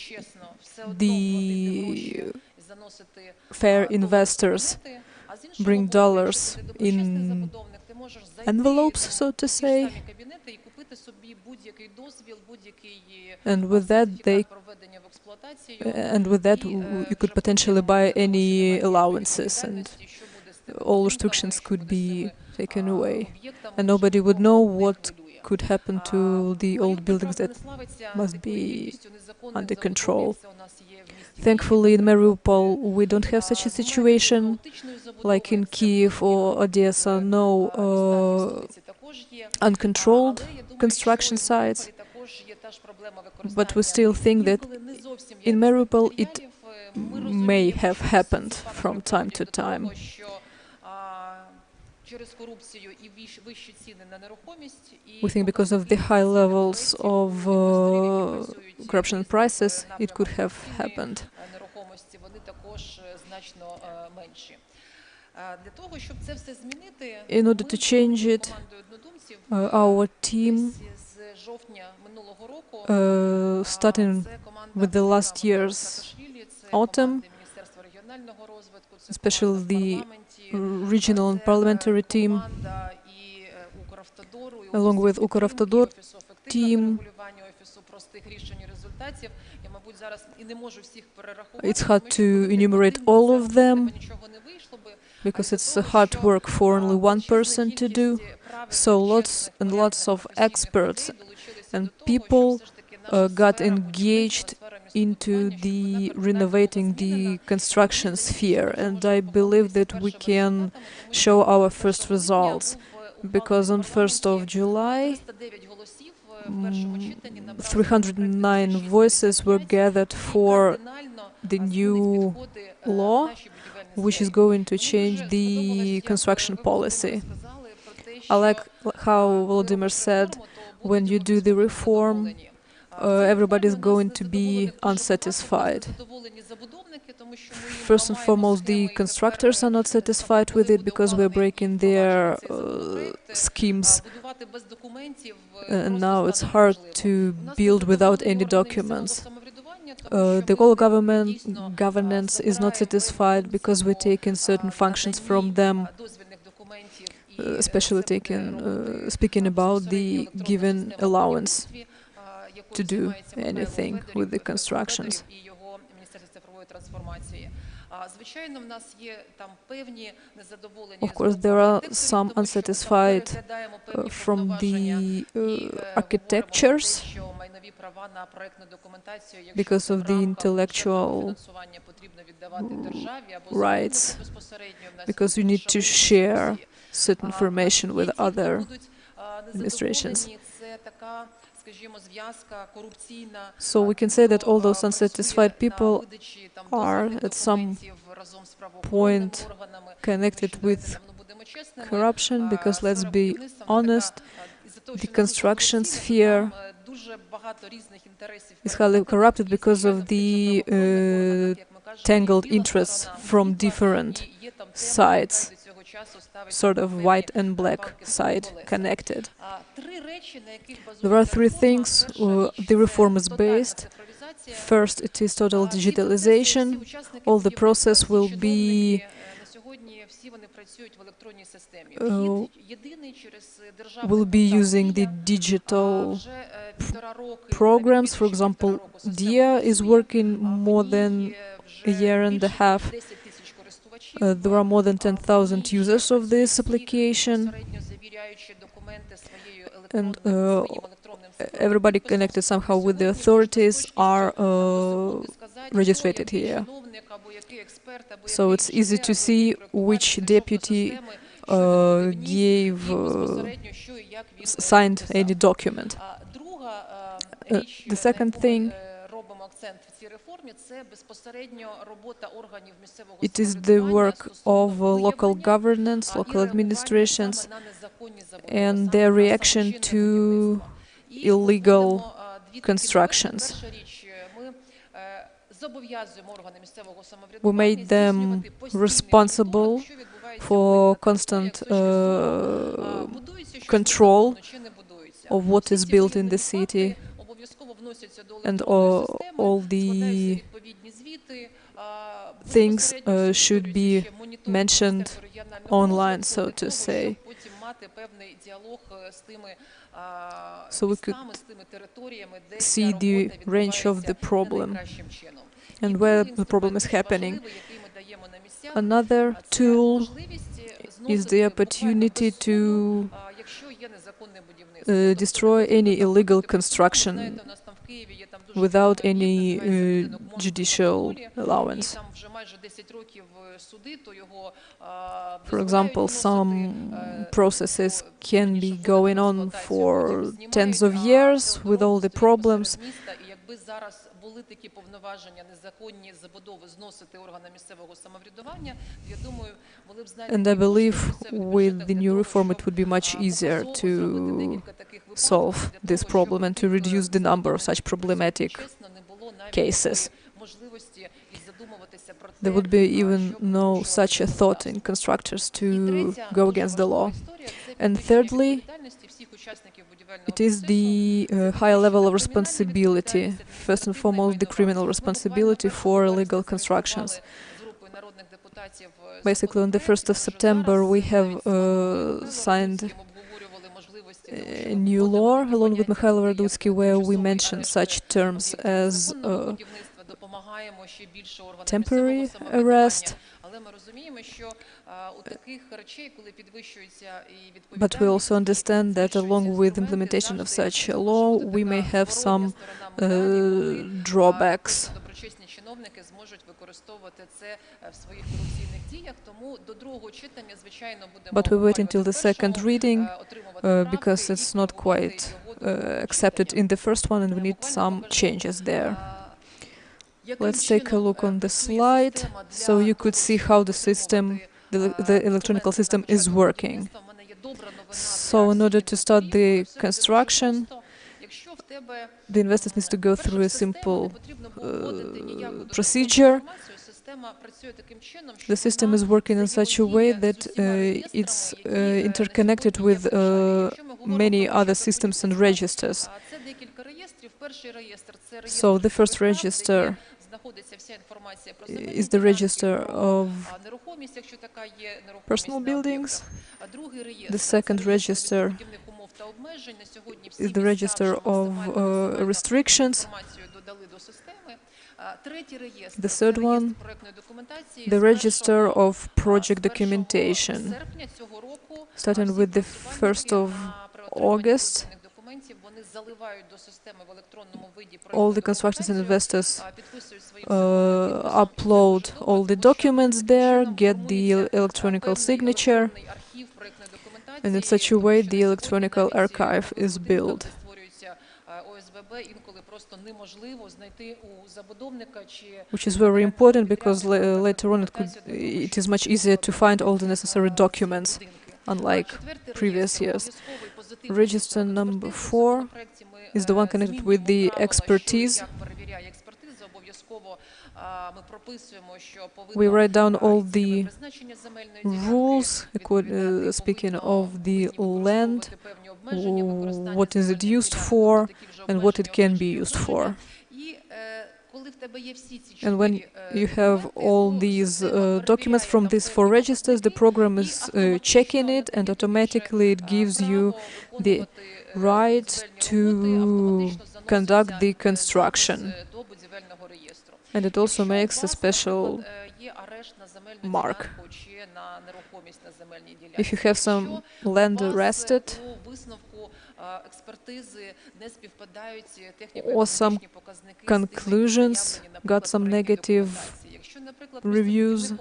the fair investors bring dollars in envelopes, so to say, and with that you could potentially buy any allowances, and all restrictions could be taken away, and nobody would know what could happen to the old buildings that must be under control. Thankfully, in Mariupol, we don't have such a situation like in Kiev or Odessa. No uncontrolled construction sites. But we still think that in Mariupol it may have happened from time to time. We think because of the high levels of corruption prices, it could have happened. In order to change it, our team, starting with the last year's autumn, especially the regional and parliamentary team, along with Ukravtodor team. It's hard to enumerate all of them, because it's hard work for only one person to do. So lots and lots of experts and people got engaged into the renovating the construction sphere, and I believe that we can show our first results, because on 1st of July 309 voices were gathered for the new law, which is going to change the construction policy. I like how Volodymyr said, when you do the reform, everybody's going to be unsatisfied. First and foremost, the constructors are not satisfied with it because we're breaking their schemes. And now it's hard to build without any documents. The whole governance is not satisfied because we're taking certain functions from them, especially speaking about the given allowance to do anything with the constructions. Of course, there are some unsatisfied from the architectures because of the intellectual rights, because you need to share certain information with other administrations. So we can say that all those unsatisfied people are at some point connected with corruption, because let's be honest, the construction sphere is highly corrupted because of the tangled interests from different sides, sort of white and black side connected. There are three things the reform is based. First, it is total digitalization. All the process will be using the digital programs. For example, DIA is working more than a year and a half. There are more than 10,000 users of this application, and everybody connected somehow with the authorities are registered here. So it's easy to see which deputy signed any document. The second thing, it is the work of local governance, local administrations, and their reaction to illegal constructions. We made them responsible for constant control of what is built in the city, and all the things should be mentioned online, so to say. So we could see the range of the problem and where the problem is happening. Another tool is the opportunity to destroy any illegal construction without any judicial allowance. For example, some processes can be going on for tens of years with all the problems, якби зараз були такі повноваження незаконні забудови зносити органам місцевого самоврядування, то я думаю, були б знайдені And I believe кошти в місцевих with бюджетах the для new того, reform it щоб would be much easier показово to зробити декілька таких випадків, solve для this того, problem and to щоб reduce the number of such забудовникам problematic чесно не було навіть cases. такої можливості і задумуватися про There те, would be even щоб no порушувати such a thought законодавство. in constructors І to третя go дуже against the важлива law. історія – це And підвищення thirdly, відповідальності всіх учасників будівельного it is процесу. the higher level of responsibility, first and foremost the criminal responsibility for illegal constructions. Basically, on the 1st of September, we have signed a new law along with Mikhail Radutsky, where we mentioned such terms as temporary arrest. But we also understand that along with implementation of such a law, we may have some drawbacks. But we wait until the second reading because it's not quite accepted in the first one and we need some changes there. Let's take a look on the slide so you could see how the system, the electronic system is working. So in order to start the construction, the investors need to go through a simple procedure. The system is working in such a way that it's interconnected with many other systems and registers. So the first register is the register of personal buildings. The second register is the register of restrictions. The third one, the register of project documentation. Starting with the 1st of August, all the constructors and investors upload all the documents there, get the electronic signature, and in such a way the electronic archive is built. Which is very important because later on it is much easier to find all the necessary documents, unlike previous years. Register number 4 is the one connected with the expertise. We write down all the rules, speaking of the land, what is it used for, and what it can be used for. And when you have all these documents from these 4 registers, the program is checking it, and automatically it gives you the right to conduct the construction. And it also makes a special mark. If you have some land arrested, or some conclusions got some negative reviews,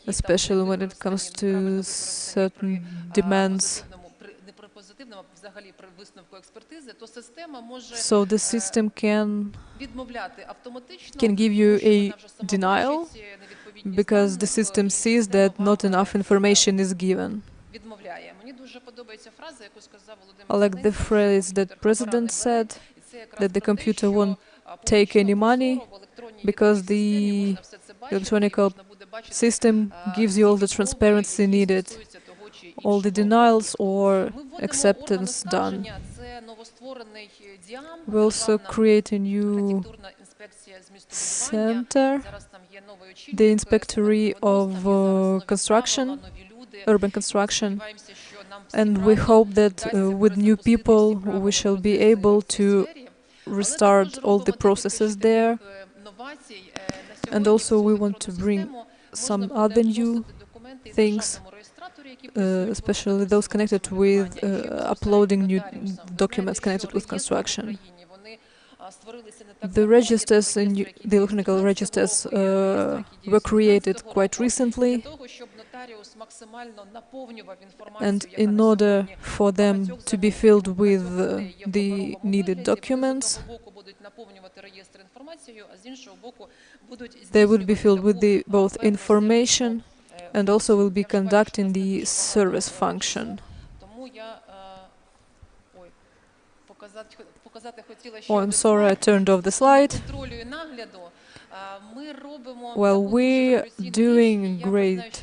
especially when it comes to certain demands. So the system can give you a denial because the system sees that not enough information is given. I like the phrase that President said, that the computer won't take any money because the electronic system gives you all the transparency needed, all the denials or acceptance done. We also create a new center, the Inspectorate of Construction, Urban Construction, and we hope that with new people we shall be able to restart all the processes there. And also we want to bring some other new things, especially those connected with uploading new documents connected with construction. The registers, the electronic registers, were created quite recently, and in order for them to be filled with the needed documents, they would be filled with both information and also will be conducting the service function. Oh, I'm sorry, I turned off the slide. Well, we're doing a great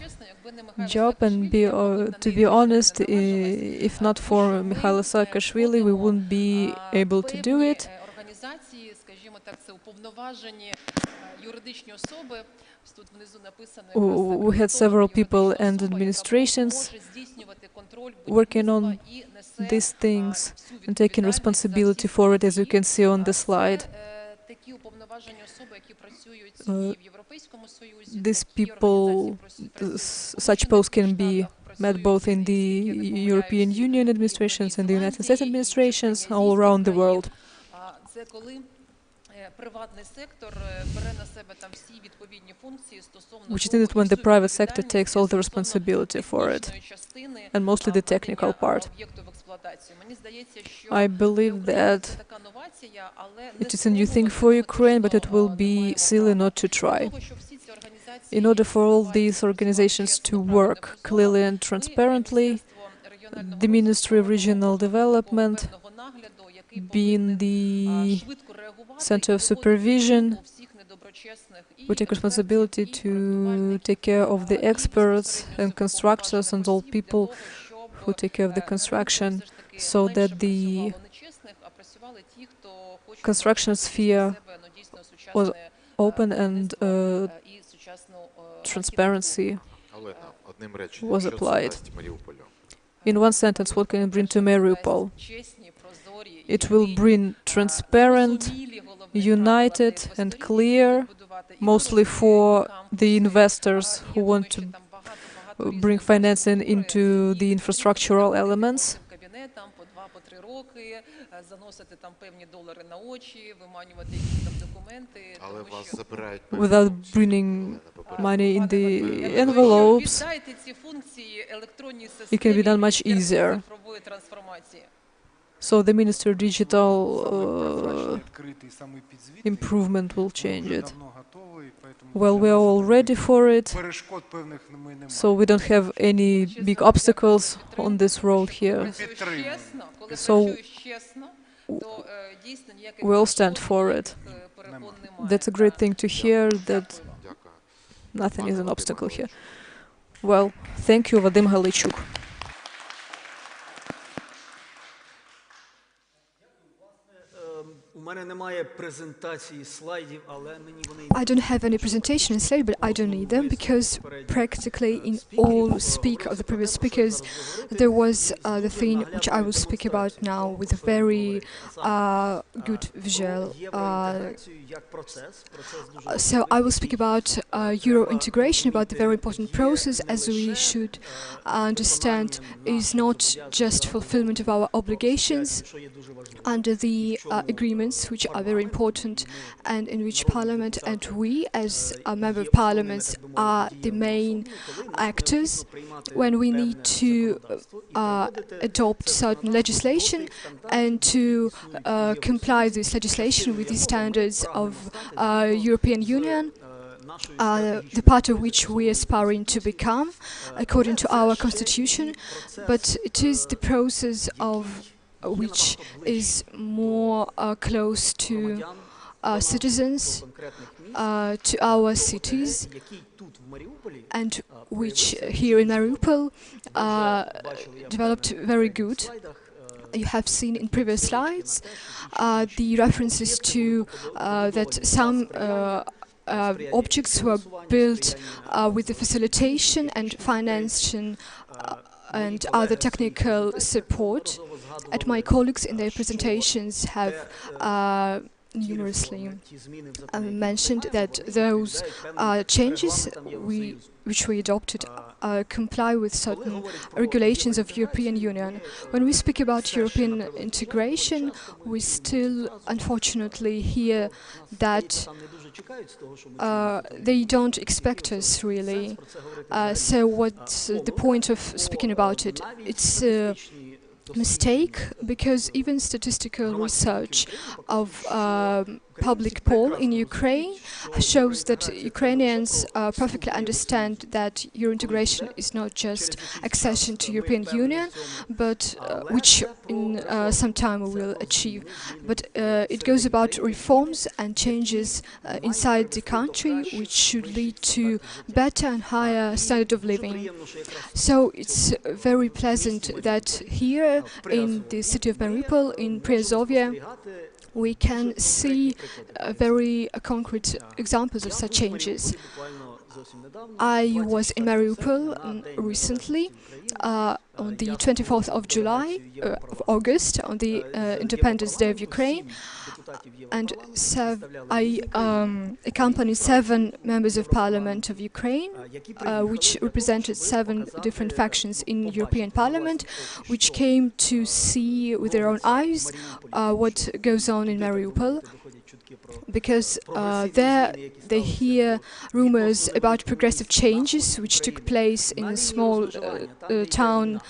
job, and to be honest, if not for Mikhailo Saakashvili, we wouldn't be able to do it. We had several people and administrations working on these things and taking responsibility for it, as you can see on the slide. These people, such posts can be met both in the European Union administrations and the United States administrations all around the world. Which is needed when the private sector takes all the responsibility for it, and mostly the technical part. I believe that it is a new thing for Ukraine, but it will be silly not to try. In order for all these organizations to work clearly and transparently, the Ministry of Regional Development, being the center of supervision, we take responsibility to take care of the experts and constructors and all people who take care of the construction, so that the construction sphere was open and transparency was applied. In one sentence, what can it bring to Mariupol? It will bring transparent, united and clear, mostly for the investors who want to bring financing into the infrastructural elements, without bringing money in the envelopes. It can be done much easier. So the Ministry of Digital Improvement will change it. Well, we are all ready for it, so we don't have any big obstacles on this road here. So we'll stand for it. That's a great thing to hear, that nothing is an obstacle here. Well, thank you, Vadim Halaichuk. I don't have any presentation slide, but I don't need them, because practically in all of the previous speakers, there was the thing which I will speak about now with a very good visual. So I will speak about Euro integration, about the very important process, as we should understand, is not just fulfillment of our obligations under the agreements, which are very important, and in which Parliament and we, as a member of Parliament, are the main actors when we need to adopt certain legislation and to comply this legislation with the standards of European Union, the part of which we are aspiring to become, according to our constitution. But it is the process of which is more close to citizens, to our cities, and which here in Mariupol developed very good. You have seen in previous slides the references to that some objects were built with the facilitation and financing and other technical support. And my colleagues in their presentations have numerously mentioned that those changes which we adopted comply with certain regulations of European Union. When we speak about European integration, we still unfortunately hear that they don't expect us really. So what's the point of speaking about it? It's a mistake because even statistical research of public poll in Ukraine shows that Ukrainians perfectly understand that Euro integration is not just accession to European Union, but which in some time we will achieve. But it goes about reforms and changes inside the country, which should lead to better and higher standard of living. So it's very pleasant that here in the city of Mariupol, in Priazovia, we can see very concrete examples of such changes. I was in Mariupol recently, on the 24th of August, on the Independence Day of Ukraine, and I accompanied 7 members of Parliament of Ukraine, which represented 7 different factions in European Parliament, which came to see with their own eyes what goes on in Mariupol, because there they hear rumors about progressive changes which took place in a small town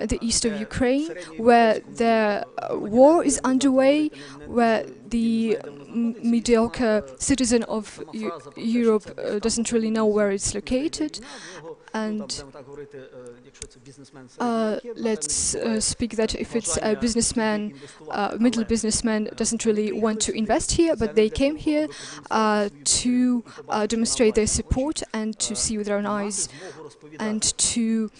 in the east of Ukraine, where the war is underway, where the mediocre citizen of Europe doesn't really know where it's located. And let's speak that if it's a businessman, middle businessman doesn't really want to invest here, but they came here to demonstrate their support and to see with their own eyes and to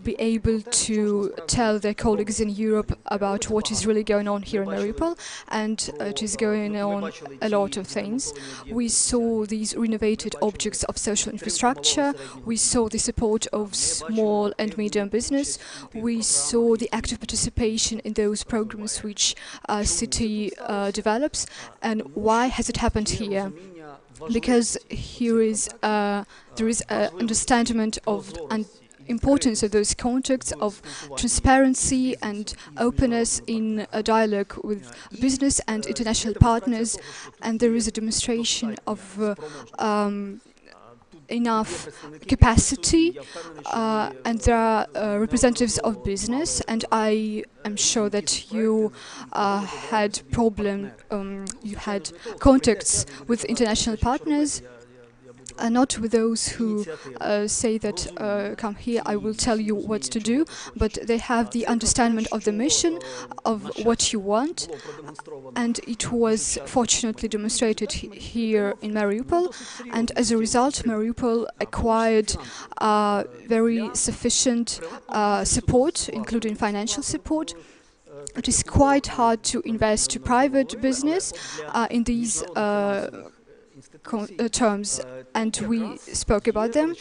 be able to tell their colleagues in Europe about what is really going on here in Mariupol, and it is going on a lot of things. We saw these renovated objects of social infrastructure, we saw the support of small and medium business, we saw the active participation in those programs which city develops. And why has it happened here? Because here is there is an understanding of importance of those contacts, of transparency and openness in a dialogue with business and international partners, and there is a demonstration of enough capacity, and there are representatives of business, and I am sure that you had you had contacts with international partners. Not with those who say that come here, I will tell you what to do, but they have the understanding of the mission, of what you want, and it was fortunately demonstrated here in Mariupol, and as a result Mariupol acquired very sufficient support, including financial support. It is quite hard to invest to private business in these terms, and we spoke about them,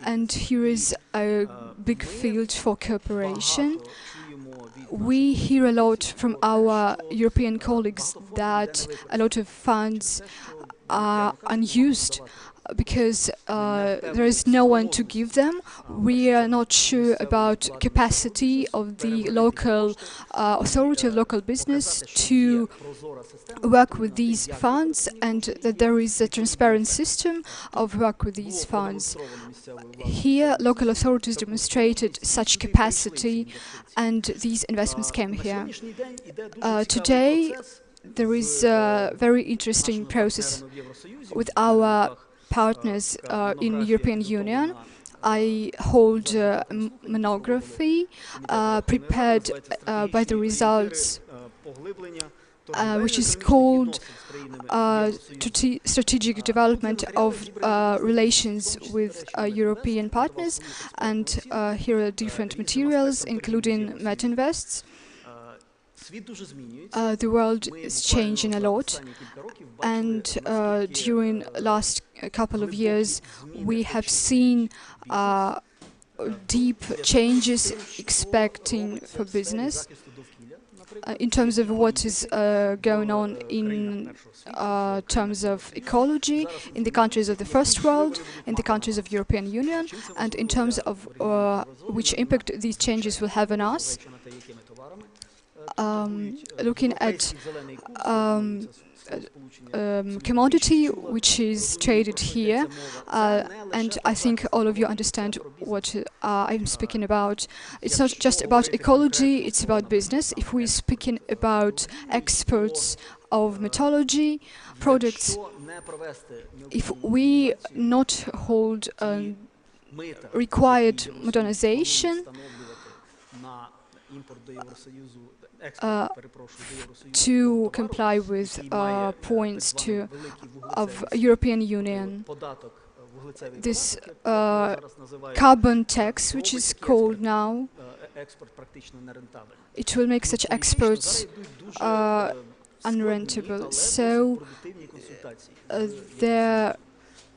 and here is a big field for cooperation. We hear a lot from our European colleagues that a lot of funds are unused because there is no one to give them. We are not sure about capacity of the local authority of local business to work with these funds, and that there is a transparent system of work with these funds. Here, local authorities demonstrated such capacity, and these investments came here. Today, there is a very interesting process with our partners in European Union. I hold a monography prepared by the results, which is called Strategic Development of Relations with European Partners, and here are different materials, including Metinvests. The world is changing a lot, and during last couple of years we have seen deep changes expecting for business. in terms of what is going on in terms of ecology in the countries of the first world, in the countries of European Union, and in terms of which impact these changes will have on us. Looking at commodity which is traded here, and I think all of you understand what I'm speaking about. It's not just about ecology, it's about business. If we're speaking about exports of metallurgy products, if we not hold required modernization to comply with points of European Union, this carbon tax, which is called now, it will make such exports unrentable. So there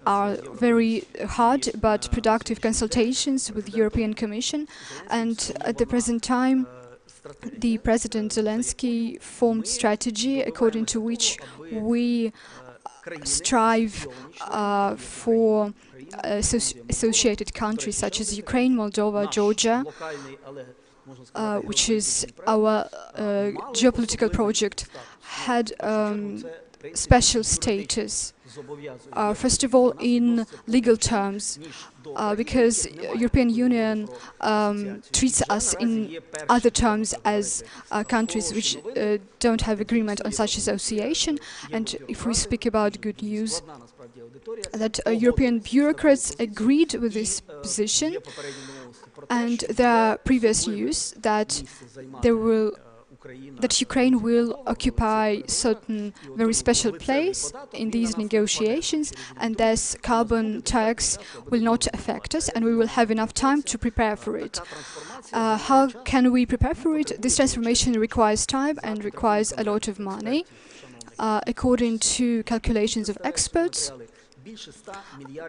are very hard but productive consultations with the European Commission, and at the present time the President Zelensky formed strategy according to which we strive for associated countries such as Ukraine, Moldova, Georgia, which is our geopolitical project, had special status. First of all, in legal terms, because European Union treats us in other terms as countries which don't have agreement on such association. And if we speak about good news, that European bureaucrats agreed with this position, and there are previous news that Ukraine will occupy certain very special place in these negotiations, and thus carbon tax will not affect us, and we will have enough time to prepare for it. How can we prepare for it? This transformation requires time and requires a lot of money. According to calculations of experts,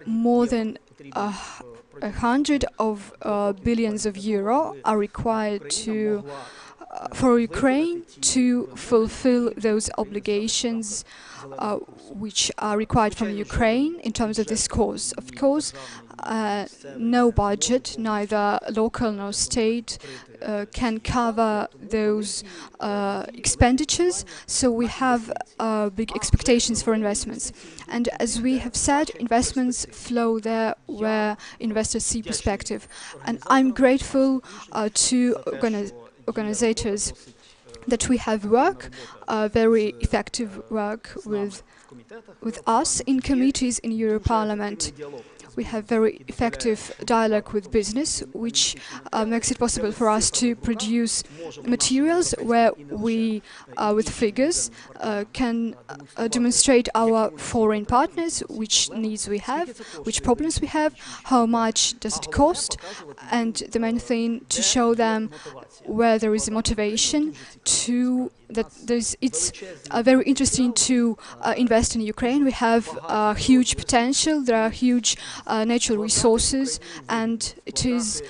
more than 100 billions of euro are required for Ukraine to fulfill those obligations which are required from Ukraine in terms of this cause. Of course, no budget, neither local nor state, can cover those expenditures, so we have big expectations for investments. And as we have said, investments flow there where investors see perspective. And I'm grateful to organizers that we have very effective work with us in committees in Euro Parliament. We have very effective dialogue with business, which makes it possible for us to produce materials where we, with figures, can demonstrate our foreign partners which needs we have, which problems we have, how much does it cost, and the main thing, to show them where there is a motivation it's very interesting to invest in Ukraine. We have huge potential, there are huge natural resources, and it is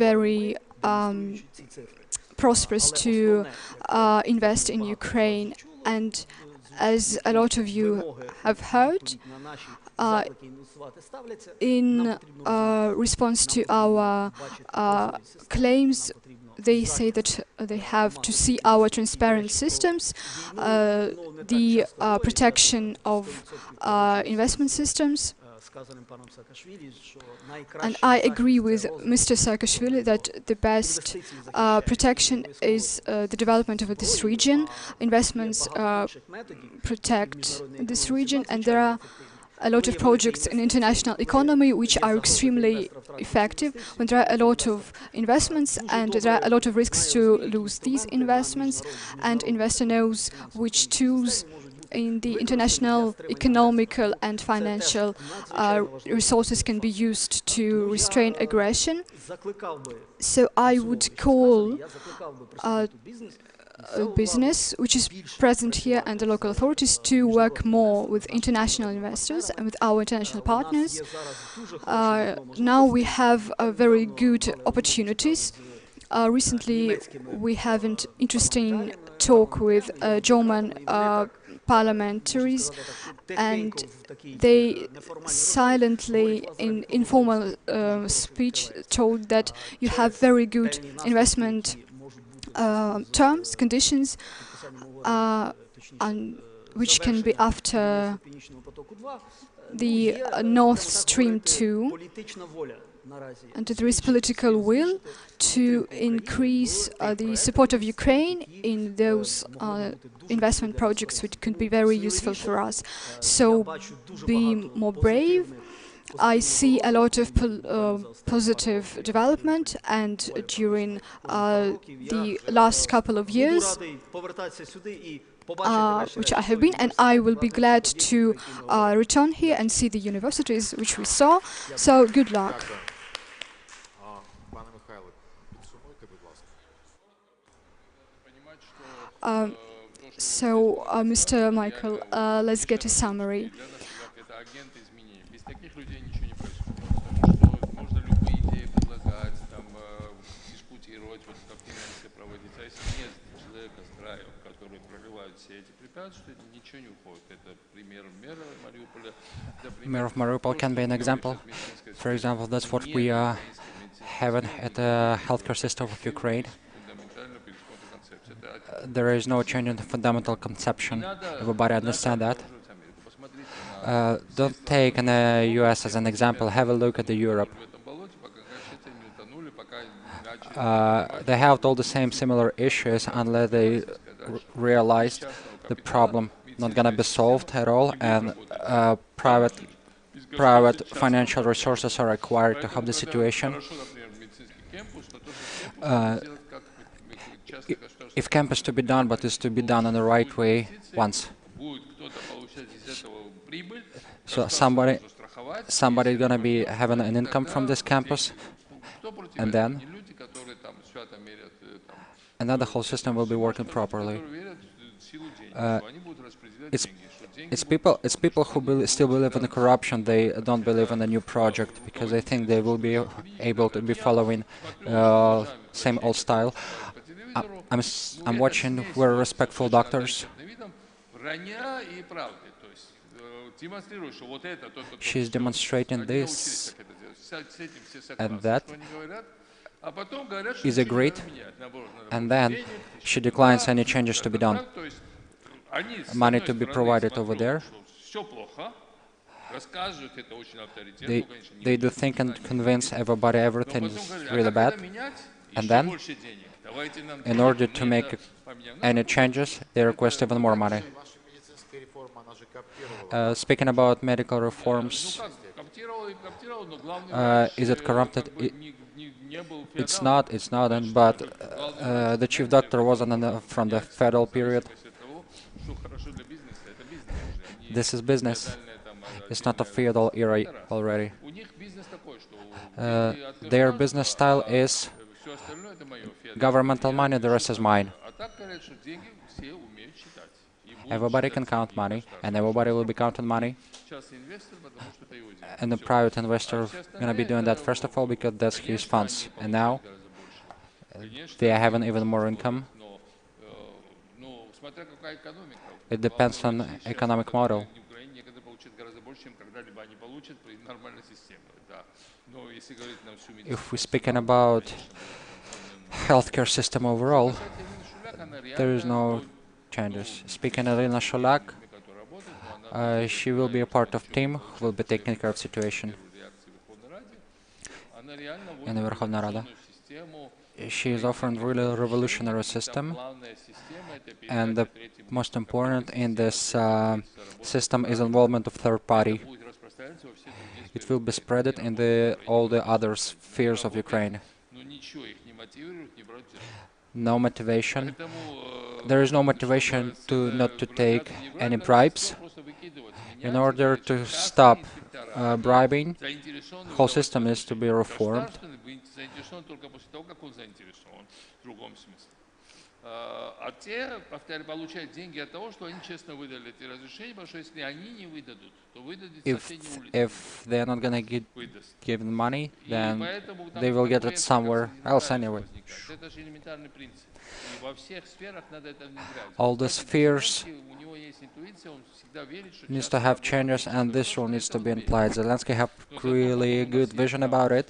very prosperous to invest in Ukraine. And as a lot of you have heard, in response to our claims, they say that they have to see our transparent systems, the protection of investment systems. And I agree with Mr. Saakashvili that the best protection is the development of this region. Investments protect this region, and there are a lot of projects in international economy which are extremely effective when there are a lot of investments and there are a lot of risks to lose these investments, and investor knows which tools in the international economical and financial resources can be used to restrain aggression. So I would call business, which is present here, and the local authorities to work more with international investors and with our international partners. Now we have very good opportunities recently we have an interesting talk with German parliamentaries, and they silently, in informal speech, told that you have very good investment terms, conditions, and which can be after the Nord Stream 2, and there is political will to increase the support of Ukraine in those investment projects, which could be very useful for us. So be more brave. I see a lot of positive development, and during the last couple of years, which I have been, and I will be glad to return here and see the universities which we saw. So good luck. Mr. Michael, let's get a summary. Mayor of Mariupol can be an example. For example, that's what we have at the healthcare system of Ukraine. There is no change in the fundamental conception. Everybody understand that. Don't take the US as an example. Have a look at the Europe. They have all the same similar issues unless they realized the problem not gonna be solved at all, and private financial resources are required to help the situation. If camp is to be done, but it's to be done in the right way once. So somebody gonna be having an income from this campus, and then the whole system will be working properly. It's people who still believe in the corruption. They don't believe in the new project because they think they will be able to be following same old style. I'm watching very respectful doctors. She's demonstrating this and that is agreed, and then she declines any changes to be done. Money to be provided over there. They do think and convince everybody everything is really bad, and then, in order to make any changes, they request even more money. Speaking about medical reforms, is it corrupted? It's not, but the chief doctor wasn't from the federal period. This is business. It's not a feudal era already. Their business style is governmental money, the rest is mine. Everybody can count money, and everybody will be counting money. And the private investor is going to be doing that first of all because that's his funds. And now they are having even more income. It depends on economic model. If we're speaking about healthcare system overall, there is no changes. Speaking of Irina Sholak, she will be a part of team who will be taking care of situation in the Verkhovna Rada. She is offering really a revolutionary system, and the most important in this system is involvement of third party. It will be spread in all the other spheres of Ukraine. No motivation. There is no motivation not to take any bribes. In order to stop bribing, the whole system is to be reformed. А те, повторяю, получают деньги от того, что они честно выдали эти разрешения, потому что если они не выдадут, то выдадут соседняя улица. If they're not gonna Выдаст. give them money, И then поэтому там they will get it конкуренция как somewhere среди else нотариусов anyway. возникает. Это же элементарный принцип. И во всех сферах надо это внедрять. All the Кстати, spheres Зеленский, у него есть интуиция, он всегда верит, что needs to частная have работа changes, лучше. and this rule needs to be applied. Zelensky have Но really зато good потом у нас vision есть about там it.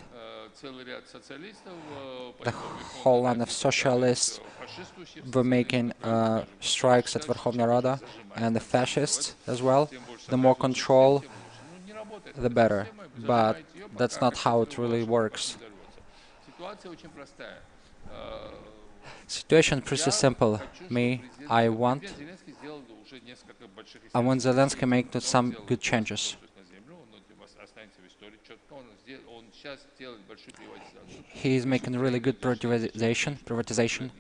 целый ряд социалистов, The по whole Верховной line Раде, of socialists которые фашистующих were making социалистов, strikes at даже Verkhovna чем Rada, больше зажимать and the контролировать, fascists as well. тем больше The more соответствующих control, систем, тем лучше. Ну, не работает the эта better. система, и вы But зажимаете ее, that's пока, not как how говорится, it у really вас что-то works. не взорвется. Ситуация очень простая. Situation pretty Я simple. хочу, Me, чтобы I президент want Зеленский сделал уже несколько больших Zelensky make Он some сделал good changes. собственно, землю, он останется в истории четко. Он сейчас делает большую приватизацию. He's making really good privatization,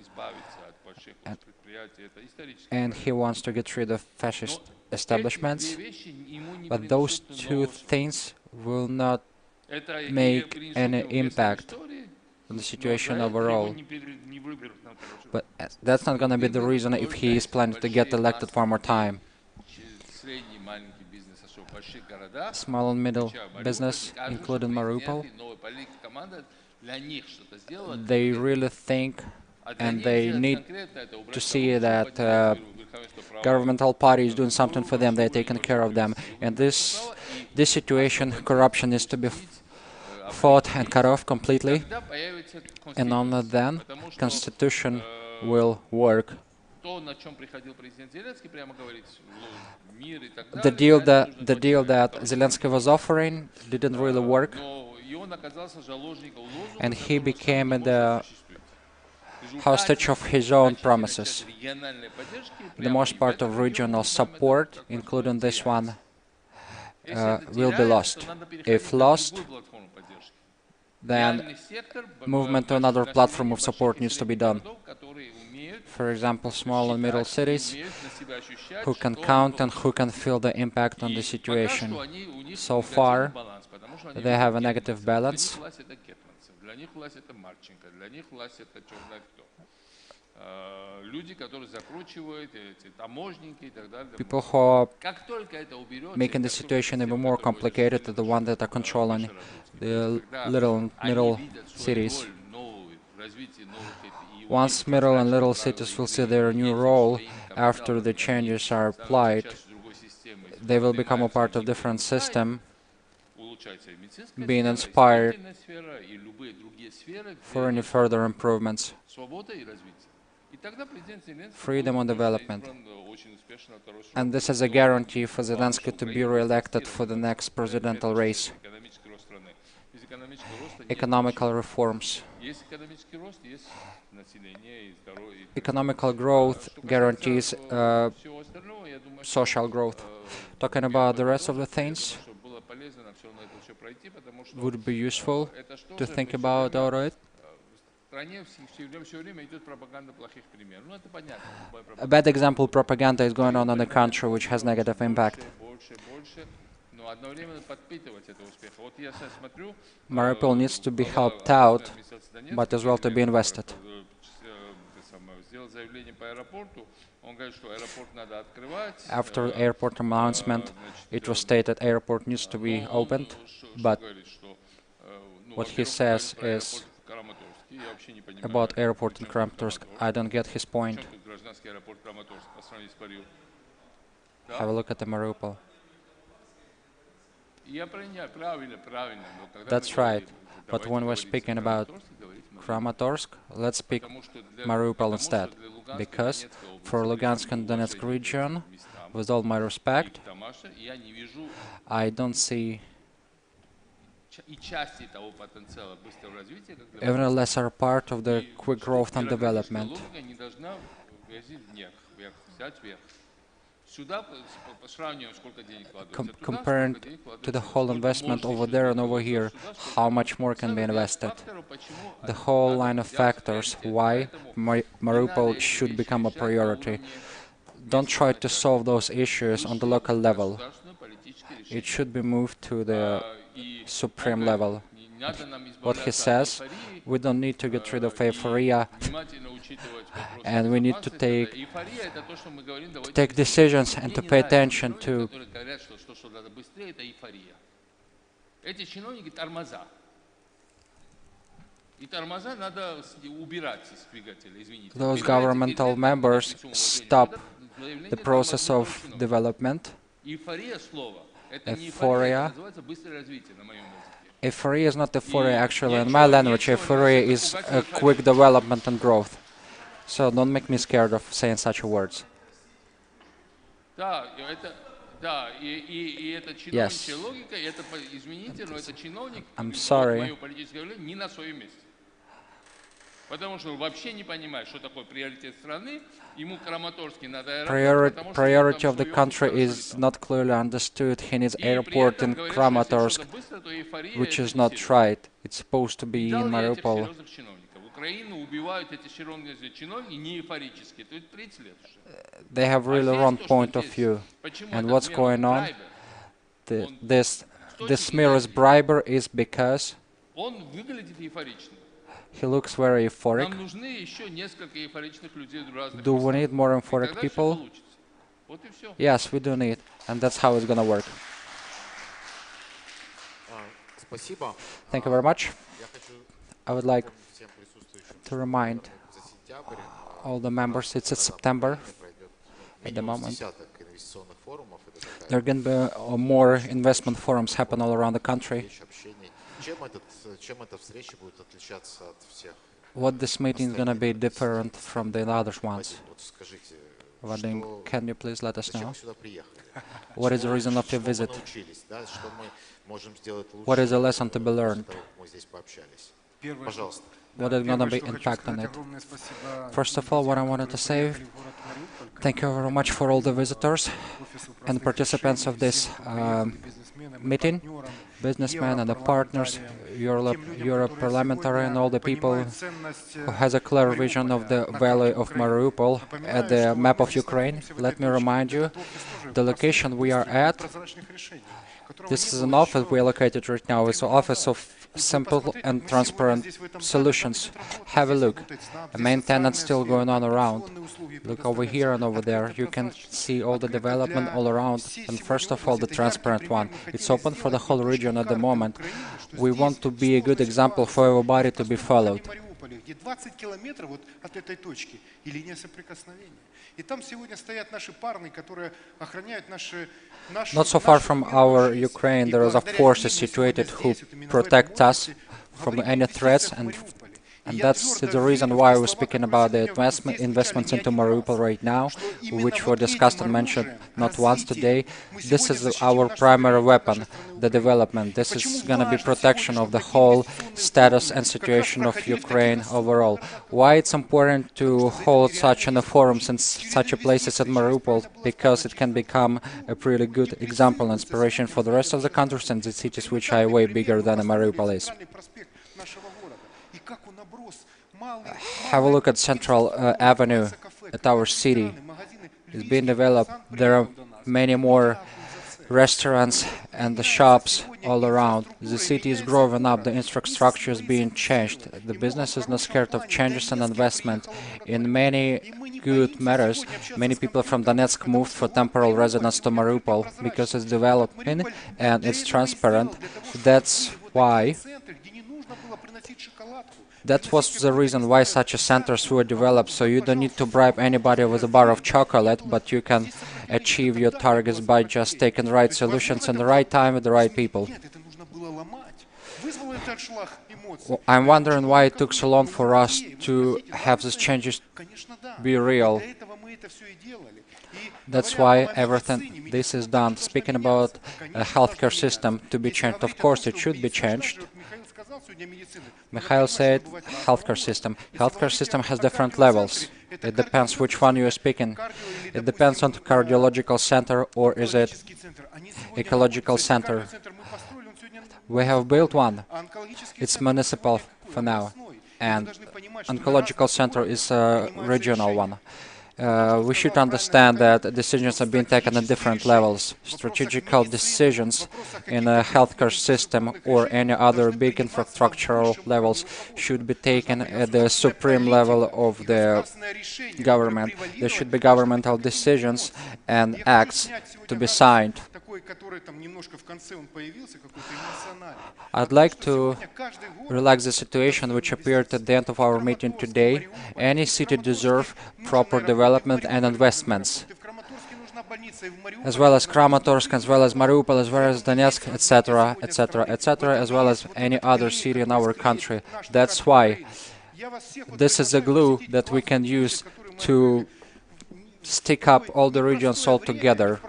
Избавиться от больших предприятий. Это исторически. and he wants to get rid of fascist Но establishments. эти две вещи ему не But those принесут two нового. things will not Это и make принесут any ему место в impact истории, on the но за situation это его overall. не выберут на второй срок. But that's not going to be the reason if he is planning to get elected one more time. Средний, маленький бизнес, особенно в больших городах, Small and middle включая Мариуполь, business, кажется, including что Mariupol, президент и новая политическая команда для них что-то сделала. they really think А для and них they сделать need конкретно это убрать to see коррупцию, that поднять верховенство права, governmental party is doing something for them, they're большой taking уровень care of them. справедливости, And верховенство права, и this situation, освободить, corruption is to be отпустить, fought and облегчить. cut off completely, Тогда появится and only Constitution, then потому что, constitution will work. то, на чем приходил президент Зеленский, прямо говорит, мир и так The далее, deal для этого нужно the deal два that Zelensky was offering didn't really work, Но и он оказался заложником лозунга, and he который became больше the существует. hostage of his own promises. Значительная часть региональной поддержки The прямо most и в part этом of регионе regional прямо support, это including this one, Если это will be теряется, lost. то надо переходить If на lost, другую платформу поддержки. then Реальный сектор, movement to another platform of support needs to be done. городов, которые умеют For example, small and middle считать и cities умеют на себя ощущать, who can что они count and получат. who can feel the impact on И the пока situation. что у них So негативный far, баланс, потому что они they have a любят negative гетманцев. balance. Для них власть это гетманцев, для них власть это Марченко, для них власть это черт знает кто. Люди, которые закручивают, эти таможенники и так далее. People who are Как только это уберется, making the как только situation even система, more которая complicated are the ones that are controlling the little and middle cities. Once middle and little cities will see their new role after the changes are applied, they will become a part of different system, being inspired for any further improvements. Freedom and development. And this is a guarantee for Zelensky to be re-elected for the next presidential race. Economical reforms. Economical growth guarantees social growth. Talking about the rest of the things, would be useful to think about it. A bad example propaganda is going on in the country which has negative impact. Mariupol needs to be helped out, but as well to be invested. After airport announcement, it was stated airport needs to be opened, but what he says is about airport in Kramatorsk, I don't get his point. Have a look at the Mariupol. That's right, but when we're speaking about Kramatorsk, let's speak Mariupol instead, because for Lugansk and Donetsk region, with all my respect, I don't see even a lesser part of the quick growth and development. Comparing to the whole investment over there and over here, how much more can be invested? The whole line of factors why Mariupol should become a priority. Don't try to solve those issues on the local level. It should be moved to the supreme level. What he says We don't need to get rid of euphoria, and we need to take decisions and to pay attention to Эти чиновники тормоза. И тормоза надо убирать из двигателя, извините. those governmental members stop the process of development. Эйфория слова. Это не Euphoria. эйфория, это называется быстрое развитие на моем языке. Euphoria is not euphoria actually. In my language, euphoria is a quick development and growth. So don't make me scared of saying such words. Да, и это чиновничья логика, и это, извините, но это чиновник, мое политическое явление, не на своем месте. Потому что он вообще не понимает, что такое приоритет страны, ему Краматорский надо аэропорт, Priority of the country is not clearly understood. He needs airport in Kramatorsk, which is not right. It's supposed to be in Mariupol. Украину убивают эти серьезные чиновники не эйфорически. Это 30 лет уже. They have really wrong point of view. And what's going on? This Mirror's briber is because Он выглядит эйфорично. he looks very euphoric. Нам нужны еще несколько эйфоричных людей в разных Do we need more euphoric people? Вот и все. Yes, we do need, and that's how it's gonna work. Thank you very much. I would like to remind all the members it's September at the moment. There are going to be more investment forums happen all around the country. What this meeting is going to be different from the other ones? Vadim, can you please let us know? What is the reason of your visit? What is the lesson to be learned? What is going to be impact on it? First of all, what I wanted to say, thank you very much for all the visitors and participants of this meeting, businessmen and the partners, Europe parliamentary and all the people who has a clear vision of the value of Mariupol at the map of Ukraine. Let me remind you, the location we are at, this is an office we are located right now. It's an office of simple and transparent solutions. Have a look. The maintenance still going on around. Look over here and over there. You can see all the development all around. And first of all, the transparent one. It's open for the whole region at the moment. We want to be a good example for everybody to be followed. где 20 километров вот от этой точки и линия соприкосновения. И там сегодня стоят наши парни, которые охраняют наши... Not so far from our Ukraine, there is a forces situated who protect us from any threats, and that's the reason why we're speaking about the investments into Mariupol right now, which were discussed and mentioned not once today. This is our primary weapon, the development. This is going to be protection of the whole status and situation of Ukraine overall. Why it's important to hold such a forums in such a places as Mariupol? Because it can become a pretty good example and inspiration for the rest of the countries and the cities which are way bigger than Mariupol is. Have a look at Central Avenue at our city. It's being developed. There are many more restaurants and the shops all around. The city is growing up. The infrastructure is being changed. The business is not scared of changes and investment. In many good matters, many people from Donetsk moved for temporary residence to Mariupol because it's developing and it's transparent. That's why. That was the reason why such a centers were developed, so you don't need to bribe anybody with a bar of chocolate, but you can achieve your targets by just taking the right solutions in the right time with the right people. I'm wondering why it took so long for us to have these changes be real. That's why everything this is done. Speaking about a healthcare system to be changed, of course it should be changed. Mikhail said healthcare system. Healthcare system has different levels. It depends which one you are speaking. It depends on the cardiological center or is it ecological center. We have built one. It's municipal for now. And oncological center is a regional one. We should understand that decisions are being taken at different levels. Strategical decisions in a healthcare system or any other big infrastructural levels should be taken at the supreme level of the government. There should be governmental decisions and acts to be signed. I'd like to relax the situation which appeared at the end of our meeting today. Any city deserves proper development and investments, as well as Kramatorsk, as well as Mariupol, as well as Donetsk, etc., etc., etc., as well as any other city in our country. That's why this is a glue that we can use to stick up all the regions all together.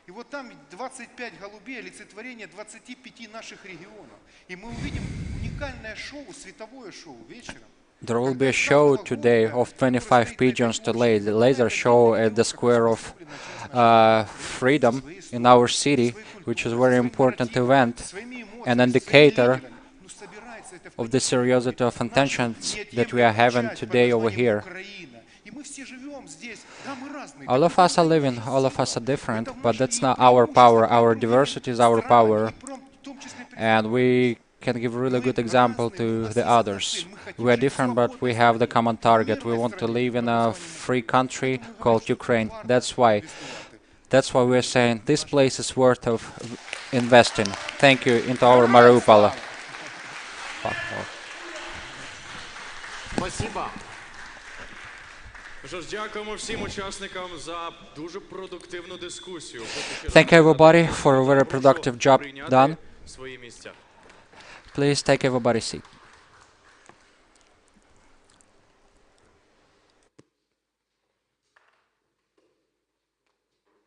И вот там 25 голубей, олицетворение 25 наших регионов. И мы увидим уникальное шоу, световое шоу вечером. There will be a show today of 25 pigeons to lay, the laser show at the Square of Freedom in our city, which is a very important event, an indicator of the seriousity of intentions that we are having today over here. All of us are living, all of us are different, but that's not our power. Our diversity is our power, and we can give a really good example to the others. We are different, but we have the common target. We want to live in a free country called Ukraine. That's why we're saying this place is worth of investing. Thank you into our Mariupol. Thank you everybody for a very productive job done. Please take everybody's seat.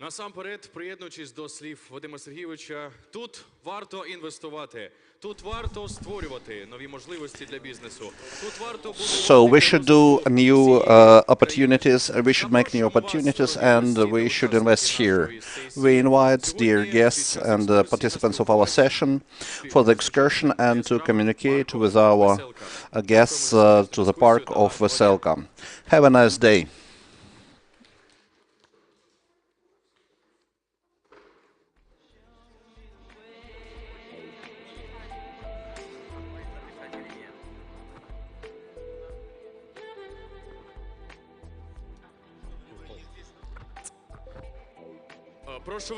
Насамперед, приєднуючись до слів Вадима Сергійовича, тут варто інвестувати, тут варто створювати нові можливості для бізнесу. Тут варто So we should do new opportunities, we should make new opportunities, and we should invest here. We invite dear guests and participants of our session for the excursion and to communicate with our guests to the park of Veselka. Have a nice day. Прошу